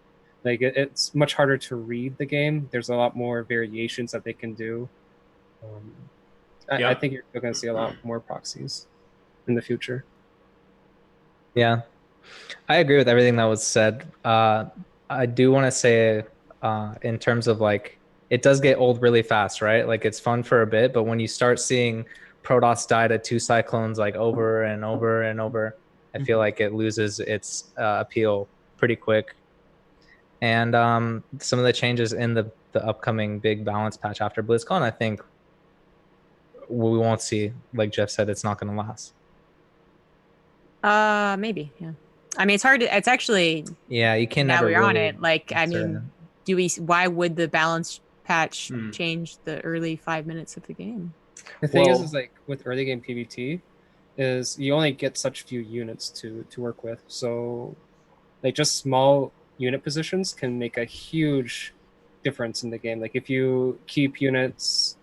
Like it's much harder to read the game. There's a lot more variations that they can do. I think you're still going to see a lot more proxies in the future. Yeah, I agree with everything that was said. I do want to say, in terms of like, it does get old really fast, right? Like it's fun for a bit, but when you start seeing Protoss die to 2 cyclones like over and over and over, I feel like it loses its appeal pretty quick. And some of the changes in the upcoming big balance patch after BlizzCon, I think we won't see. Like Jeff said, it's not going to last. Maybe, yeah. I mean, it's hard to, it's actually, yeah, you can now never we're on really it. Like, I mean, why would the balance patch change the early 5 minutes of the game? The thing is like with early game PvT, is you only get such few units to work with. So like just small unit positions can make a huge difference in the game. Like if you keep units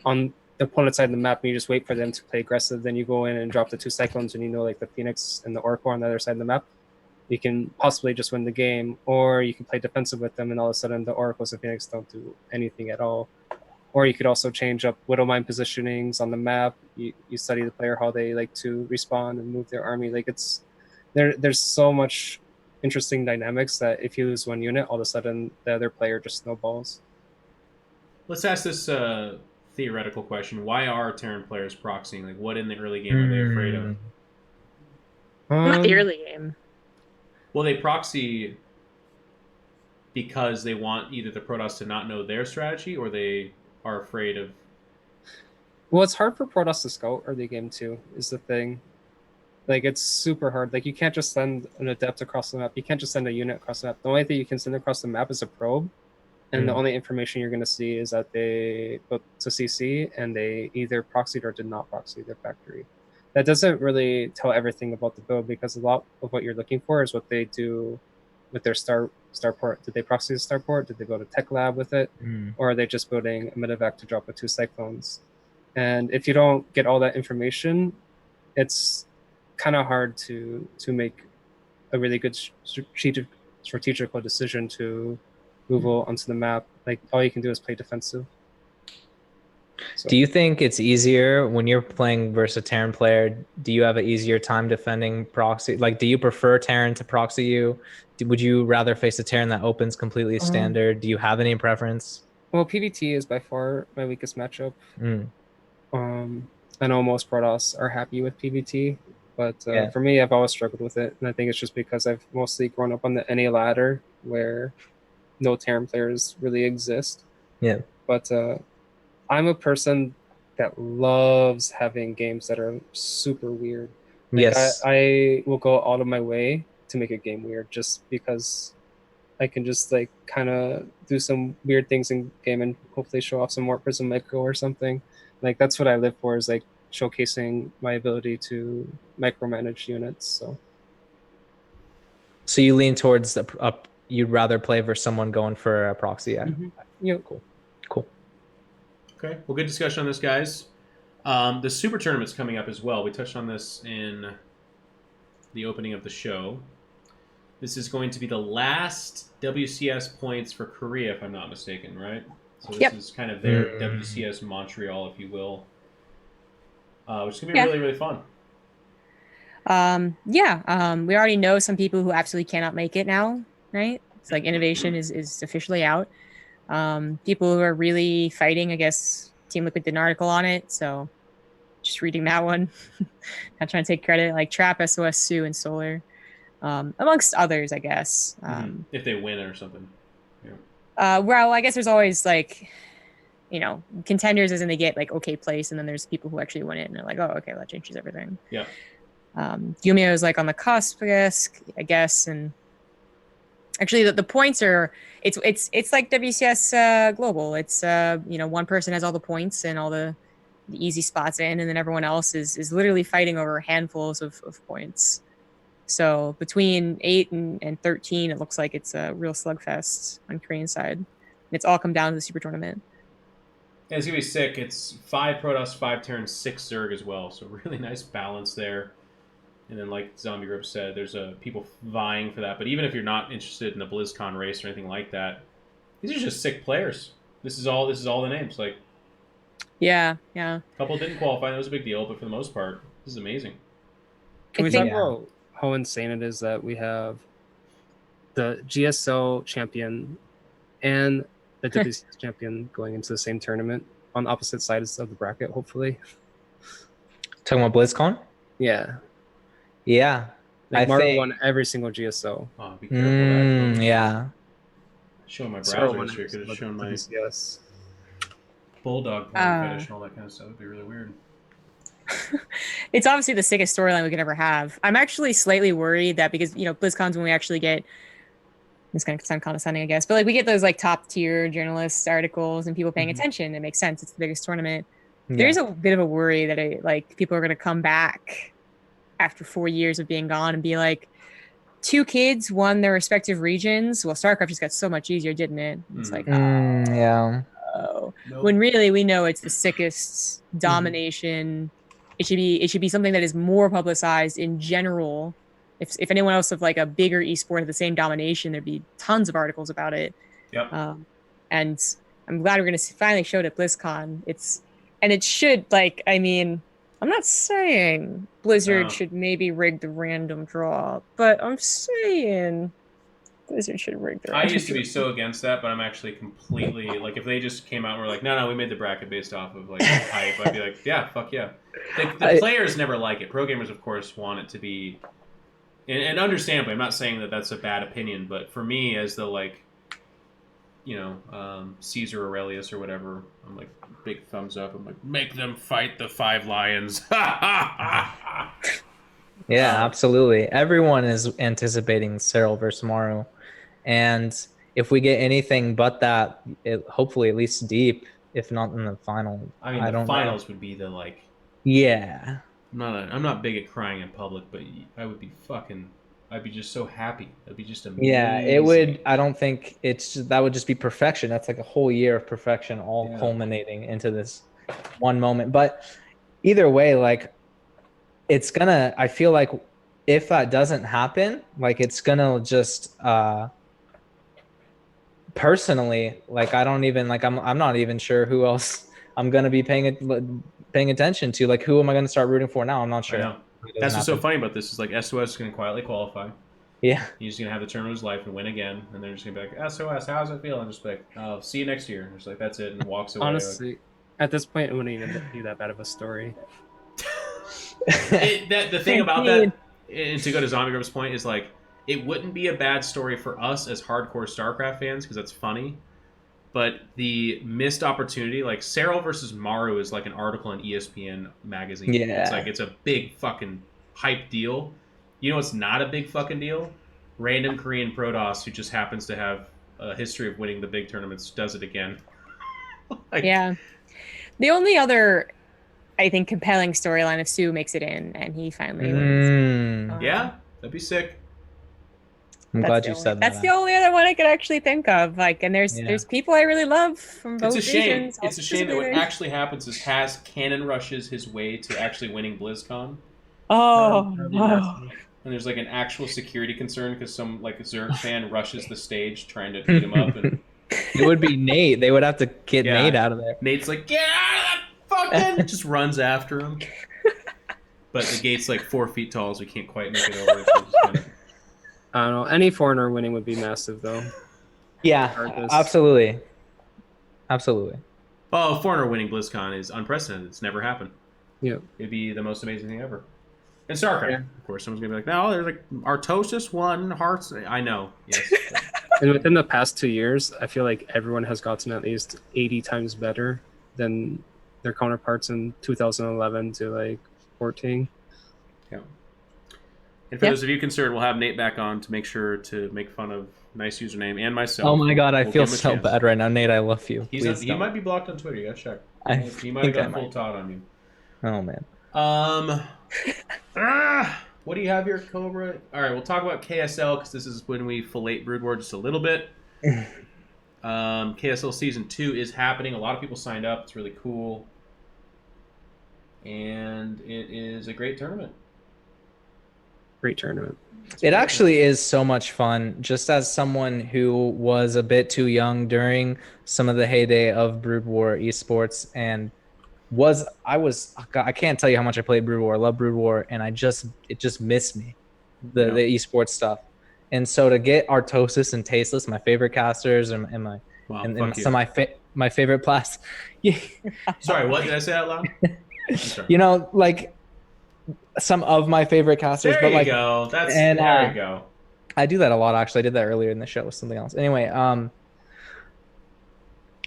on the opponent's side of the map and you just wait for them to play aggressive, then you go in and drop the 2 cyclones and you know like the Phoenix and the Oracle on the other side of the map, you can possibly just win the game. Or you can play defensive with them and all of a sudden the Oracles and Phoenix don't do anything at all. Or you could also change up Widowmine positionings on the map. You study the player, how they like to respawn and move their army. Like it's there's so much interesting dynamics that if you lose one unit, all of a sudden the other player just snowballs. Let's ask this theoretical question: why are Terran players proxying? Like, what in the early game are they afraid of? Not the early game. Well, they proxy because they want either the Protoss to not know their strategy, or they are afraid of. Well, it's hard for Protoss to scout early game too, is the thing. Like it's super hard. Like you can't just send an adept across the map. You can't just send a unit across the map. The only thing you can send across the map is a probe. And the only information you're going to see is that they built to CC and they either proxied or did not proxy their factory. That doesn't really tell everything about the build, because a lot of what you're looking for is what they do with their starport. Did they proxy the starport? Did they build a tech lab with it? Or are they just building a medevac to drop with 2 cyclones? And if you don't get all that information, it's kind of hard to make a really good strategical decision to move onto the map. Like all you can do is play defensive. So. Do you think it's easier when you're playing versus a Terran player? Do you have an easier time defending proxy? Like, do you prefer Terran to proxy you? Would you rather face a Terran that opens completely standard? Do you have any preference? Well, PvT is by far my weakest matchup. I know most Protoss are happy with PvT, but for me, I've always struggled with it, and I think it's just because I've mostly grown up on the NA ladder where no Terran players really exist. Yeah. But I'm a person that loves having games that are super weird. Like, yes. I will go out of my way to make a game weird just because I can just like kind of do some weird things in game and hopefully show off some more Prism Micro or something. Like that's what I live for, is like showcasing my ability to micromanage units. So you lean towards you'd rather play versus someone going for a proxy. Yeah. Yeah. Cool. Okay. Well, good discussion on this, guys. The Super Tournament's coming up as well. We touched on this in the opening of the show. This is going to be the last WCS points for Korea, if I'm not mistaken, right? So this is kind of their WCS Montreal, if you will, which is going to be really, really fun. We already know some people who absolutely cannot make it now, right? It's like Innovation is officially out. People who are really fighting, I guess Team Liquid did an article on it, so just reading that one. Not trying to take credit, like Trap, SOS, Sue, and Solar, amongst others, I guess. If they win or something. Well, I guess there's always like, contenders as in they get like okay place, and then there's people who actually win it and they're like, oh, okay, that changes everything. Yeah. Yumio is like on the cusp, I guess, and actually the points are it's like WCS global. It's one person has all the points and all the easy spots in, and then everyone else is literally fighting over handfuls of points. So between 8 and 13, it looks like it's a real slugfest on Korean side. And it's all come down to the super tournament. Yeah, it's gonna be sick. It's 5 Protoss, 5 Terran, 6 Zerg as well. So really nice balance there. And then, like Zombie Grip said, there's people vying for that. But even if you're not interested in the BlizzCon race or anything like that, these are just sick players. This is all the names. Like, yeah. A couple didn't qualify. That was a big deal. But for the most part, this is amazing. Can we think- talk about how insane it is that we have the GSO champion and the WCS champion going into the same tournament on opposite sides of the bracket, hopefully? Talking about BlizzCon? Yeah. Yeah. Like I Mario think- won every single GSO. Oh, be careful. Yeah. Showing my Sarah browser won history. every Could have single shown my WCS. bulldog porn fetish and all that kind of stuff. It'd be really weird. It's obviously the sickest storyline we could ever have. I'm actually slightly worried that because, BlizzCon's when we actually get, it's going to sound condescending, I guess, but like we get those like top tier journalists articles and people paying attention. It makes sense. It's the biggest tournament. There's a bit of a worry that people are going to come back after 4 years of being gone and be like, 2 kids won their respective regions. Well, Starcraft just got so much easier, didn't it? It's like, yeah. Nope. when really we know it's the sickest domination. It should be something that is more publicized in general. If anyone else of like a bigger esport had the same domination, there'd be tons of articles about it. Yep. And I'm glad we're going to finally show it at BlizzCon. It should, I'm not saying Blizzard should maybe rig the random draw, but I'm saying Blizzard should rig the random I used to be draw. so against that, but I'm actually completely like, if they just came out and were like, no, we made the bracket based off of like hype, I'd be like, yeah, fuck yeah. The players never like it. Pro gamers, of course, want it to be, and understandably, I'm not saying that that's a bad opinion, but for me, as the Caesar Aurelius or whatever, I'm like, big thumbs up. I'm like, make them fight the 5 lions. Yeah, absolutely. Everyone is anticipating Cyril versus Maru. And if we get anything but that, hopefully at least deep, if not in the final. I mean, the finals would be the like. Yeah. I'm not big at crying in public, but I'd be just so happy. That'd be just amazing. Yeah, it would. I don't think that would just be perfection. That's like a whole year of perfection, all culminating into this one moment. But either way, like, I feel like if that doesn't happen, like, it's gonna just, personally, like, I don't even, like, I'm not even sure who else I'm gonna be paying attention to. Like, who am I gonna start rooting for now? I'm not sure. I know. That's what's so funny about this is like SOS is going to quietly qualify. Yeah. He's going to have the tournament of his life and win again. And they're just going to be like, SOS, how's it feel? And just be like, oh, see you next year. And just like, that's it. And walks away. Honestly, at this point, it wouldn't even be that bad of a story. The thing about that, and to go to Zombie Grub's point, is like, it wouldn't be a bad story for us as hardcore StarCraft fans because that's funny. But the missed opportunity, like Cyril versus Maru is like an article in ESPN magazine. Yeah. It's a big fucking hype deal. You know what's not a big fucking deal? Random Korean Protoss who just happens to have a history of winning the big tournaments does it again. Yeah. The only other, I think, compelling storyline if Sue makes it in and he finally wins. Yeah, that'd be sick. I'm glad you said that. That's the only other one I could actually think of. Like, and there's people I really love from both regions. It's a shame that what actually happens is Has cannon rushes his way to actually winning BlizzCon. Oh, no. And there's like an actual security concern because some like Zerg fan rushes the stage trying to beat him up. And it would be Nate. They would have to get Nate out of there. Nate's like, get out of that fucking... just runs after him. But the gate's like 4 feet tall, so we can't quite make it over. So just kind of... I don't know. Any foreigner winning would be massive, though. Yeah, absolutely. Absolutely. Oh, foreigner winning BlizzCon is unprecedented. It's never happened. Yeah. It'd be the most amazing thing ever. And StarCraft, of course. Someone's going to be like, no, there's like Artosis won, Hearts. I know. Yes. And within the past 2 years, I feel like everyone has gotten at least 80 times better than their counterparts in 2011 to like 14. Yeah. And for those of you concerned, we'll have Nate back on to make sure to make fun of Nice Username and myself. Oh my god, I We'll feel give him a so chance. bad right now. Nate, I love you. He might be blocked on Twitter. You gotta check. He might have think I got full might. Todd on you. Oh man. What do you have here, Cobra? All right, we'll talk about KSL because this is when we fillet Brood War just a little bit. KSL Season 2 is happening. A lot of people signed up. It's really cool. And it is a great tournament. Great tournament. It actually is so much fun. Just as someone who was a bit too young during some of the heyday of Brood War esports, and I can't tell you how much I played Brood War. I love Brood War, and it just missed me, the esports stuff. And so to get Artosis and Tasteless, my favorite casters, and my some of my favorite plas. Yeah. Sorry, what did I say out loud? You know, like some of my favorite casters. There but you like, go. There you go. I do that a lot, actually. I did that earlier in the show with something else. Anyway,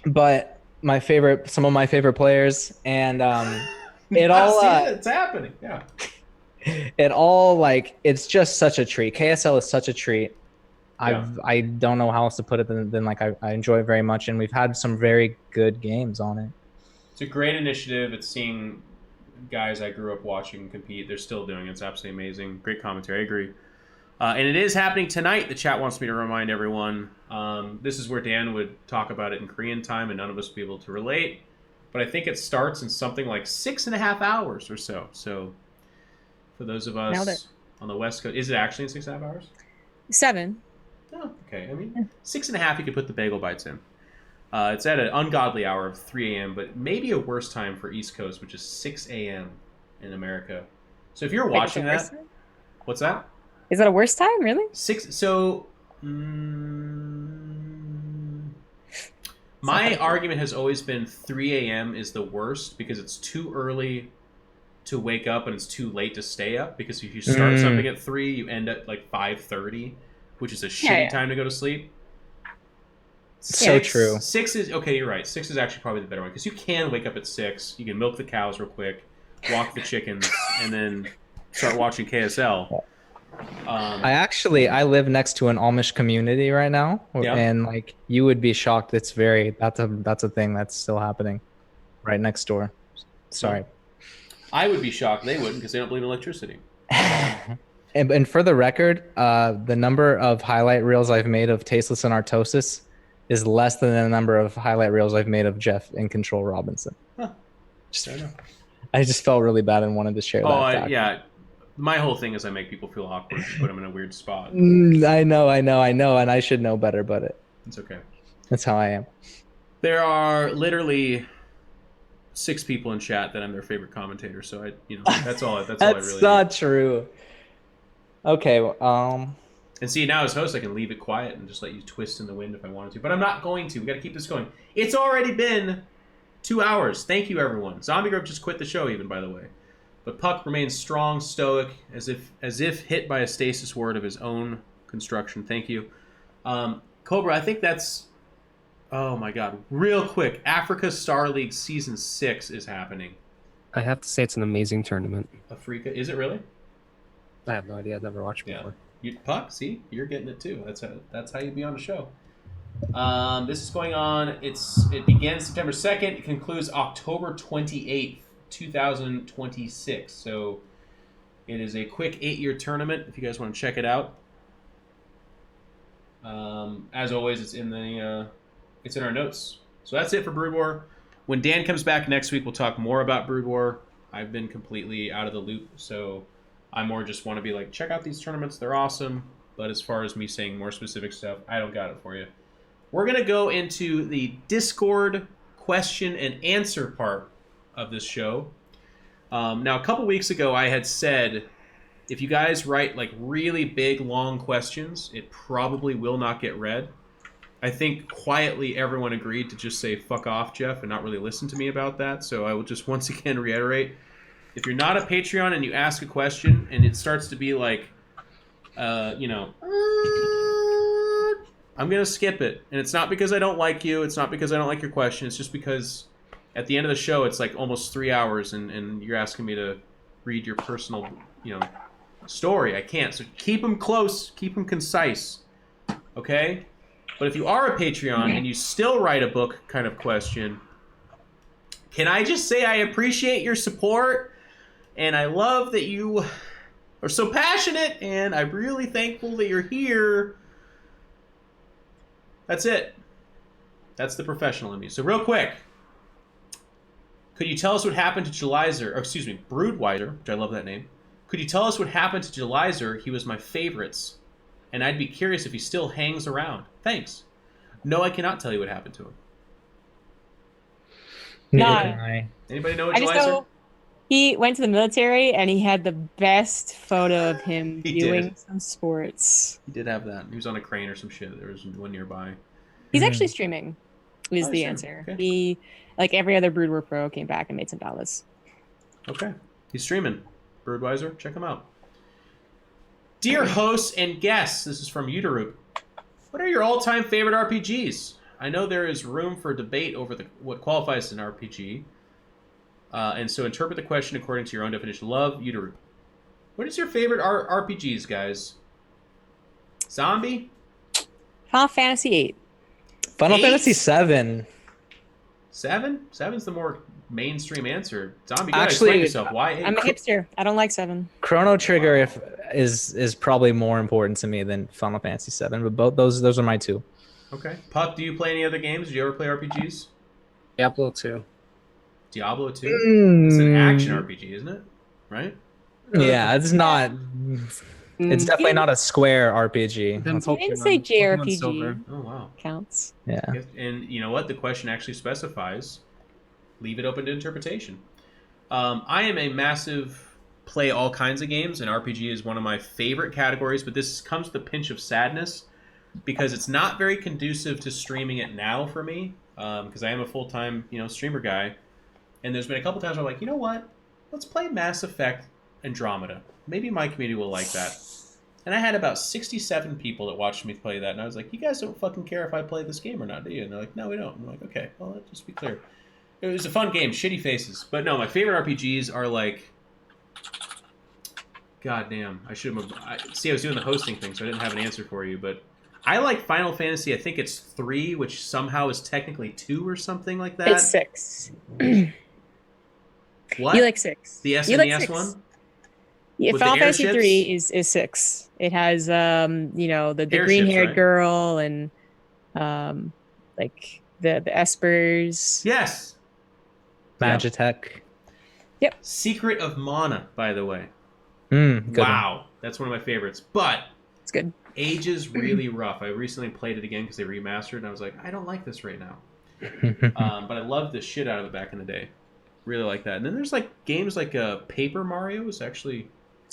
but some of my favorite players, and it all it's happening. Yeah. It all, like, it's just such a treat. KSL is such a treat. Yeah. I don't know how else to put it than like I enjoy it very much, and we've had some very good games on it. It's a great initiative. It's seeing guys I grew up watching compete. They're still doing it. It's absolutely amazing. Great commentary. I agree. And it is happening tonight. The chat wants me to remind everyone. This is where Dan would talk about it in Korean time, and none of us would be able to relate. But I think it starts in something like 6.5 hours or so. So for those of us on the West Coast, is it actually in 6.5 hours? 7. Oh, okay. I mean, 6.5, you could put the bagel bites in. It's at an ungodly hour of 3 a.m., but maybe a worse time for East Coast, which is 6 a.m. in America. So if you're watching that, what's that? Is that a worse time, really? 6. So my argument has always been 3 a.m. is the worst because it's too early to wake up and it's too late to stay up. Because if you start something at 3, you end at like 5:30, which is a shitty time to go to sleep. So true. 6 is okay. You're right. 6 is actually probably the better one because you can wake up at 6. You can milk the cows real quick, walk the chickens, and then start watching KSL. I live next to an Amish community right now, and like you would be shocked. That's a thing that's still happening right next door. Sorry. I would be shocked. They wouldn't because they don't believe in electricity. And for the record, the number of highlight reels I've made of Tasteless and Artosis is less than the number of highlight reels I've made of Jeff and Control Robinson. Huh. I just felt really bad and wanted to share that. Yeah. My whole thing is I make people feel awkward, put them in a weird spot. I know, and I should know better, but it's okay. That's how I am. There are literally 6 people in chat that I'm their favorite commentator, so that's all. That's all I really. That's not true. Okay. And see, now as host, I can leave it quiet and just let you twist in the wind if I wanted to, but I'm not going to. We got to keep this going. It's already been 2 hours. Thank you, everyone. Zombie Group just quit the show, even, by the way. But Puck remains strong, stoic, as if hit by a stasis ward of his own construction. Thank you. Cobra, I think that's... Oh, my God. Real quick, Afreeca Star League Season 6 is happening. I have to say it's an amazing tournament. Afreeca, is it really? I have no idea. I've never watched before. Puck, see? You're getting it, too. That's how you be on the show. This is going on. It begins September 2nd. It concludes October 28th. 2026. So it is a quick 8-year tournament if you guys want to check it out. As always, it's in our notes. So that's it for Brood War. When Dan comes back next week, we'll talk more about Brood War. I've been completely out of the loop, so I more just want to be like, check out these tournaments, they're awesome. But as far as me saying more specific stuff, I don't got it for you. We're gonna go into the Discord question and answer part of this show. Now, a couple weeks ago, I had said, if you guys write like really big, long questions, it probably will not get read. I think quietly everyone agreed to just say, fuck off, Jeff, and not really listen to me about that. So I will just once again reiterate, if you're not a Patreon and you ask a question and it starts to be like, I'm going to skip it. And it's not because I don't like you. It's not because I don't like your question. It's just because at the end of the show, it's like almost 3 hours, and you're asking me to read your personal, story. I can't. So keep them close. Keep them concise. Okay? But if you are a Patreon and you still write a book kind of question, can I just say I appreciate your support, and I love that you are so passionate, and I'm really thankful that you're here. That's it. That's the professional in me. So real quick, could you tell us what happened to Broodweiser, which I love that name. Could you tell us what happened to Jelizer? He was my favorites, and I'd be curious if he still hangs around. Thanks. No, I cannot tell you what happened to him. No. Anybody know what I just Jelizer? know he went to the military and he had the best photo of him He doing did. some sports. He did have that. He was on a crane or some shit. There was one nearby. He's actually streaming, is Oh, the sure. answer. Okay. He, like every other Brood War Pro, came back and made some dollars. Okay. He's streaming. Broodweiser, check him out. Dear hosts and guests, this is from Uterup. What are your all-time favorite RPGs? I know there is room for debate over what qualifies as an RPG, and so interpret the question according to your own definition. Love, Uterup. What is your favorite RPGs, guys? Zombie? Final Fantasy VIII. Final Eight? Fantasy 7. 7? 7's the more mainstream answer. Zombie, you Actually, explain yourself. Why 8? I'm a hipster. I don't like 7. Chrono Trigger is probably more important to me than Final Fantasy 7, but both those are my two. Okay. Puck, do you play any other games? Did you ever play RPGs? Diablo 2. Diablo 2? It's an action Mm, RPG, isn't it? Right? yeah, it's not. It's definitely not a Square RPG. Then You didn't say Pokemon Silver. JRPG Oh, wow. counts. Yeah. And you know what? The question actually specifies. Leave it open to interpretation. I am a massive play all kinds of games, and RPG is one of my favorite categories, but this comes with a pinch of sadness because it's not very conducive to streaming it now for me, because I am a full-time, streamer guy. And there's been a couple times where I'm like, you know what? Let's play Mass Effect Andromeda. Maybe my community will like that. And I had about 67 people that watched me play that, and I was like, you guys don't fucking care if I play this game or not, do you? And they're like, no, we don't. I'm like, okay, well, let's just be clear. It was a fun game, shitty faces. But no, my favorite RPGs are like... God damn, I should have... I was doing the hosting thing, so I didn't have an answer for you, but... I like Final Fantasy, I think it's 3, which somehow is technically 2 or something like that. It's 6. What? You like 6. The You like SNES 6. one? Yeah, With Final the Fantasy airships? 3 is 6. It has the Airships, green-haired right? girl and like the Espers. Yes! Magitech. Secret of Mana, by the way. Good Wow. That's one of my favorites. But It's good. Age is really rough. I recently played it again because they remastered, and I was like, I don't like this right now. one. But I loved the shit out of it back in the day. Really like that. And then there's like games like Paper Mario is actually...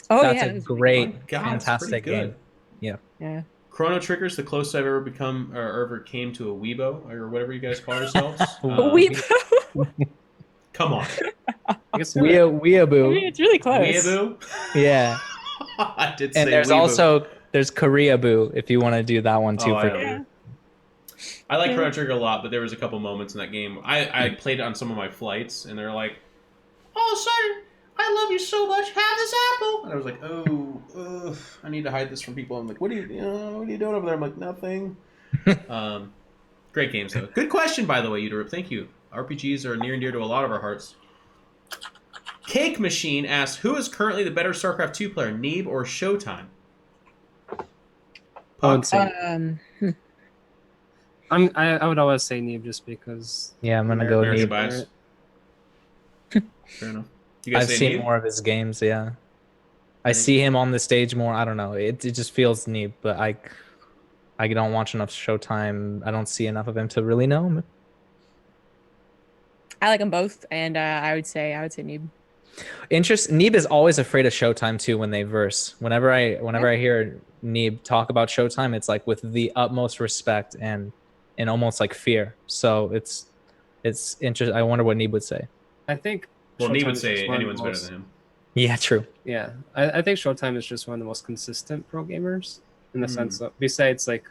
Oh That's yeah, a it was great, God, it's pretty fantastic good. game. yeah. Chrono Trigger's the closest I've ever become or ever came to a weebo or whatever you guys call yourselves. Come on. I guess Weeaboo. It's really close. Weeaboo? Yeah. I did say And there's weeaboo. there's Koreaboo if you want to do that one too. Oh, I for know. Yeah. I like Chrono Trigger a lot, but there was a couple moments in that game. I played it on some of my flights, and they're like, all of a sudden, I love you so much, have this apple! And I was like, oh, I need to hide this from people. I'm like, what are you doing over there? I'm like, nothing. Great games, though. Good question, by the way, Uterup. Thank you. RPGs are near and dear to a lot of our hearts. Cake Machine asks, who is currently the better StarCraft 2 player, Neeb or Showtime? I would say Um, I would always say Neeb just because Yeah, I'm gonna go American Neeb. bias. Fair enough. You guys I've say seen Neeb? more of his games. Yeah, I see him on the stage more. I don't know. It just feels Neeb, but I don't watch enough Showtime. I don't see enough of him to really know him. I like them both, and I would say Neeb. Neeb is always afraid of Showtime too when they verse. Whenever I hear Neeb talk about Showtime, it's like with the utmost respect and almost like fear. So it's interesting. I wonder what Neeb would say. I think Well, Neeb Showtime would is say just one of the anyone's better most- than him. Yeah, true. Yeah, I think Showtime is just one of the most consistent pro gamers in the Hmm. sense of, besides like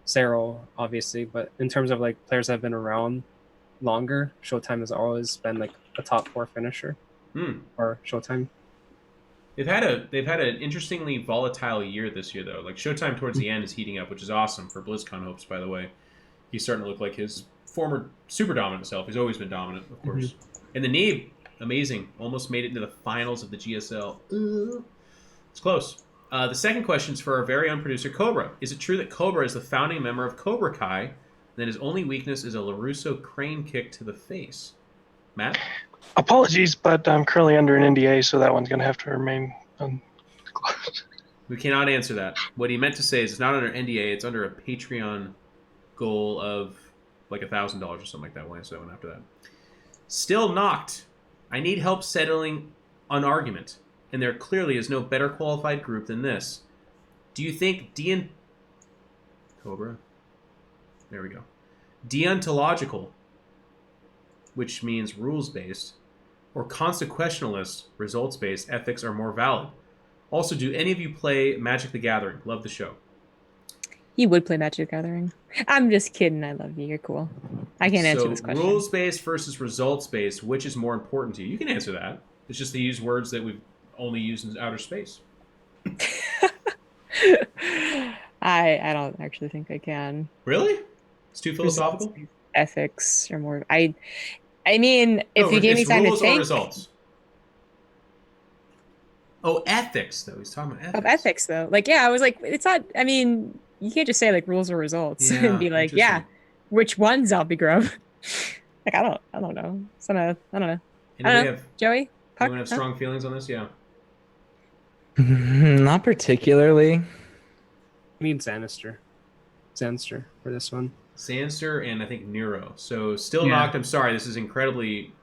Cyril, obviously, but in terms of like players that have been around longer, Showtime has always been like a top 4 finisher for Showtime. They've had an interestingly volatile year this year, though. Like Showtime towards the end is heating up, which is awesome for BlizzCon hopes. By the way, he's starting to look like his former super dominant self. He's always been dominant, of course. And the Neeb, amazing, almost made it into the finals of the GSL. It's close. The second question is for our very own producer, Cobra. Is it true that Cobra is the founding member of Cobra Kai, and that his only weakness is a LaRusso crane kick to the face? Matt? Apologies, but I'm currently under an NDA, so that one's going to have to remain undisclosed. We cannot answer that. What he meant to say is it's not under NDA, it's under a Patreon goal of like $1,000 or something like that. We'll answer that one after that. Still knocked. I need help settling an argument, and there clearly is no better qualified group than this. Do you think Cobra? There we go. Deontological, which means rules-based, or consequentialist, results-based ethics are more valid? Also, do any of you play Magic the Gathering? Love the show. He would play Magic the Gathering. I'm just kidding. I love you. You're cool. I can't answer this question. Rules-based versus results-based, which is more important to you? You can answer that. It's just they use words that we've only used in outer space. I don't actually think I can. Really? It's too philosophical? Ethics or more. I mean, if you gave me time to think. Or results? Oh, ethics, though. He's talking about ethics. Of ethics, though. Like, yeah, I was like, it's not, I mean, you can't just say, like, rules or results and be like, yeah, which one, Zombie Grub? Like, I don't know. I don't know. Joey? Puck? Anyone have strong feelings on this? Yeah. Not particularly. I mean, Sanister for this one. Sanister and I think Nero. So still knocked. I'm sorry. This is incredibly...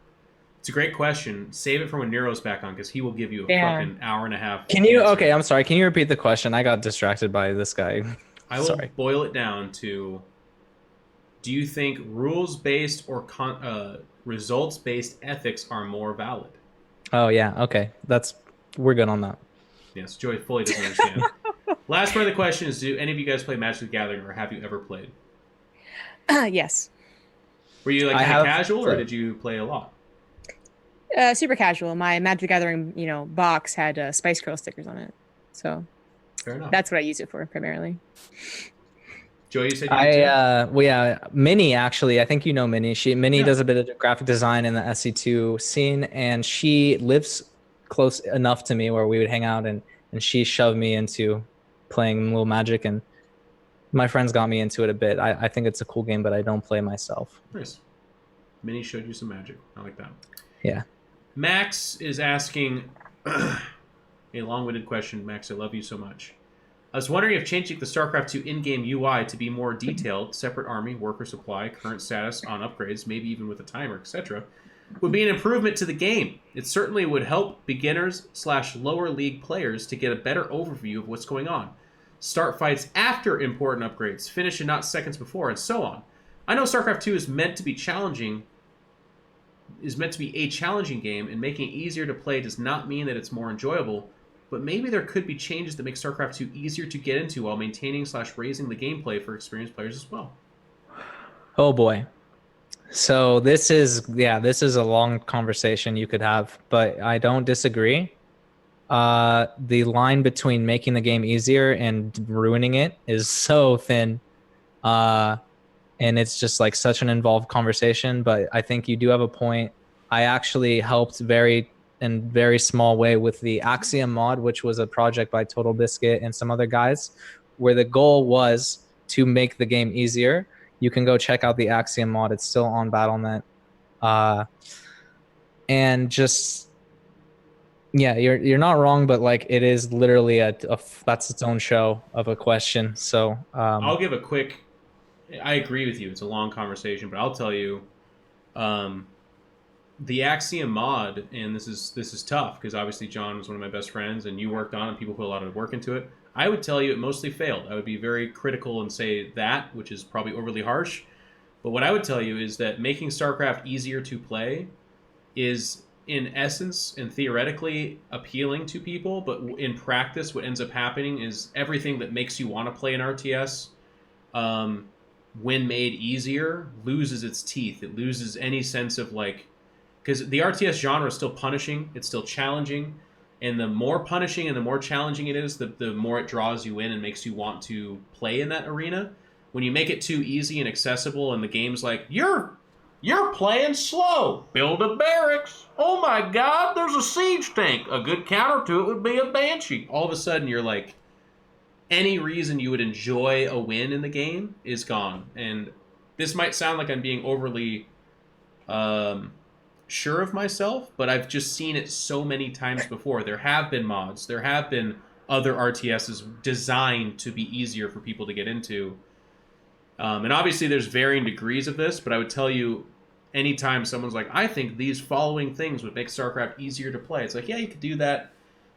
It's a great question. Save it for when Nero's back on, because he will give you a fucking hour and a half. Can you? Okay, I'm sorry. Can you repeat the question? I got distracted by this guy. I will boil it down to: do you think rules-based or results-based ethics are more valid? Oh yeah. Okay, we're good on that. Yes, Joey fully doesn't understand. Last part of the question is: do any of you guys play Magic the Gathering, or have you ever played? Yes. Were you like casual, or did you play a lot? Super casual. My Magic the Gathering, box had Spice Girl stickers on it, so fair enough. That's what I use it for primarily. Joey, you said you Minnie actually. I think you know Minnie. Minnie does a bit of graphic design in the SC2 scene, and she lives close enough to me where we would hang out, and she shoved me into playing a little Magic, and my friends got me into it a bit. I think it's a cool game, but I don't play myself. Nice. Minnie showed you some Magic. I like that. Yeah. Max is asking a long-winded question. Max, I love you so much. I was wondering if changing the StarCraft 2 in-game UI to be more detailed, separate army, worker supply, current status on upgrades, maybe even with a timer, etc., would be an improvement to the game. It certainly would help beginners/lower league players to get a better overview of what's going on. Start fights after important upgrades, finish and not seconds before, and so on. I know StarCraft 2 is meant to be a challenging game, and making it easier to play does not mean that it's more enjoyable, but maybe there could be changes that make StarCraft 2 easier to get into while maintaining/raising the gameplay for experienced players as well. Oh boy. So this is a long conversation you could have, but I don't disagree. The line between making the game easier and ruining it is so thin. And it's just like such an involved conversation, but I think you do have a point. I actually helped very small way with the Axiom mod, which was a project by Total Biscuit and some other guys, where the goal was to make the game easier. You can go check out the Axiom mod. It's still on Battle.net. And just, yeah, you're not wrong, but like it is literally that's its own show of a question. So I'll give a quick. I agree with you. It's a long conversation, but I'll tell you, the Axiom mod, and this is tough because obviously John was one of my best friends, and you worked on it. People put a lot of work into it. I would tell you it mostly failed. I would be very critical and say that, which is probably overly harsh. But what I would tell you is that making StarCraft easier to play is, in essence and theoretically, appealing to people. But in practice, what ends up happening is everything that makes you want to play an RTS, when made easier, loses its teeth. It loses any sense of like, because the RTS genre is still punishing, it's still challenging, and the more punishing and the more challenging it is, the more it draws you in and makes you want to play in that arena. When you make it too easy and accessible, and the game's like, you're You're playing slow. Build a barracks. Oh my God, there's a siege tank. A good counter to it would be a banshee. All of a sudden, you're like, any reason you would enjoy a win in the game is gone. And this might sound like I'm being overly sure of myself, but I've just seen it so many times before. There have been mods. There have been other RTSs designed to be easier for people to get into. And obviously there's varying degrees of this, but I would tell you, anytime someone's like, I think these following things would make StarCraft easier to play. It's like, yeah, you could do that.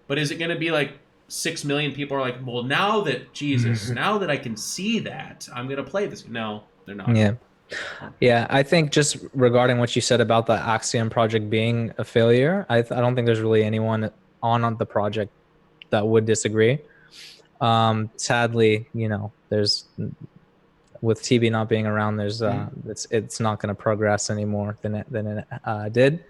But is it going to be like 6 million people are like, well, now that, Jesus, now that I can see that, I'm going to play this. No, they're not. Yeah. Yeah, I think just regarding what you said about the Axiom project being a failure, I don't think there's really anyone on the project that would disagree. Sadly, there's, with TB not being around, there's it's not going to progress anymore than it did.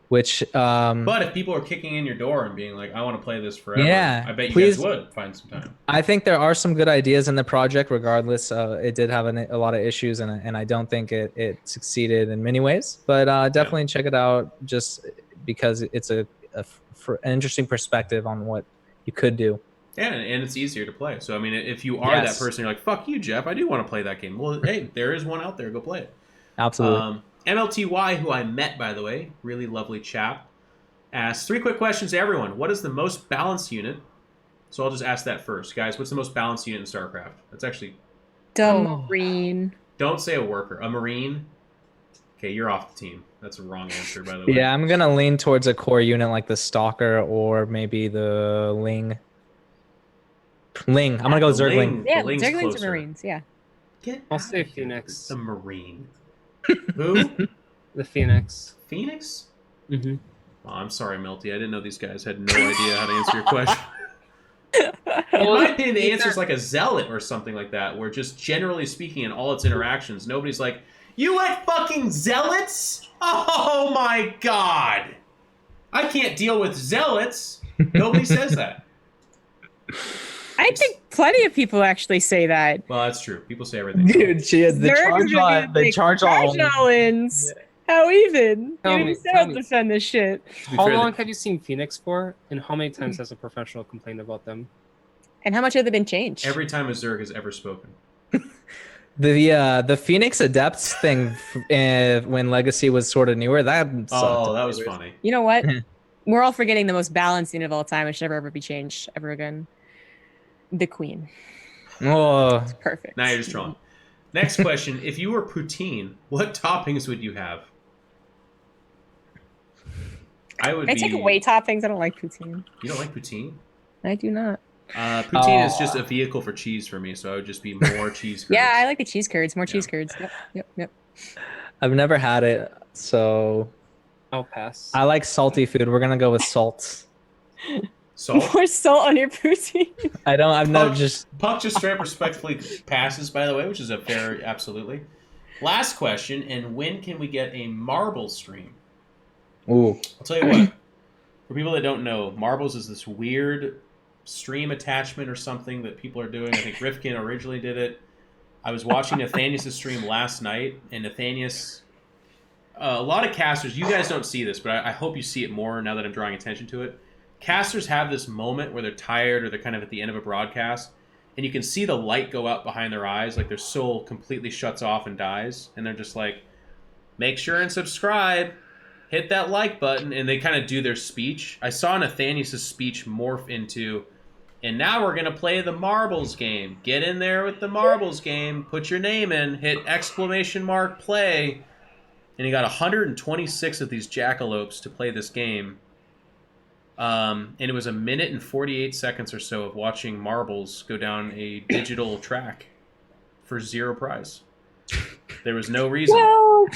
Which, but if people are kicking in your door and being like, I want to play this forever, yeah, I bet you please, guys would find some time. I think there are some good ideas in the project. Regardless, it did have a lot of issues, and I don't think it succeeded in many ways. But definitely check it out, just because it's an interesting perspective on what you could do. Yeah, and it's easier to play. So, I mean, if you are that person, you're like, fuck you, Jeff, I do want to play that game. Well, hey, there is one out there. Go play it. Absolutely. MLTY, who I met, by the way, really lovely chap, asks 3 quick questions to everyone. What is the most balanced unit? So I'll just ask that first. Guys, what's the most balanced unit in StarCraft? That's actually... Marine. Don't say a worker. A Marine? Okay, you're off the team. That's a wrong answer, by the way. Yeah, I'm going to lean towards a core unit like the Stalker or maybe the Ling. I'm going to go Zergling. Yeah, Zerglings are Marines, yeah. I'll say Phoenix. A Marine. Who? The Phoenix. Phoenix? Mm-hmm. Oh, I'm sorry, Melty. I didn't know these guys had no idea how to answer your question. In my opinion, the answer is like a zealot or something like that, where just generally speaking in all its interactions, nobody's like, you like fucking zealots? Oh my God. I can't deal with zealots. Nobody says that. I think plenty of people actually say that. Well, that's true. People say everything. Dude, she has the charge on. How even? Tell You me, don't defend this shit. How long have you seen Phoenix for? And how many times has a professional complained about them? And how much have they been changed? Every time a Zerg has ever spoken. The Phoenix Adepts thing when Legacy was sort of newer, that sucked. Oh, that was funny. You know what? We're all forgetting the most balanced unit of all time. It should never ever be changed ever again. The Queen. Oh, it's perfect. Now you're just trolling. Next question: if you were poutine, what toppings would you have? I take away toppings. I don't like poutine. You don't like poutine? I do not. Poutine is just a vehicle for cheese for me, so I would just be more cheese curds. Yeah, I like the cheese curds. More cheese curds. Yep. I've never had it, so I'll pass. I like salty food. We're gonna go with salt. Salt? More salt on your poutine. Puck just straight up respectfully passes, by the way, which is a fair, absolutely. Last question, and when can we get a Marbles stream? Ooh. I'll tell you what. For people that don't know, Marbles is this weird stream attachment or something that people are doing. I think Rifkin originally did it. I was watching Nathanias' stream last night, and Nathanias... a lot of casters, you guys don't see this, but I hope you see it more now that I'm drawing attention to it. Casters have this moment where they're tired or they're kind of at the end of a broadcast, and you can see the light go out behind their eyes, like their soul completely shuts off and dies, and they're just like, make sure and subscribe, hit that like button, and they kind of do their speech. I saw Nathanias' speech morph into, and now we're going to play the Marbles game. Get in there with the Marbles game, put your name in, hit ! Play, and he got 126 of these jackalopes to play this game. And it was 1 minute and 48 seconds or so of watching Marbles go down a digital track for 0 prize. There was no reason. Well,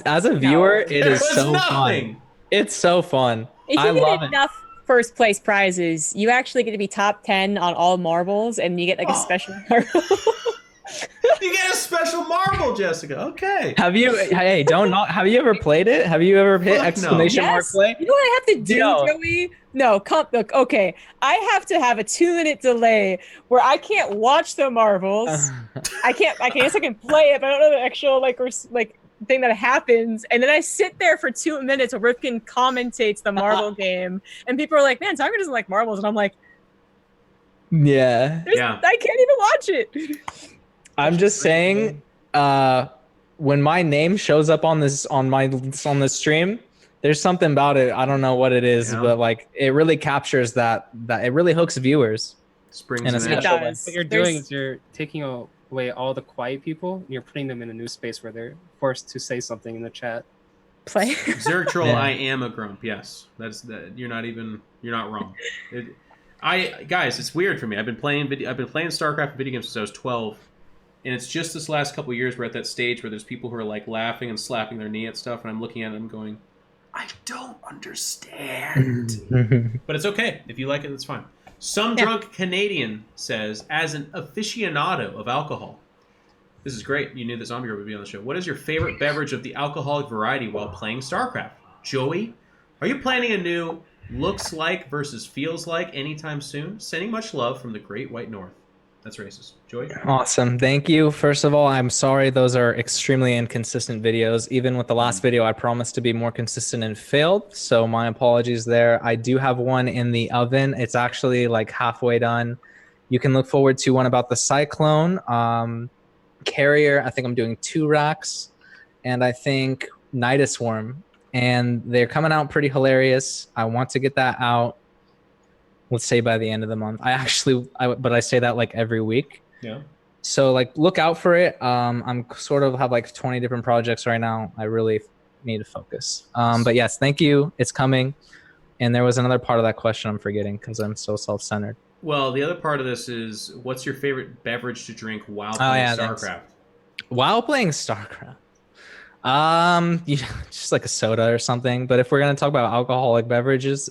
as a viewer, it is so nothing. fun. It's so fun. If I you love get it. enough first place prizes, you actually get to be top 10 on all marbles, and you get like a special marble. You get a special marble, Jessica. Okay. Have you ever played it? Have you ever hit Fuck no. ! Play? You know what I have to do, Joey? No, look, okay. I have to have a 2-minute delay where I can't watch the marbles. I guess I can play it, but I don't know the actual thing that happens, and then I sit there for 2 minutes where Rifkin commentates the marble game, and people are like, "Man, Tiger doesn't like marbles," and I'm like, Yeah. Yeah. I can't even watch it. I'm just saying, when my name shows up on this stream, there's something about it. I don't know what it is, Yeah. but like it really captures that it really hooks viewers. Springs In a and It special way. does. What you're doing is you're taking away all the quiet people, and you're putting them in a new space where they're forced to say something in the chat. Play. Zerg Troll, Yeah. I am a grump. Yes, that's that. You're not wrong. Guys, it's weird for me. I've been playing Starcraft video games since I was 12, and it's just this last couple of years we're at that stage where there's people who are like laughing and slapping their knee at stuff, and I'm looking at them going, I don't understand. But it's okay if you like it. That's fine. Some drunk Canadian says, as an aficionado of alcohol. This is great. You knew that Zombie Girl would be on the show. What is your favorite beverage of the alcoholic variety while playing StarCraft? Joey, are you planning a new looks like versus feels like anytime soon? Sending much love from the Great White North. That's racist. Joey? Awesome. Thank you. First of all, I'm sorry those are extremely inconsistent videos. Even with the last video, I promised to be more consistent and failed. So my apologies there. I do have one in the oven. It's actually like halfway done. You can look forward to one about the Cyclone. Carrier, I think I'm doing 2 racks. And I think Nidus Worm. And they're coming out pretty hilarious. I want to get that out, let's say by the end of the month. But I say that like every week. Yeah. So like look out for it. I'm sort of have like 20 different projects right now. I really need to focus. But yes, thank you. It's coming. And there was another part of that question I'm forgetting because I'm so self-centered. Well, the other part of this is, what's your favorite beverage to drink while playing StarCraft? While playing StarCraft. Just like a soda or something. But if we're gonna talk about alcoholic beverages,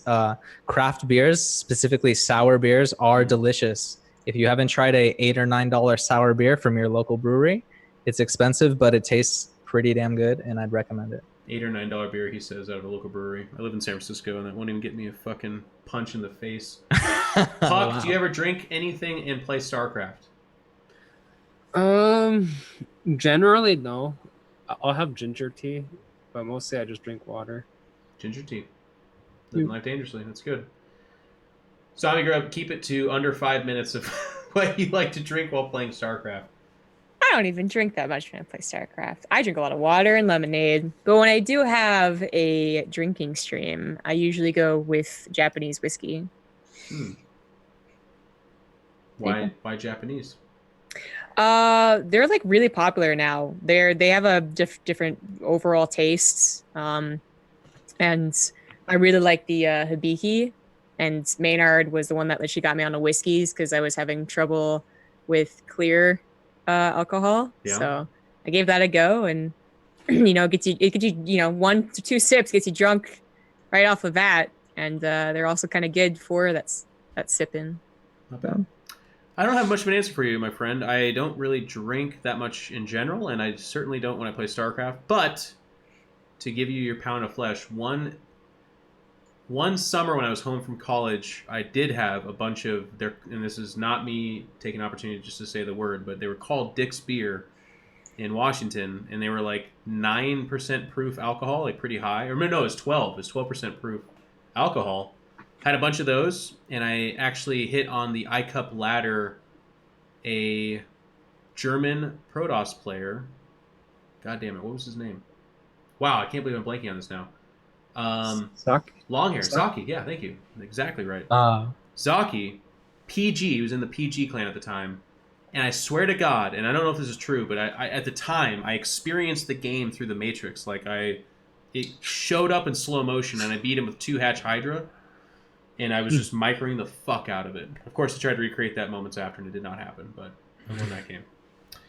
craft beers, specifically sour beers, are delicious. If you haven't tried a $8 or $9 sour beer from your local brewery, it's expensive, but it tastes pretty damn good, and I'd recommend it. $8 or $9 beer, he says, out of a local brewery. I live in San Francisco, and that won't even get me a fucking punch in the face. Puck, Wow. do you ever drink anything and play StarCraft? Generally no. I'll have ginger tea, but mostly I just drink water. Ginger tea. Living life dangerously. That's good. Zombie Grub, keep it to under 5 minutes of what you like to drink while playing StarCraft. I don't even drink that much when I play StarCraft. I drink a lot of water and lemonade. But when I do have a drinking stream, I usually go with Japanese whiskey. Why Japanese? They're like really popular now. They have a different overall tastes. And I really like the Hibiki. And Maynard was the one that literally got me on the whiskeys because I was having trouble with clear alcohol. Yeah. So I gave that a go, and it gets you 1 to 2 sips gets you drunk right off the bat, and they're also kind of good for that sipping. Not bad. I don't have much of an answer for you, my friend. I don't really drink that much in general, and I certainly don't when I play StarCraft. But to give you your pound of flesh, one summer when I was home from college, I did have a bunch of their, and this is not me taking an opportunity just to say the word, but they were called Dick's Beer in Washington, and they were like 9% proof alcohol, like pretty high. Or no, it was 12. It was 12% proof alcohol. Had a bunch of those, and I actually hit on the iCup ladder a German Protoss player. God damn it, what was his name? Wow, I can't believe I'm blanking on this now. Suck. Long hair, Zaki. Yeah, thank you. Exactly right. Zaki, PG, he was in the PG clan at the time. And I swear to God, and I don't know if this is true, but I at the time, I experienced the game through the Matrix. Like, it showed up in slow motion, and I beat him with 2 Hatch Hydra. And I was just microing the fuck out of it. Of course, I tried to recreate that moments after, and it did not happen, but I won that game.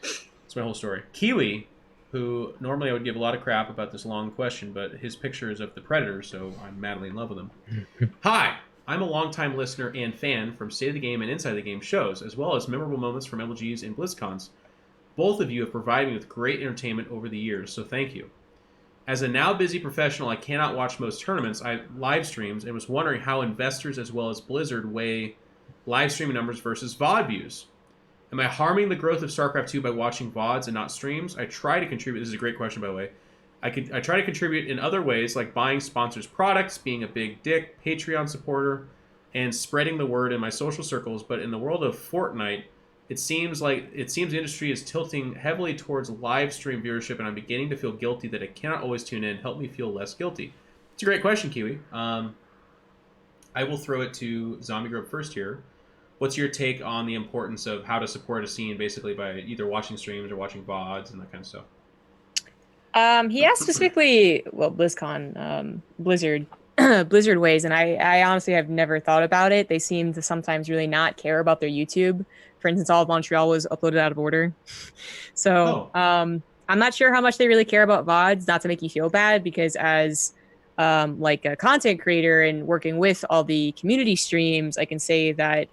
That's my whole story. Kiwi, who normally I would give a lot of crap about this long question, but his picture is of the Predator, so I'm madly in love with him. Hi, I'm a longtime listener and fan from State of the Game and Inside the Game shows, as well as memorable moments from MLGs and BlizzCons. Both of you have provided me with great entertainment over the years, so thank you. As a now busy professional, I cannot watch most tournaments. I live streams and was wondering how investors as well as Blizzard weigh live streaming numbers versus VOD views. Am I harming the growth of StarCraft 2 by watching VODs and not streams? I try to contribute. This is a great question, by the way. I try to contribute in other ways, like buying sponsors' products, being a big dick, Patreon supporter, and spreading the word in my social circles. But in the world of Fortnite, it seems the industry is tilting heavily towards live stream viewership, and I'm beginning to feel guilty that I cannot always tune in. Help me feel less guilty. It's a great question, Kiwi. I will throw it to Zombie Grove first here. What's your take on the importance of how to support a scene, basically by either watching streams or watching VODs and that kind of stuff? He asked specifically, well, BlizzCon, Blizzard, Blizzard ways, and I honestly have never thought about it. They seem to sometimes really not care about their YouTube. For instance, all of Montreal was uploaded out of order. So, I'm not sure how much they really care about VODs, not to make you feel bad, because as like a content creator and working with all the community streams, I can say that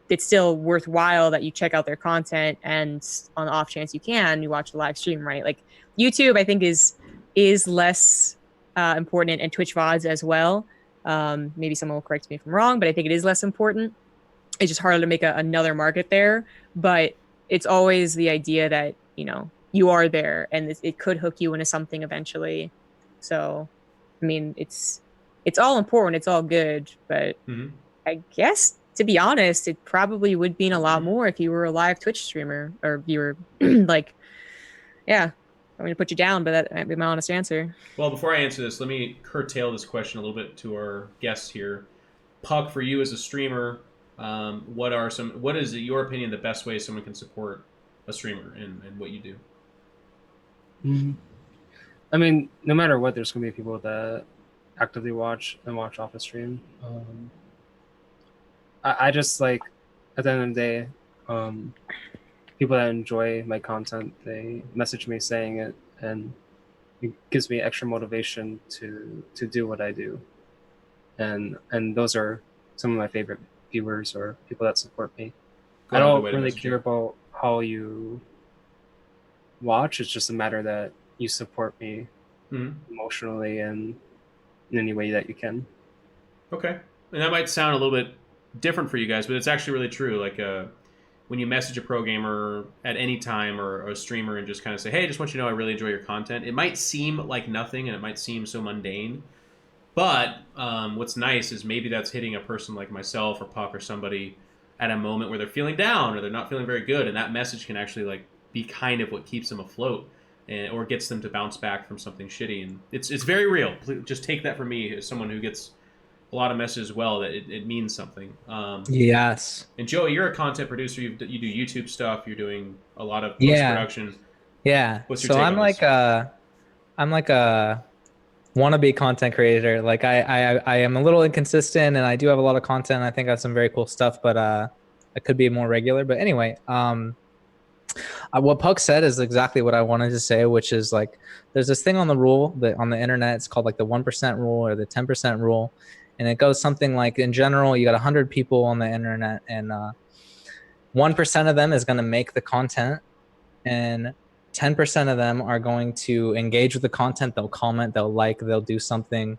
it's still worthwhile that you check out their content, and on the off chance you watch the live stream, right? Like YouTube, I think is less important, and Twitch VODs as well. Maybe someone will correct me if I'm wrong, but I think it is less important. It's just harder to make another market there, but it's always the idea that, you are there and it could hook you into something eventually. So, I mean, it's all important. It's all good, but I guess, to be honest, it probably would mean a lot more if you were a live Twitch streamer or viewer. Like, yeah, I'm going to put you down, but that might be my honest answer. Well, before I answer this, let me curtail this question a little bit to our guests here. Puck, for you as a streamer, what is, in your opinion, the best way someone can support a streamer and what you do? I mean, no matter what, there's going to be people that actively watch off the stream. I just, like, at the end of the day, people that enjoy my content, they message me saying it, and it gives me extra motivation to do what I do. And those are some of my favorite viewers or people that support me. I don't really care about how you watch. It's just a matter that you support me emotionally and in any way that you can. Okay. And that might sound a little bit different for you guys, but it's actually really true. Like when you message a pro gamer at any time or a streamer and just kind of say, hey, I just want you to know I really enjoy your content, it might seem like nothing and it might seem so mundane. But what's nice is maybe that's hitting a person like myself or Puck or somebody at a moment where they're feeling down or they're not feeling very good, and that message can actually like be kind of what keeps them afloat or gets them to bounce back from something shitty. And it's very real. Just take that from me as someone who gets a lot of messages as well, that it means something. Yes. And Joey, you're a content producer. You do YouTube stuff. You're doing a lot of post-production. Yeah. What's your take on this? I'm like a wannabe content creator. Like I am a little inconsistent, and I do have a lot of content. I think I have some very cool stuff, but I could be more regular. But anyway, what Puck said is exactly what I wanted to say, which is like there's this thing on the internet. It's called like the 1% rule or the 10% rule, and it goes something like, in general, you got 100 people on the internet, and 1% of them is going to make the content, and 10% of them are going to engage with the content. They'll comment, they'll like, they'll do something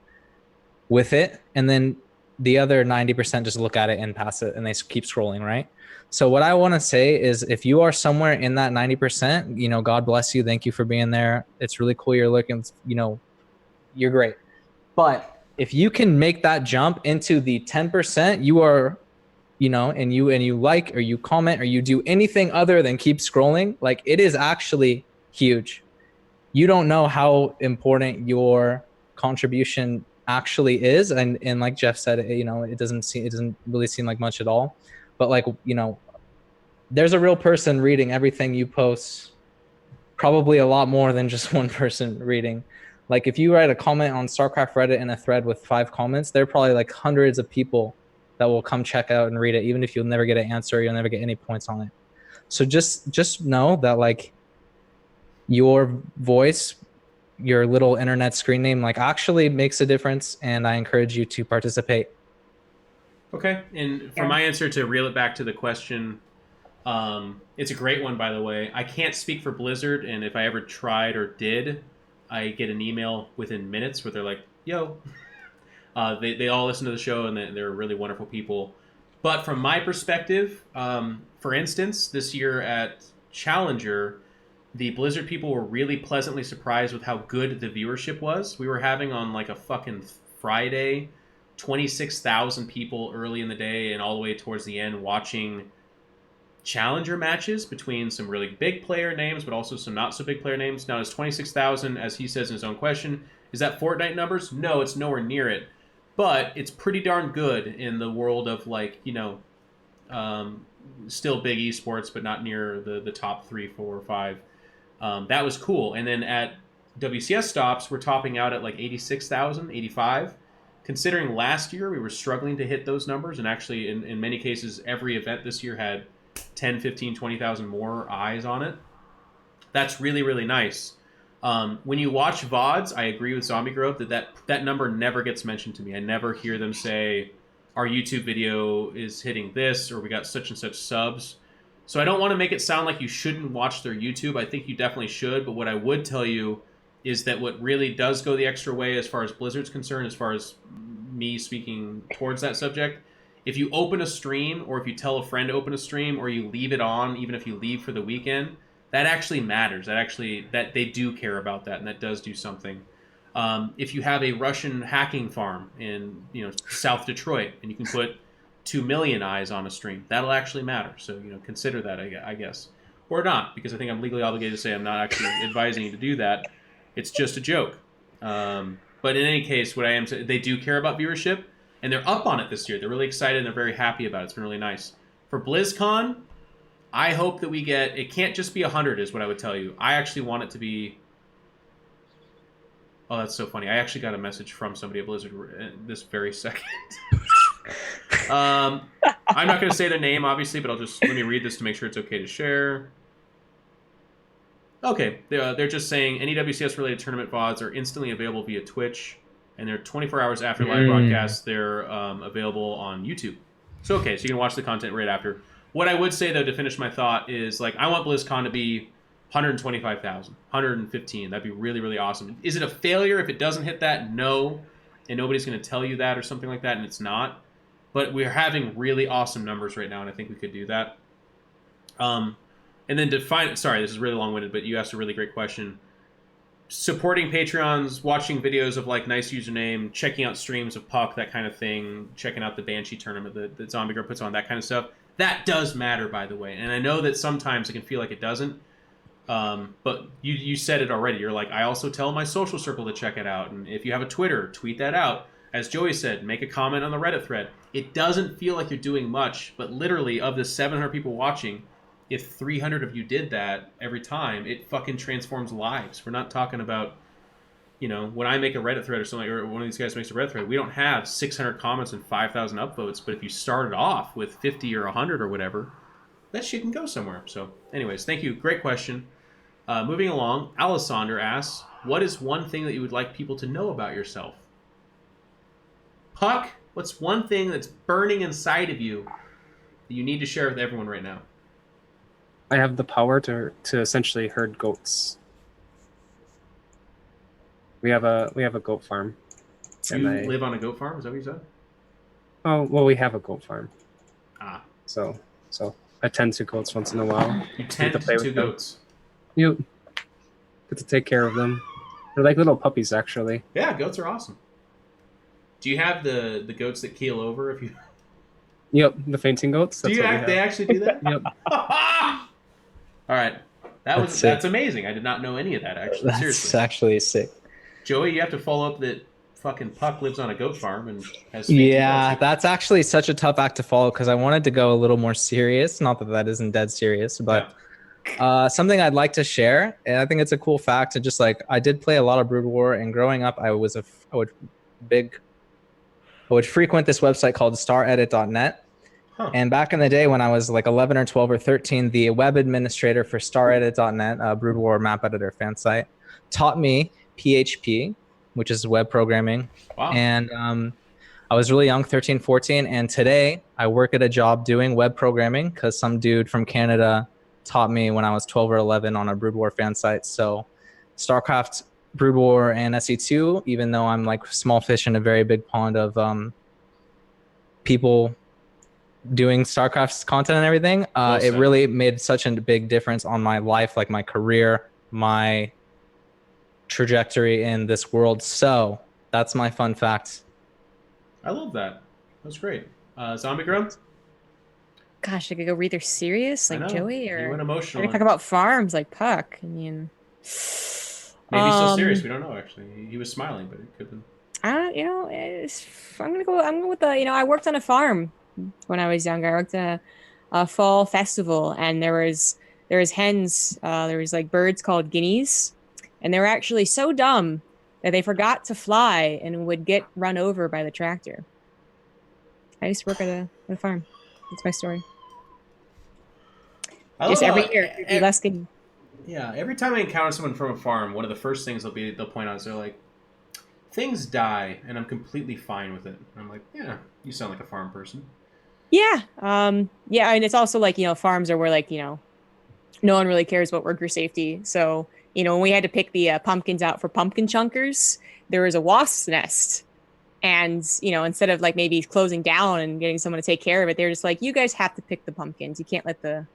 with it. And then the other 90% just look at it and pass it, and they keep scrolling, right? So what I want to say is, if you are somewhere in that 90%, God bless you. Thank you for being there. It's really cool. You're looking, you're great. But if you can make that jump into the 10%, you are, and you like, or you comment, or you do anything other than keep scrolling, like, it is actually huge. You don't know how important your contribution actually is. And like Jeff said, it doesn't really seem like much at all. But like, there's a real person reading everything you post, probably a lot more than just one person reading. Like, if you write a comment on Starcraft Reddit in a thread with 5 comments, there are probably like hundreds of people that will come check out and read it. Even if you'll never get an answer, you'll never get any points on it. So just know that, like, your voice, your little internet screen name, like, actually makes a difference, and I encourage you to participate. Okay, and for my answer, to reel it back to the question, it's a great one, by the way. I can't speak for Blizzard, and if I ever tried or did, I get an email within minutes where they're like, yo. They all listen to the show, and they're really wonderful people. But from my perspective, for instance, this year at Challenger, the Blizzard people were really pleasantly surprised with how good the viewership was. We were having on like a fucking Friday 26,000 people early in the day and all the way towards the end watching challenger matches between some really big player names, but also some not so big player names. Now, is 26,000, as he says in his own question, is that Fortnite numbers? No, it's nowhere near it. But it's pretty darn good in the world of, like, you know, still big esports, but not near the top 3, 4, or 5. That was cool. And then at WCS stops, we're topping out at like 86,000, 85. Considering last year we were struggling to hit those numbers, and actually in many cases every event this year had 10, 15, 20,000 more eyes on it. That's really, really nice. When you watch VODs, I agree with Zombie Grove that number never gets mentioned to me. I never hear them say, our YouTube video is hitting this, or we got such and such subs. So I don't want to make it sound like you shouldn't watch their YouTube. I think you definitely should. But what I would tell you is that what really does go the extra way as far as Blizzard's concerned, as far as me speaking towards that subject, if you open a stream, or if you tell a friend to open a stream, or you leave it on, even if you leave for the weekend, that actually matters. That they do care about that, and that does do something. If you have a Russian hacking farm in South Detroit, and you can put 2 million eyes on a stream, that'll actually matter. So consider that, I guess, or not, because I think I'm legally obligated to say I'm not actually advising you to do that. It's just a joke. But in any case, what I am saying, they do care about viewership, and they're up on it this year. They're really excited and they're very happy about it. It's been really nice. For BlizzCon, I hope that we get, it can't just be 100 is what I would tell you. I actually want it to be, oh, that's so funny. I actually got a message from somebody at Blizzard this very second. I'm not going to say their name, obviously, but let me read this to make sure it's okay to share. Okay, they're just saying any WCS-related tournament VODs are instantly available via Twitch, and they're 24 hours after live broadcast. They're available on YouTube. So, okay, so you can watch the content right after. What I would say, though, to finish my thought is, like, I want BlizzCon to be 125,000, 115. That'd be really, really awesome. Is it a failure if it doesn't hit that? No, and nobody's going to tell you that or something like that, and it's not. But we're having really awesome numbers right now, and I think we could do that. And then sorry, this is really long-winded, but you asked a really great question. Supporting Patreons, watching videos of like nice username, checking out streams of Puck, that kind of thing, checking out the Banshee tournament that Zombie Girl puts on, that kind of stuff. That does matter, by the way. And I know that sometimes it can feel like it doesn't. But you said it already. You're like, I also tell my social circle to check it out. And if you have a Twitter, tweet that out. As Joey said, make a comment on the Reddit thread. It doesn't feel like you're doing much, but literally of the 700 people watching, if 300 of you did that every time, it fucking transforms lives. We're not talking about, when I make a Reddit thread or something, or one of these guys makes a Reddit thread, we don't have 600 comments and 5,000 upvotes, but if you started off with 50 or 100 or whatever, that shit can go somewhere. So anyways, thank you. Great question. Moving along, Alessander asks, what is one thing that you would like people to know about yourself? Puck, what's one thing that's burning inside of you that you need to share with everyone right now? I have the power to essentially herd goats. We have a goat farm. You live on a goat farm? Is that what you said? Oh well, we have a goat farm. Ah. So I tend to goats once in a while. You tend to goats. You get to take care of them. They're like little puppies, actually. Yeah, goats are awesome. Do you have the goats that keel over if you? Yep, the fainting goats. That's they actually do that? Yep. All right, that's amazing. I did not know any of that, actually. That's seriously. Actually sick. Joey, you have to follow up that fucking Puck lives on a goat farm and has. Yeah, that's actually such a tough act to follow because I wanted to go a little more serious. Not that isn't dead serious, but something I'd like to share, and I think it's a cool fact. And just like I did play a lot of Brood War, and growing up, I would frequent this website called staredit.net. Huh. And back in the day when I was like 11 or 12 or 13, the web administrator for staredit.net, Brood War map editor fan site, taught me PHP, which is web programming. Wow. And I was really young, 13, 14. And today I work at a job doing web programming because some dude from Canada taught me when I was 12 or 11 on a Brood War fan site. So Starcraft, Brood War, and SE2, even though I'm like small fish in a very big pond of people doing Starcraft's content and everything, Well it said. really made such a big difference on my life, like my career, my trajectory in this world. So that's my fun fact. I love that. That's great. Zombie Grum? Gosh, I could go either serious I like know. Joey, You or went I emotional. could talk about farms like Puck. I mean, Maybe he's still serious. We don't know, actually. He was smiling, but it could have been. I'm gonna go. I'm going with the. I worked on a farm when I was younger. I worked at a fall festival, and there was hens. There was like birds called guineas, and they were actually so dumb that they forgot to fly and would get run over by the tractor. I used to work at a farm. That's my story. I Just love every how year, there'd be less guinea. Yeah, every time I encounter someone from a farm, one of the first things they'll point out is they're like, things die, and I'm completely fine with it. And I'm like, yeah, you sound like a farm person. Yeah. Yeah, and it's also like, farms are where like, no one really cares about worker safety. So, when we had to pick the pumpkins out for pumpkin chunkers, there was a wasp's nest. And, instead of like maybe closing down and getting someone to take care of it, they're just like, you guys have to pick the pumpkins. You can't let the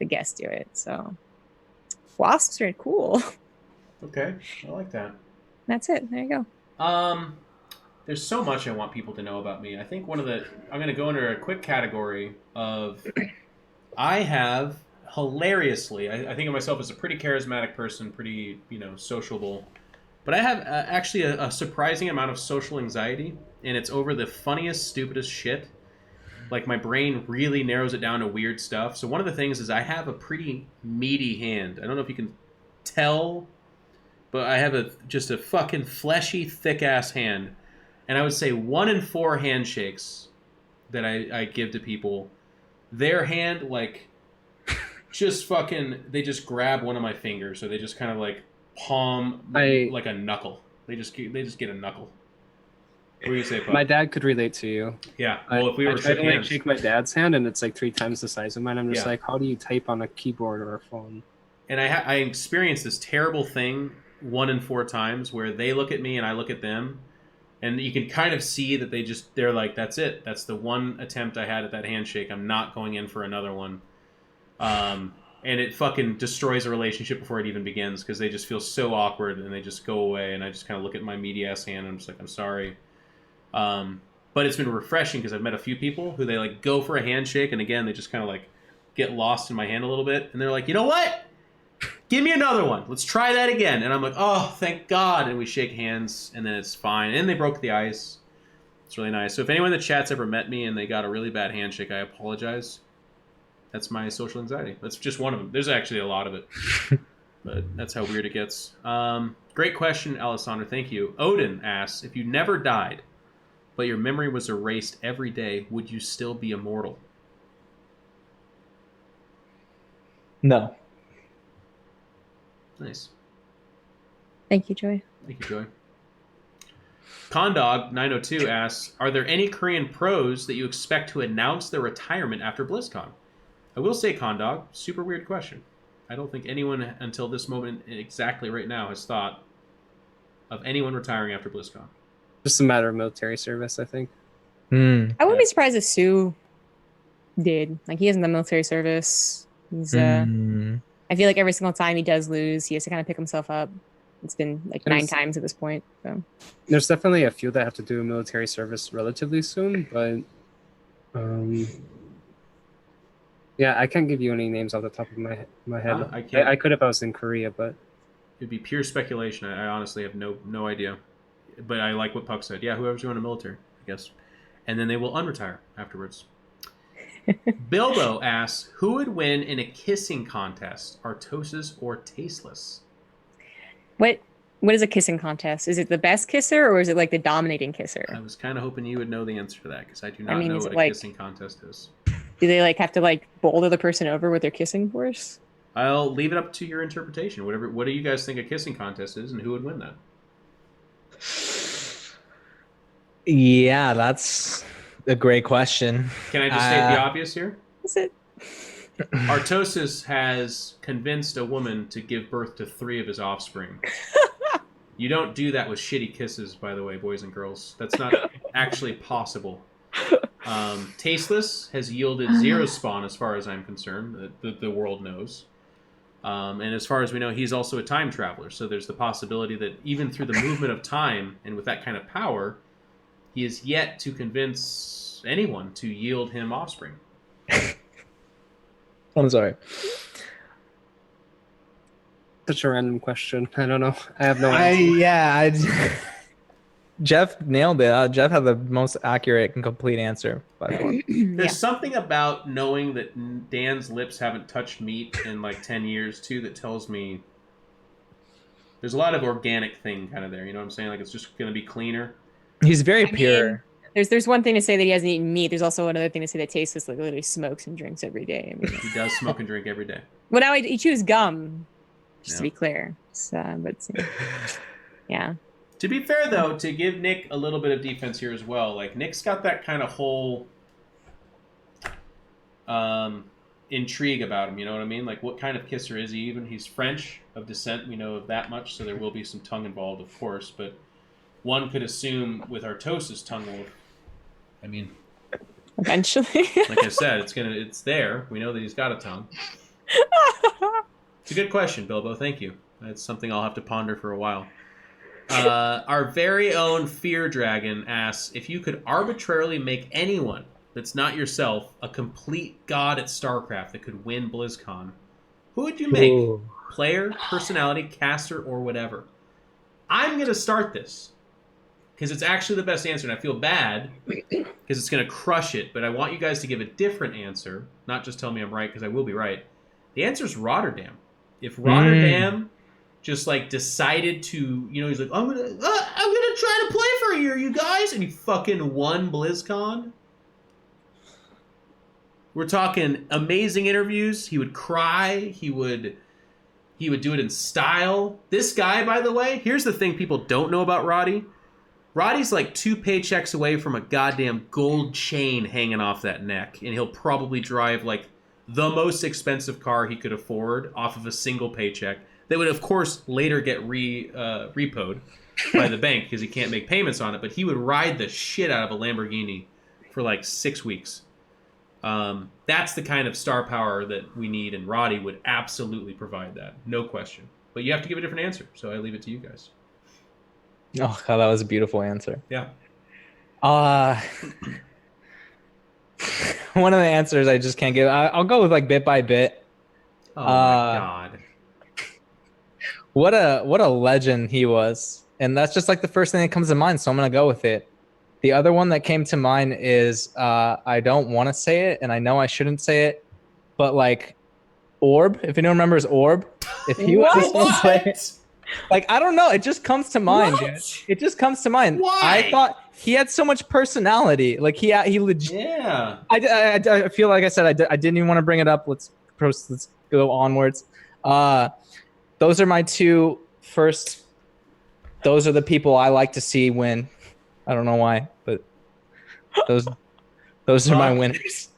guests do it. So wasps are cool. Okay, I like that. That's it. There you go. There's so much I want people to know about me. I think I'm going to go under a quick category of, I have hilariously, I think of myself as a pretty charismatic person, pretty, sociable, but I have actually a surprising amount of social anxiety, and it's over the funniest, stupidest shit. Like, my brain really narrows it down to weird stuff. So one of the things is I have a pretty meaty hand. I don't know if you can tell, but I have just a fucking fleshy, thick-ass hand. And I would say 1 in 4 handshakes that I give to people, their hand, like, just fucking, they just grab one of my fingers, or they just kind of, like, palm like a knuckle. They just get a knuckle. What do you say, Puck? My dad could relate to you. Yeah. Well, if we were I try to hands, shake my dad's hand, and it's like 3 times the size of mine. I'm just Yeah. like, how do you type on a keyboard or a phone? and I experienced this terrible thing 1 in 4 times where they look at me and I look at them, and you can kind of see that they're like, that's it. That's the one attempt I had at that handshake. I'm not going in for another one. And it fucking destroys a relationship before it even begins, because they just feel so awkward and they just go away, and I just kind of look at my meaty ass hand and I'm just like, I'm sorry. But it's been refreshing because I've met a few people who they like go for a handshake, and again they just kind of like get lost in my hand a little bit, and they're like, you know what? Give me another one. Let's try that again. And I'm like, oh, thank God. And we shake hands, and then it's fine. And they broke the ice. It's really nice. So if anyone in the chat's ever met me and they got a really bad handshake, I apologize. That's my social anxiety. That's just one of them. There's actually a lot of it. But that's how weird it gets. Great question, Alessandra. Thank you. Odin asks, if you never died, but your memory was erased every day, would you still be immortal? No. Nice. Thank you, Joy. Thank you, Joy. Condog902 asks, are there any Korean pros that you expect to announce their retirement after BlizzCon? I will say, Condog, super weird question. I don't think anyone until this moment exactly right now has thought of anyone retiring after BlizzCon. Just a matter of military service, I think. Mm. I wouldn't be surprised if Sue did. Like, he hasn't done military service. He's I feel like every single time he does lose, he has to kind of pick himself up. It's been like 9 times at this point. So there's definitely a few that have to do military service relatively soon, but yeah, I can't give you any names off the top of my head. I can't. I could if I was in Korea, but It'd be pure speculation. I honestly have no idea. But I like what Puck said. Yeah, whoever's going to military, I guess. And then they will unretire afterwards. Bilbo asks, who would win in a kissing contest, Artosis or Tasteless? what is a kissing contest? Is it the best kisser, or is it like the dominating kisser? I was kind of hoping you would know the answer to that, because I do not know is what it a like, kissing contest is. do they like have to like bowl the other person over with their kissing force? I'll leave it up to your interpretation. What do you guys think a kissing contest is, and who would win that? Yeah, that's a great question. Can I just state the obvious here? Is it? Artosis has convinced a woman to give birth to 3 of his offspring. You don't do that with shitty kisses, by the way, boys and girls. That's not actually possible. Tasteless has yielded 0 spawn as far as I'm concerned, that the world knows. And as far as we know, he's also a time traveler. So there's the possibility that even through the movement of time and with that kind of power, he is yet to convince anyone to yield him offspring. I'm sorry. Such a random question. I don't know. I have no I answer. Jeff nailed it. Jeff had the most accurate and complete answer by far. There's something about knowing that Dan's lips haven't touched meat in like 10 years too that tells me there's a lot of organic thing kind of there. You know what I'm saying? Like it's just going to be cleaner. He's very I pure. mean, there's one thing to say that he hasn't eaten meat. There's also another thing to say that Tasteless like literally smokes and drinks every day. I mean, He does smoke and drink every day. well, now he chews gum, just to be clear. So, but yeah. To be fair, though, to give Nick a little bit of defense here as well, like Nick's got that kind of whole intrigue about him. You know what I mean? Like, what kind of kisser is he even? He's French of descent. We know of that much, so there will be some tongue involved, of course. But one could assume with Artosis, tongue will. I mean, Eventually. like I said, it's there. We know that he's got a tongue. It's a good question, Bilbo. Thank you. That's something I'll have to ponder for a while. Our very own Fear Dragon asks, if you could arbitrarily make anyone that's not yourself a complete god at Starcraft that could win BlizzCon, who would you make? Ooh. Player, personality, caster, or whatever? I'm going to start this because it's actually the best answer, and I feel bad because it's going to crush it, but I want you guys to give a different answer, not just tell me I'm right, because I will be right. The answer is Rotterdam. If Rotterdam just like decided to, you know, he's like, I'm gonna try to play for a year, you guys, and he fucking won BlizzCon. We're talking amazing interviews. He would cry. He would do it in style. This guy, by the way, here's the thing people don't know about Roddy. Roddy's like 2 paychecks away from a goddamn gold chain hanging off that neck, and he'll probably drive like the most expensive car he could afford off of a single paycheck. That would, of course, later get repoed by the bank because he can't make payments on it. But he would ride the shit out of a Lamborghini for like 6 weeks. That's the kind of star power that we need, and Roddy would absolutely provide that. No question. But you have to give a different answer, so I leave it to you guys. Oh, God, that was a beautiful answer. Yeah. One of the answers I just can't give. I'll go with like bit by bit. Oh, my God. What a legend he was. And that's just like the first thing that comes to mind, so I'm going to go with it. The other one that came to mind is I don't want to say it, and I know I shouldn't say it, but like Orb, if anyone remembers Orb, if he was play, like I don't know, it just comes to mind, dude. It just comes to mind. Why? I thought he had so much personality. Like he legit. Yeah. I feel like I said I didn't even want to bring it up. Let's go onwards. Those are my two first. Those are the people I like to see win. I don't know why, but those are my winners.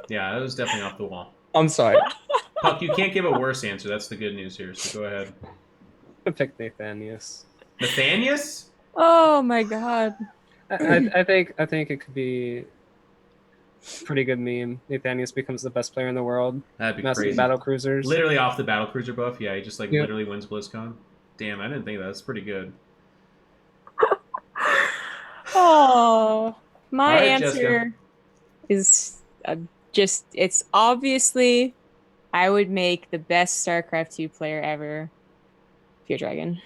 Yeah, that was definitely off the wall. I'm sorry. Puck, you can't give a worse answer. That's the good news here, so go ahead. I picked Nathanius. Nathanius? Oh my God. I think it could be a pretty good meme. Nathanius becomes the best player in the world. That'd be Masters crazy. battle cruisers. Literally off the battlecruiser buff. Yeah, he just like Yeah. literally wins BlizzCon. Damn, I didn't think that. That's pretty good. Oh, my All right, answer Jessica. is just, it's obviously, I would make the best StarCraft 2 player ever, Fear Dragon.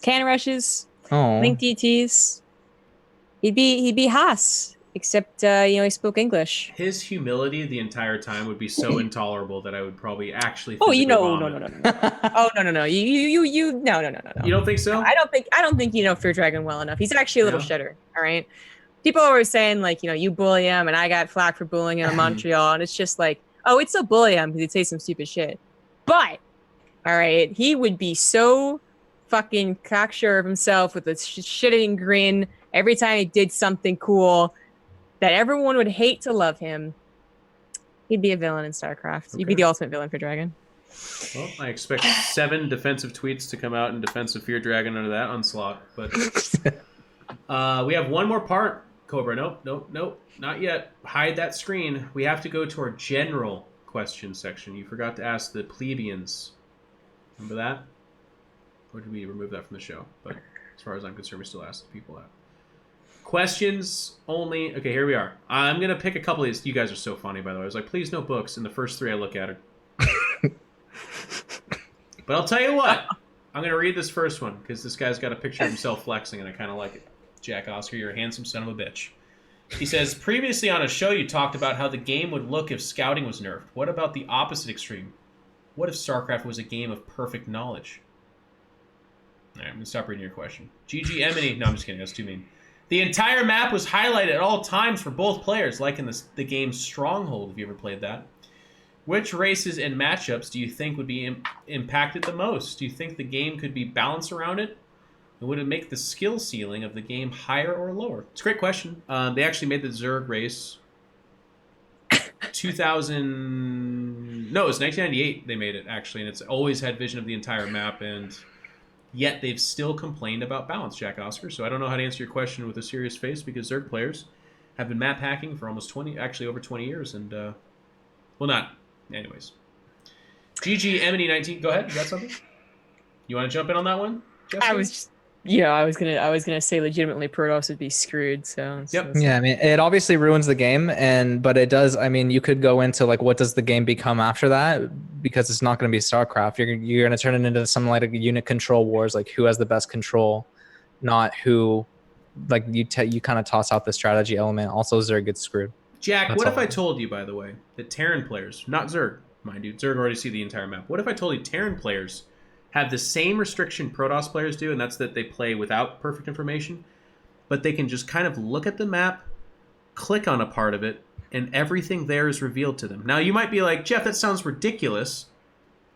Cannon rushes, Oh. link DTs. He'd be Haas, except he spoke English. His humility the entire time would be so intolerable that I would probably actually. Oh, physically no. vomit. Oh, no. No. You don't think so? I don't think you know Fear Dragon well enough. He's actually a little No? shitter. All right. People are always saying like, you bully him, and I got flack for bullying him in Montreal, and it's just like, oh, it's still bully him because he'd say some stupid shit. But all right, he would be so fucking cocksure of himself with a shitting grin every time he did something cool that everyone would hate to love him. He'd be a villain in StarCraft. Okay. You'd be the ultimate villain for Dragon. Well, I expect 7 defensive tweets to come out in defense of Fear Dragon under that onslaught, but We have one more part, Cobra. Nope, not yet. Hide that screen. We have to go to our general question section. You forgot to ask the plebeians. Remember that? Or did we remove that from the show? But as far as I'm concerned, we still ask the people that. Questions only. Okay, here we are. I'm going to pick a couple of these. You guys are so funny, by the way. I was like, please no books. And the first three I look at are... But I'll tell you what. I'm going to read this first one because this guy's got a picture of himself flexing and I kind of like it. Jack Oscar, you're a handsome son of a bitch. He says, previously on a show you talked about how the game would look if scouting was nerfed. What about the opposite extreme? What if StarCraft was a game of perfect knowledge? All right, I'm going to stop reading your question. GG Emily. No, I'm just kidding. That's too mean. The entire map was highlighted at all times for both players, like in the game Stronghold, if you ever played that. Which races and matchups do you think would be impacted the most? Do you think the game could be balanced around it? And would it make the skill ceiling of the game higher or lower? It's a great question. They actually made the Zerg race 2000... No, it was 1998 they made it, actually. And it's always had vision of the entire map. And yet they've still complained about balance, Jack Oscar. So I don't know how to answer your question with a serious face because Zerg players have been map hacking for almost 20... Actually, over 20 years. And, well, not... Anyways. GG Emily19. Go ahead. You got something? You want to jump in on that one, Jessica? I was gonna say legitimately Protoss would be screwed. So Yep. Yeah, I mean, it obviously ruins the game, but it does. I mean, you could go into like, what does the game become after that? Because it's not going to be StarCraft. You're going to turn it into something like a unit control wars, like who has the best control, not who. Like you kind of toss out the strategy element. Also, Zerg gets screwed. Jack, That's what if all. I told you, by the way, that Terran players, not Zerg, mind you, Zerg already see the entire map. What if I told you Terran players have the same restriction Protoss players do, and that's that they play without perfect information, but they can just kind of look at the map, click on a part of it, and everything there is revealed to them. Now, you might be like, Jeff, that sounds ridiculous.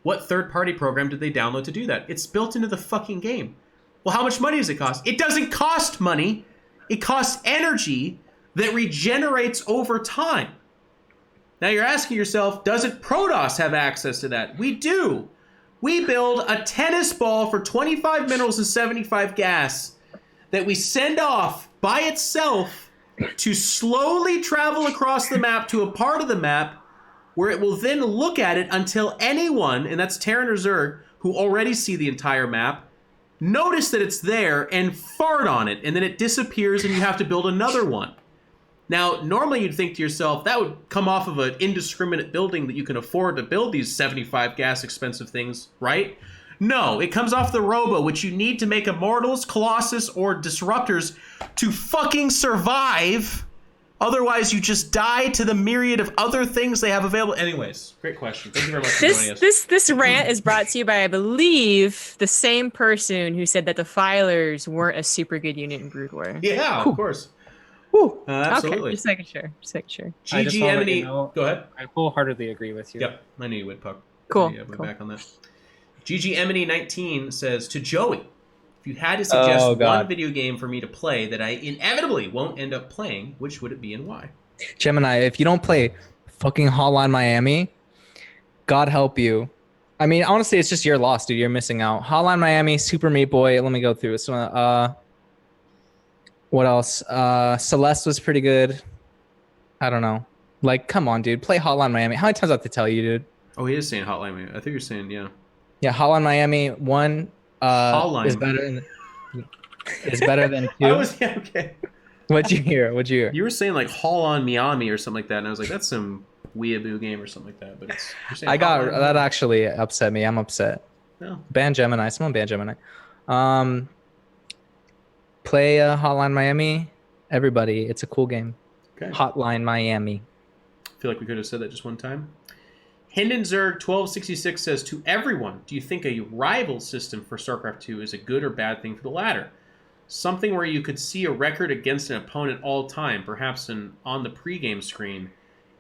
What third-party program did they download to do that? It's built into the fucking game. Well, how much money does it cost? It doesn't cost money. It costs energy that regenerates over time. Now you're asking yourself, doesn't Protoss have access to that? We do. We build a tennis ball for 25 minerals and 75 gas that we send off by itself to slowly travel across the map to a part of the map where it will then look at it until anyone, and that's Terran or Zerg, who already see the entire map, notice that it's there and fart on it, and then it disappears and you have to build another one. Now, normally you'd think to yourself, that would come off of an indiscriminate building that you can afford to build these 75 gas expensive things, right? No, it comes off the Robo, which you need to make Immortals, Colossus, or Disruptors to fucking survive. Otherwise, you just die to the myriad of other things they have available. Anyways, great question. Thank you very much for joining us. This rant is brought to you by, I believe, the same person who said that the Filers weren't a super good unit in Brood War. Yeah, of course. Woo. Absolutely. Okay, just making sure. I just wanna let you GG know, Go ahead. I wholeheartedly agree with you. Yep, I knew you would, Puck. Cool. Yeah, we're cool. back on that. GG19 says, to Joey, if you had to suggest Oh, God. one video game for me to play that I inevitably won't end up playing, which would it be and why? Gemini, if you don't play fucking Hotline Miami, God help you. I mean, honestly, it's just your loss, dude. You're missing out. Hotline Miami, Super Meat Boy. Let me go through it. So, what else? Celeste was pretty good. I don't know. Like, come on, dude. Play Hotline Miami. How many times do I have to tell you, dude? Oh, he is saying Hotline Miami. I think you're saying, yeah. Yeah, Hotline Miami 1 Hotline. is better than 2. Yeah, okay. What'd you hear? You were saying like Haul on Miami or something like that, and I was like, that's some weeaboo game or something like that. But it's you're saying Hotline That actually upset me. I'm upset. No. Ban Gemini. Someone ban Gemini. Play Hotline Miami. Everybody, it's a cool game. Okay. Hotline Miami. I feel like we could have said that just one time. Hindenzerg1266 says, to everyone, do you think a rival system for StarCraft 2 is a good or bad thing for the latter? Something where you could see a record against an opponent all time, perhaps on the pregame screen,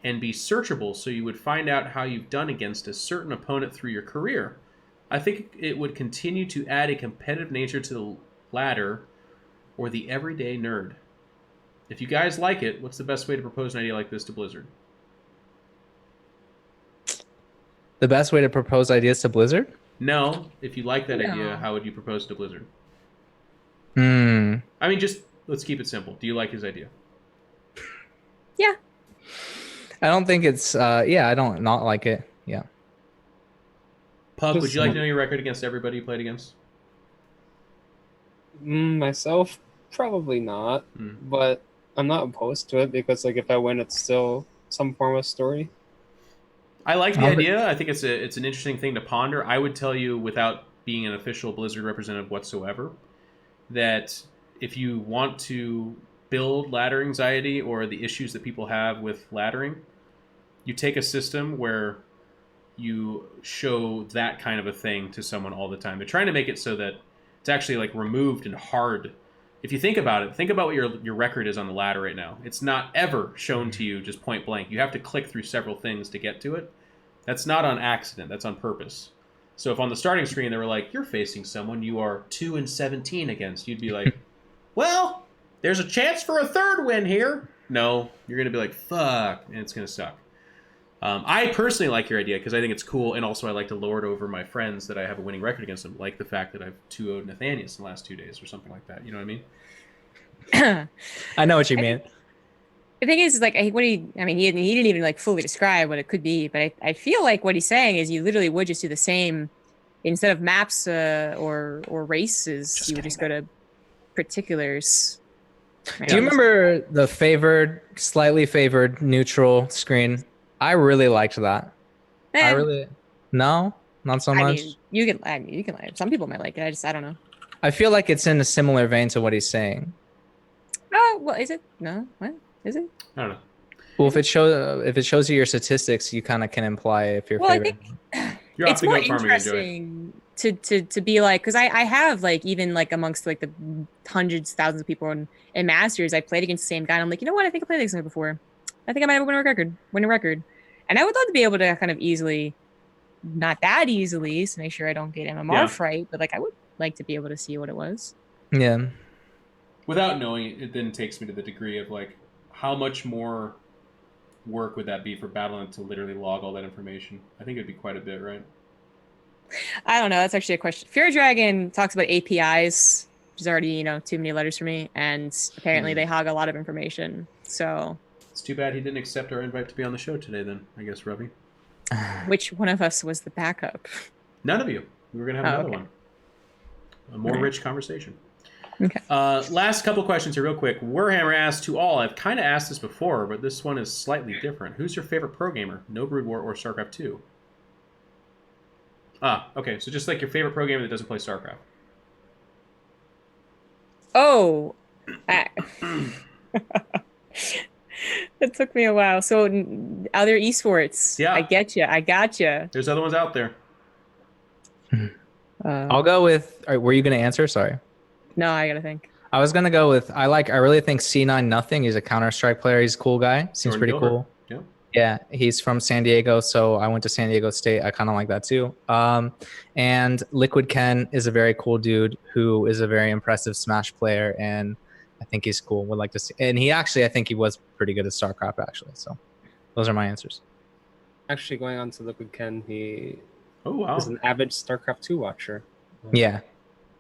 and be searchable so you would find out how you've done against a certain opponent through your career. I think it would continue to add a competitive nature to the ladder or the everyday nerd. If you guys like it, what's the best way to propose an idea like this to Blizzard? The best way to propose ideas to Blizzard? No. If you like that No. idea, how would you propose to Blizzard? Hmm. I mean, just let's keep it simple. Do you like his idea? Yeah. I don't think it's. I don't not like it. Yeah. Puck, would Just- you like to know your record against everybody you played against? Myself, probably not, Hmm. but I'm not opposed to it because like if I win, it's still some form of story. I like the I'll- idea. I think it's an interesting thing to ponder. I would tell you, without being an official Blizzard representative whatsoever, that if you want to build ladder anxiety or the issues that people have with laddering, you take a system where you show that kind of a thing to someone all the time. They're trying to make it so that it's actually like removed and hard. If you think about it, think about what your record is on the ladder right now. It's not ever shown to you just point blank. You have to click through several things to get to it. That's not on accident. That's on purpose. So if on the starting screen they were like, "You're facing someone you are 2-17 against," you'd be like, "Well, there's a chance for a third win here." No, you're gonna be like, "Fuck," and it's gonna suck. I personally like your idea because I think it's cool, and also I like to lord over my friends that I have a winning record against them, like the fact that I've 2-0'd Nathanius in the last 2 days or something like that. You know what I mean? I know what you mean. The thing is like he didn't even like fully describe what it could be, but I feel like what he's saying is you literally would just do the same instead of maps or races. You would just go to particulars. Do you remember the slightly favored neutral screen? I really liked that. No, not so much. You can like some people might like it. I don't know. I feel like it's in a similar vein to what he's saying. Oh, well, is it? No, what is it? I don't know. Well, if it shows you your statistics, you kind of can imply if you're Well, I favored. think You're off it's the more goat farming, enjoy. interesting to be like, because I have like even like amongst like the hundreds thousands of people in Masters, I played against the same guy and I'm like, you know what, I think I played against him before. I think I might have win a record, and I would love to be able to kind of easily, not that easily, so make sure I don't get MMR fright, but like I would like to be able to see what it was. Yeah. Without knowing it, it then takes me to the degree of like, how much more work would that be for Battle.net to literally log all that information? I think it'd be quite a bit, right? I don't know. That's actually a question. Fear Dragon talks about APIs, which is already, too many letters for me. And apparently they hog a lot of information. So It's too bad he didn't accept our invite to be on the show today then, I guess, Ravi. which one of us was the backup? None of you. We were going to have another okay. one. A more rich conversation. Okay. Last couple questions here real quick. Warhammer asked to all, I've kind of asked this before, but this one is slightly different. Who's your favorite pro gamer? No Brood War or StarCraft 2? Okay. So just like your favorite pro gamer that doesn't play StarCraft. Oh. It took me a while. So other esports. Yeah. I gotcha. There's other ones out there. I'll go with. Were you going to answer? Sorry. No, I gotta think. I was gonna go with. I really think C9 Nothing. He's a Counter-Strike player. He's a cool guy. Seems Jordan pretty Gilbert. cool. Yeah. Yeah, he's from San Diego, so I went to San Diego State. I kind of like that too. And Liquid Ken is a very cool dude who is a very impressive Smash player, and I think he's cool. Would like to see. And I think he was pretty good at StarCraft actually. So those are my answers. Actually, going on to Liquid Ken, he Oh, wow. is an avid StarCraft 2 watcher. Yeah.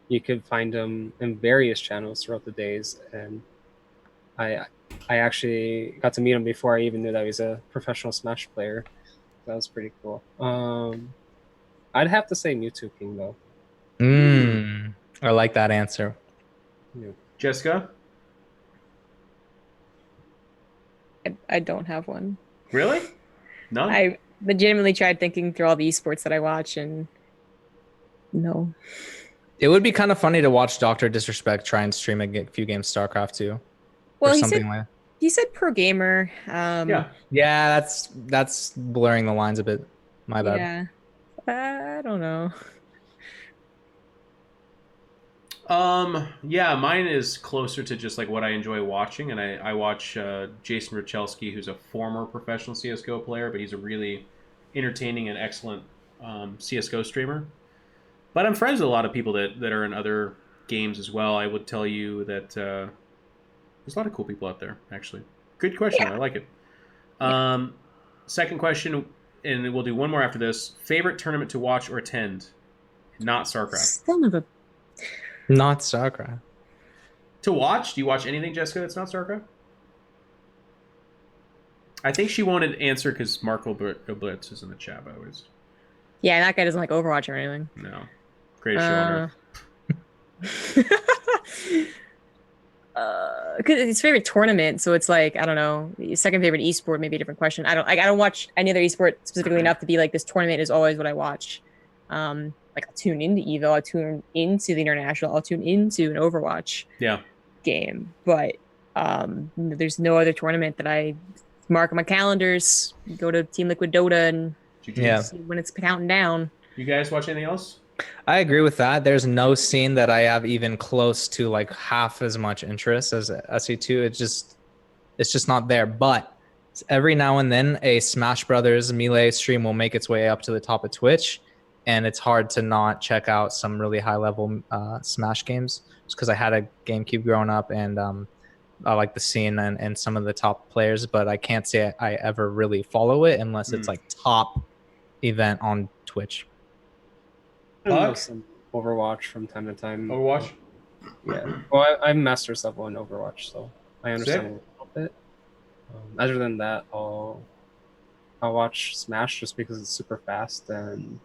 You could find him in various channels throughout the days, and I actually got to meet him before I even knew that he was a professional Smash player. That was pretty cool. I'd have to say Mewtwo King though. I like that answer. Yeah. Jessica? I don't have one. Really? None? I legitimately tried thinking through all the esports that I watch, and no. It would be kind of funny to watch Dr. Disrespect try and stream a few games StarCraft 2. Well, or he something said like he said pro gamer. Yeah. Yeah, that's blurring the lines a bit. My bad. Yeah. I don't know. Yeah, mine is closer to just like what I enjoy watching, and I watch Jason Richelski, who's a former professional CSGO player, but he's a really entertaining and excellent CSGO streamer. But I'm friends with a lot of people that are in other games as well. I would tell you that there's a lot of cool people out there, actually. Good question. Yeah. I like it. Second question, and we'll do one more after this. Favorite tournament to watch or attend? Not StarCraft. Son of a. Not StarCraft. To watch? Do you watch anything, Jessica, that's not StarCraft? I think she wanted to answer because Marco Blitz is in the chat, by the way. Yeah, that guy doesn't like Overwatch or anything. No. Greatest show on earth. Because it's his favorite tournament, so it's like, I don't know, his second favorite esport, maybe a different question. I don't watch any other esport specifically enough to be like, this tournament is always what I watch. Like, I'll tune into Evo, I'll tune into the International, I'll tune into an Overwatch game, but there's no other tournament that I mark on my calendars, go to Team Liquid Dota and see when it's counting down. You guys watch anything else? I agree with that. There's no scene that I have even close to like half as much interest as SE2. It's just not there. But every now and then a Smash Brothers Melee stream will make its way up to the top of Twitch, and it's hard to not check out some really high level Smash games, just because I had a GameCube growing up, and I like the scene and some of the top players, but I can't say I ever really follow it unless it's like top event on Twitch. I know some Overwatch from time to time. Overwatch? Yeah. Well, I'm master level in Overwatch, so I understand a little bit. Other than that, I'll watch Smash just because it's super fast, and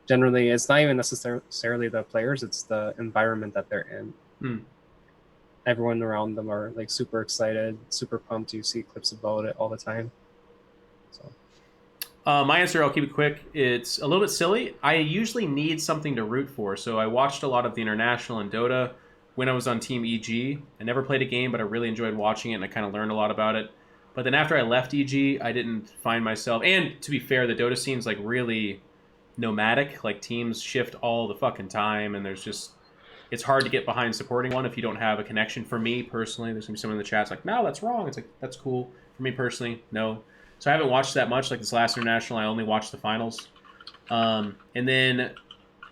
generally it's not even necessarily the players, it's the environment that they're in. Everyone around them are like super excited, super pumped. You see clips about it all the time. So my answer, I'll keep it quick. It's a little bit silly. I usually need something to root for, so I watched a lot of the International and Dota when I was on Team EG. I never played a game, but I really enjoyed watching it, and I kind of learned a lot about it. But then after I left EG, I didn't find myself... And to be fair, the Dota scene's like really nomadic. Like, teams shift all the fucking time, and there's just... It's hard to get behind supporting one if you don't have a connection. For me, personally, there's going to be someone in the chat's like, no, that's wrong. It's like, that's cool. For me, personally, no. So I haven't watched that much. Like this last International, I only watched the finals. And then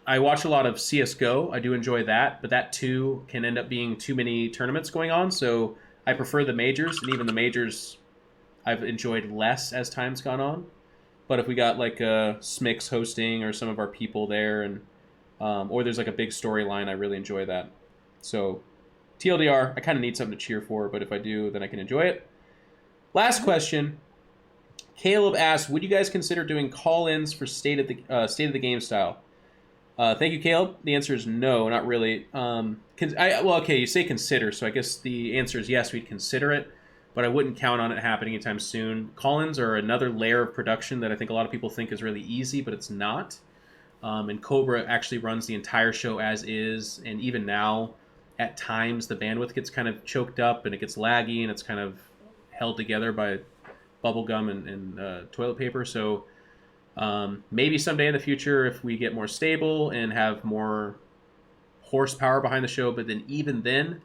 I watch a lot of CSGO. I do enjoy that, but that too can end up being too many tournaments going on. So I prefer the majors, and even the majors I've enjoyed less as time's gone on. But if we got like Smix hosting or some of our people there, and or there's like a big storyline, I really enjoy that. So TLDR, I kind of need something to cheer for, but if I do, then I can enjoy it. Last question. Caleb asked, would you guys consider doing call-ins for state of the game style? Thank you, Caleb. The answer is no, not really. Okay, you say consider, so I guess the answer is yes, we'd consider it, but I wouldn't count on it happening anytime soon. Call-ins are another layer of production that I think a lot of people think is really easy, but it's not. And Cobra actually runs the entire show as is, and even now, at times, the bandwidth gets kind of choked up, and it gets laggy, and it's kind of held together by bubblegum and toilet paper. So maybe someday in the future, if we get more stable and have more horsepower behind the show, but then even then,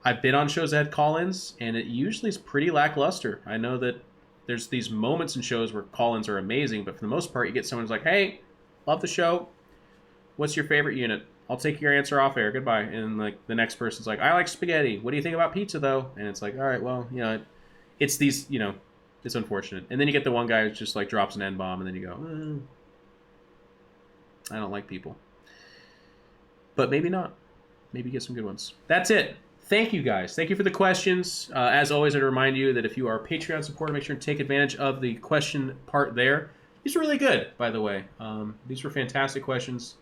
I've been on shows that had call-ins, and it usually is pretty lackluster. I know that there's these moments in shows where call-ins are amazing, but for the most part, you get someone who's like, hey, love the show. What's your favorite unit? I'll take your answer off air. Goodbye. And like the next person's like, I like spaghetti. What do you think about pizza though? And it's like, all right, well, you know, it's these, you know, it's unfortunate. And then you get the one guy who just like drops an N-bomb, and then you go, I don't like people. But maybe not. Maybe get some good ones. That's it. Thank you guys. Thank you for the questions. As always, I'd remind you that if you are a Patreon supporter, make sure to take advantage of the question part there. These are really good, by the way. These were fantastic questions.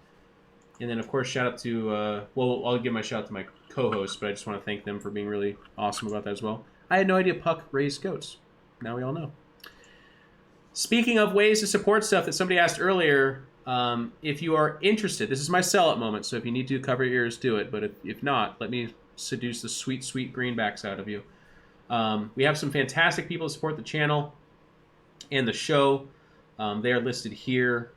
And then, of course, shout out to, well, I'll give my shout out to my co-hosts, but I just want to thank them for being really awesome about that as well. I had no idea Puck raised goats. Now we all know. Speaking of ways to support stuff that somebody asked earlier, if you are interested, this is my sell-out moment, so if you need to cover your ears, do it. But if not, let me seduce the sweet, sweet greenbacks out of you. We have some fantastic people to support the channel and the show. They are listed here.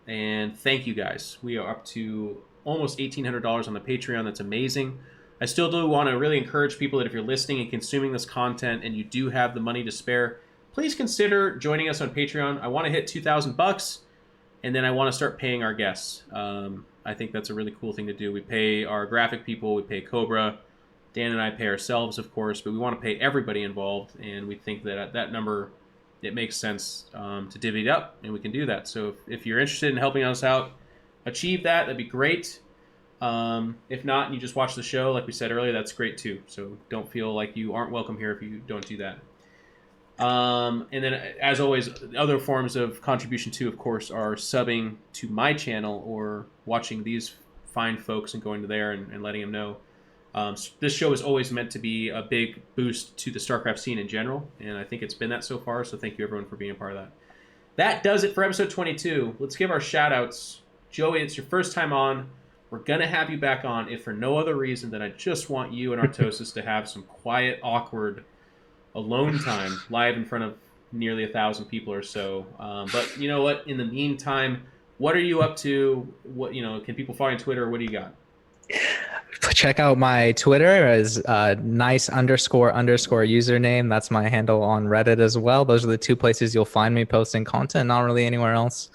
And thank you guys. We are up to almost $1,800 on the Patreon. That's amazing. I still do want to really encourage people that if you're listening and consuming this content and you do have the money to spare, please consider joining us on Patreon. I want to hit $2,000, and then I want to start paying our guests. I think that's a really cool thing to do. We pay our graphic people, we pay Cobra, Dan and I pay ourselves, of course, but we want to pay everybody involved, and we think that at that number, it makes sense to divvy it up, and we can do that. So if you're interested in helping us out achieve that, that'd be great. If not, and you just watch the show, like we said earlier, that's great too. So don't feel like you aren't welcome here if you don't do that. And then, as always, other forms of contribution too, of course, are subbing to my channel or watching these fine folks and going to there and letting them know. This show is always meant to be a big boost to the StarCraft scene in general, and I think it's been that so far, so thank you everyone for being a part of that. That does it for episode 22. Let's give our shout-outs. Joey, it's your first time on. We're going to have you back on, if for no other reason than I just want you and Artosis to have some quiet, awkward, alone time live in front of nearly 1,000 people or so. But you know what? In the meantime, what are you up to? What can people follow you on Twitter? What do you got? Check out my Twitter as nice__ username. That's my handle on Reddit as well. Those are the two places you'll find me posting content, not really anywhere else.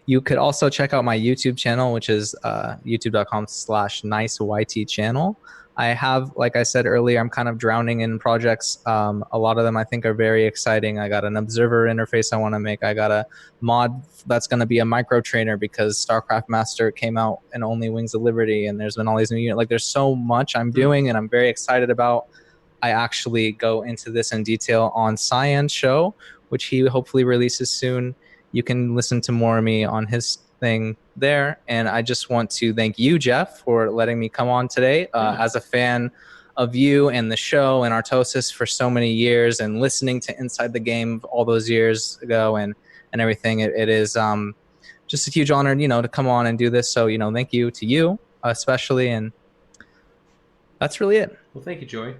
You could also check out my YouTube channel, which is youtube.com/niceyt channel. I have, like I said earlier, I'm kind of drowning in projects. A lot of them I think are very exciting. I got an observer interface I want to make. I got a mod that's going to be a micro trainer because Starcraft Master came out in only Wings of Liberty, and there's been all these new units. Like, there's so much I'm doing and I'm very excited about. I actually go into this in detail on Cyan's show, which he hopefully releases soon. You can listen to more of me on his thing there. And I just want to thank you, Jeff, for letting me come on today. As a fan of you and the show and Artosis for so many years, and listening to Inside the Game all those years ago and everything, it is just a huge honor, to come on and do this. So, thank you to you especially. And that's really it. Well, thank you, Joey.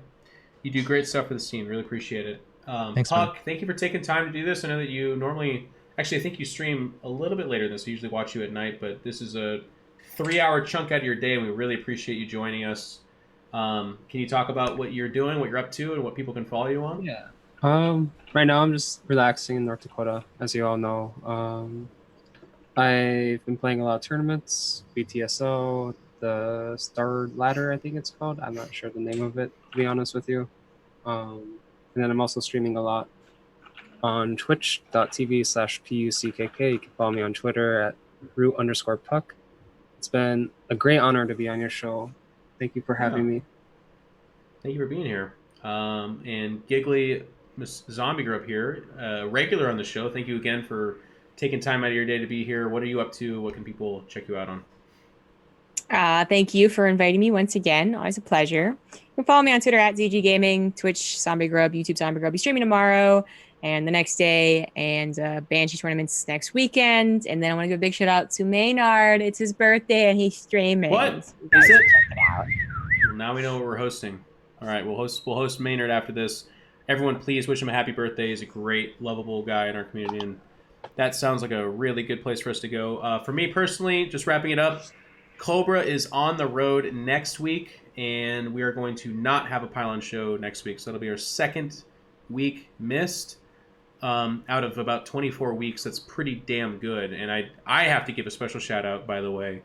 You do great stuff for the scene. Really appreciate it. Thanks, Puck, man. thank you for taking time to do this. I know that you normally... Actually, I think you stream a little bit later than this. I usually watch you at night, but this is a 3-hour chunk out of your day, and we really appreciate you joining us. Can you talk about what you're doing, what you're up to, and what people can follow you on? Yeah. Right now I'm just relaxing in North Dakota, as you all know. I've been playing a lot of tournaments, BTSO, the Star Ladder, I think it's called. I'm not sure the name of it, to be honest with you. And then I'm also streaming a lot on twitch.tv/PUCKK. You can follow me on Twitter at root_puck. It's been a great honor to be on your show. Thank you for having me. Thank you for being here. And Giggly Miss Zombie grew up here, regular on the show. Thank you again for taking time out of your day to be here. What are you up to? What can people check you out on? Thank you for inviting me once again. Always a pleasure. You can follow me on Twitter at ZG Gaming, Twitch Zombie Grub, YouTube Zombie Grub. Be streaming tomorrow and the next day, and Banshee tournaments next weekend. And then I want to give a big shout out to Maynard. It's his birthday and he's streaming. What? So Is it? check it out. Well, now we know what we're hosting. All right, we'll host Maynard after this. Everyone, please wish him a happy birthday. He's a great, lovable guy in our community, and that sounds like a really good place for us to go. For me personally, just wrapping it up, Cobra is on the road next week, and we are going to not have a Pylon show next week. So that'll be our second week missed out of about 24 weeks. That's pretty damn good. And I have to give a special shout out, by the way,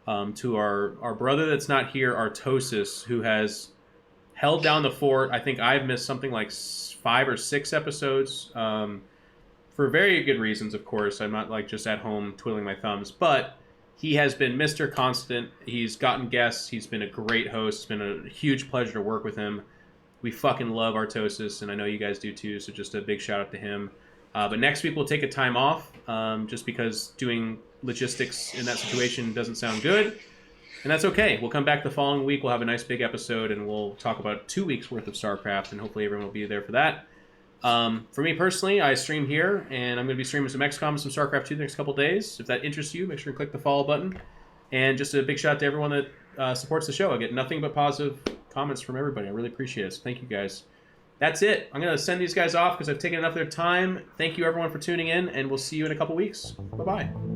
to our brother that's not here, Artosis, who has held down the fort. I think I've missed something like 5 or 6 episodes for very good reasons, of course. I'm not like just at home twiddling my thumbs, but he has been Mr. Constant. He's gotten guests. He's been a great host. It's been a huge pleasure to work with him. We fucking love Artosis, and I know you guys do too, so just a big shout out to him. But next week we'll take a time off just because doing logistics in that situation doesn't sound good. And that's okay. We'll come back the following week. We'll have a nice big episode, and we'll talk about 2 weeks worth of StarCraft, and hopefully everyone will be there for that. For me personally, I stream here, and I'm going to be streaming some XCOM and some StarCraft 2 the next couple days. If that interests you, make sure you click the follow button. And just a big shout out to everyone that supports the show. I get nothing but positive comments from everybody. I really appreciate it. So thank you guys. That's it. I'm going to send these guys off because I've taken enough of their time. Thank you everyone for tuning in, and we'll see you in a couple weeks. Bye-bye.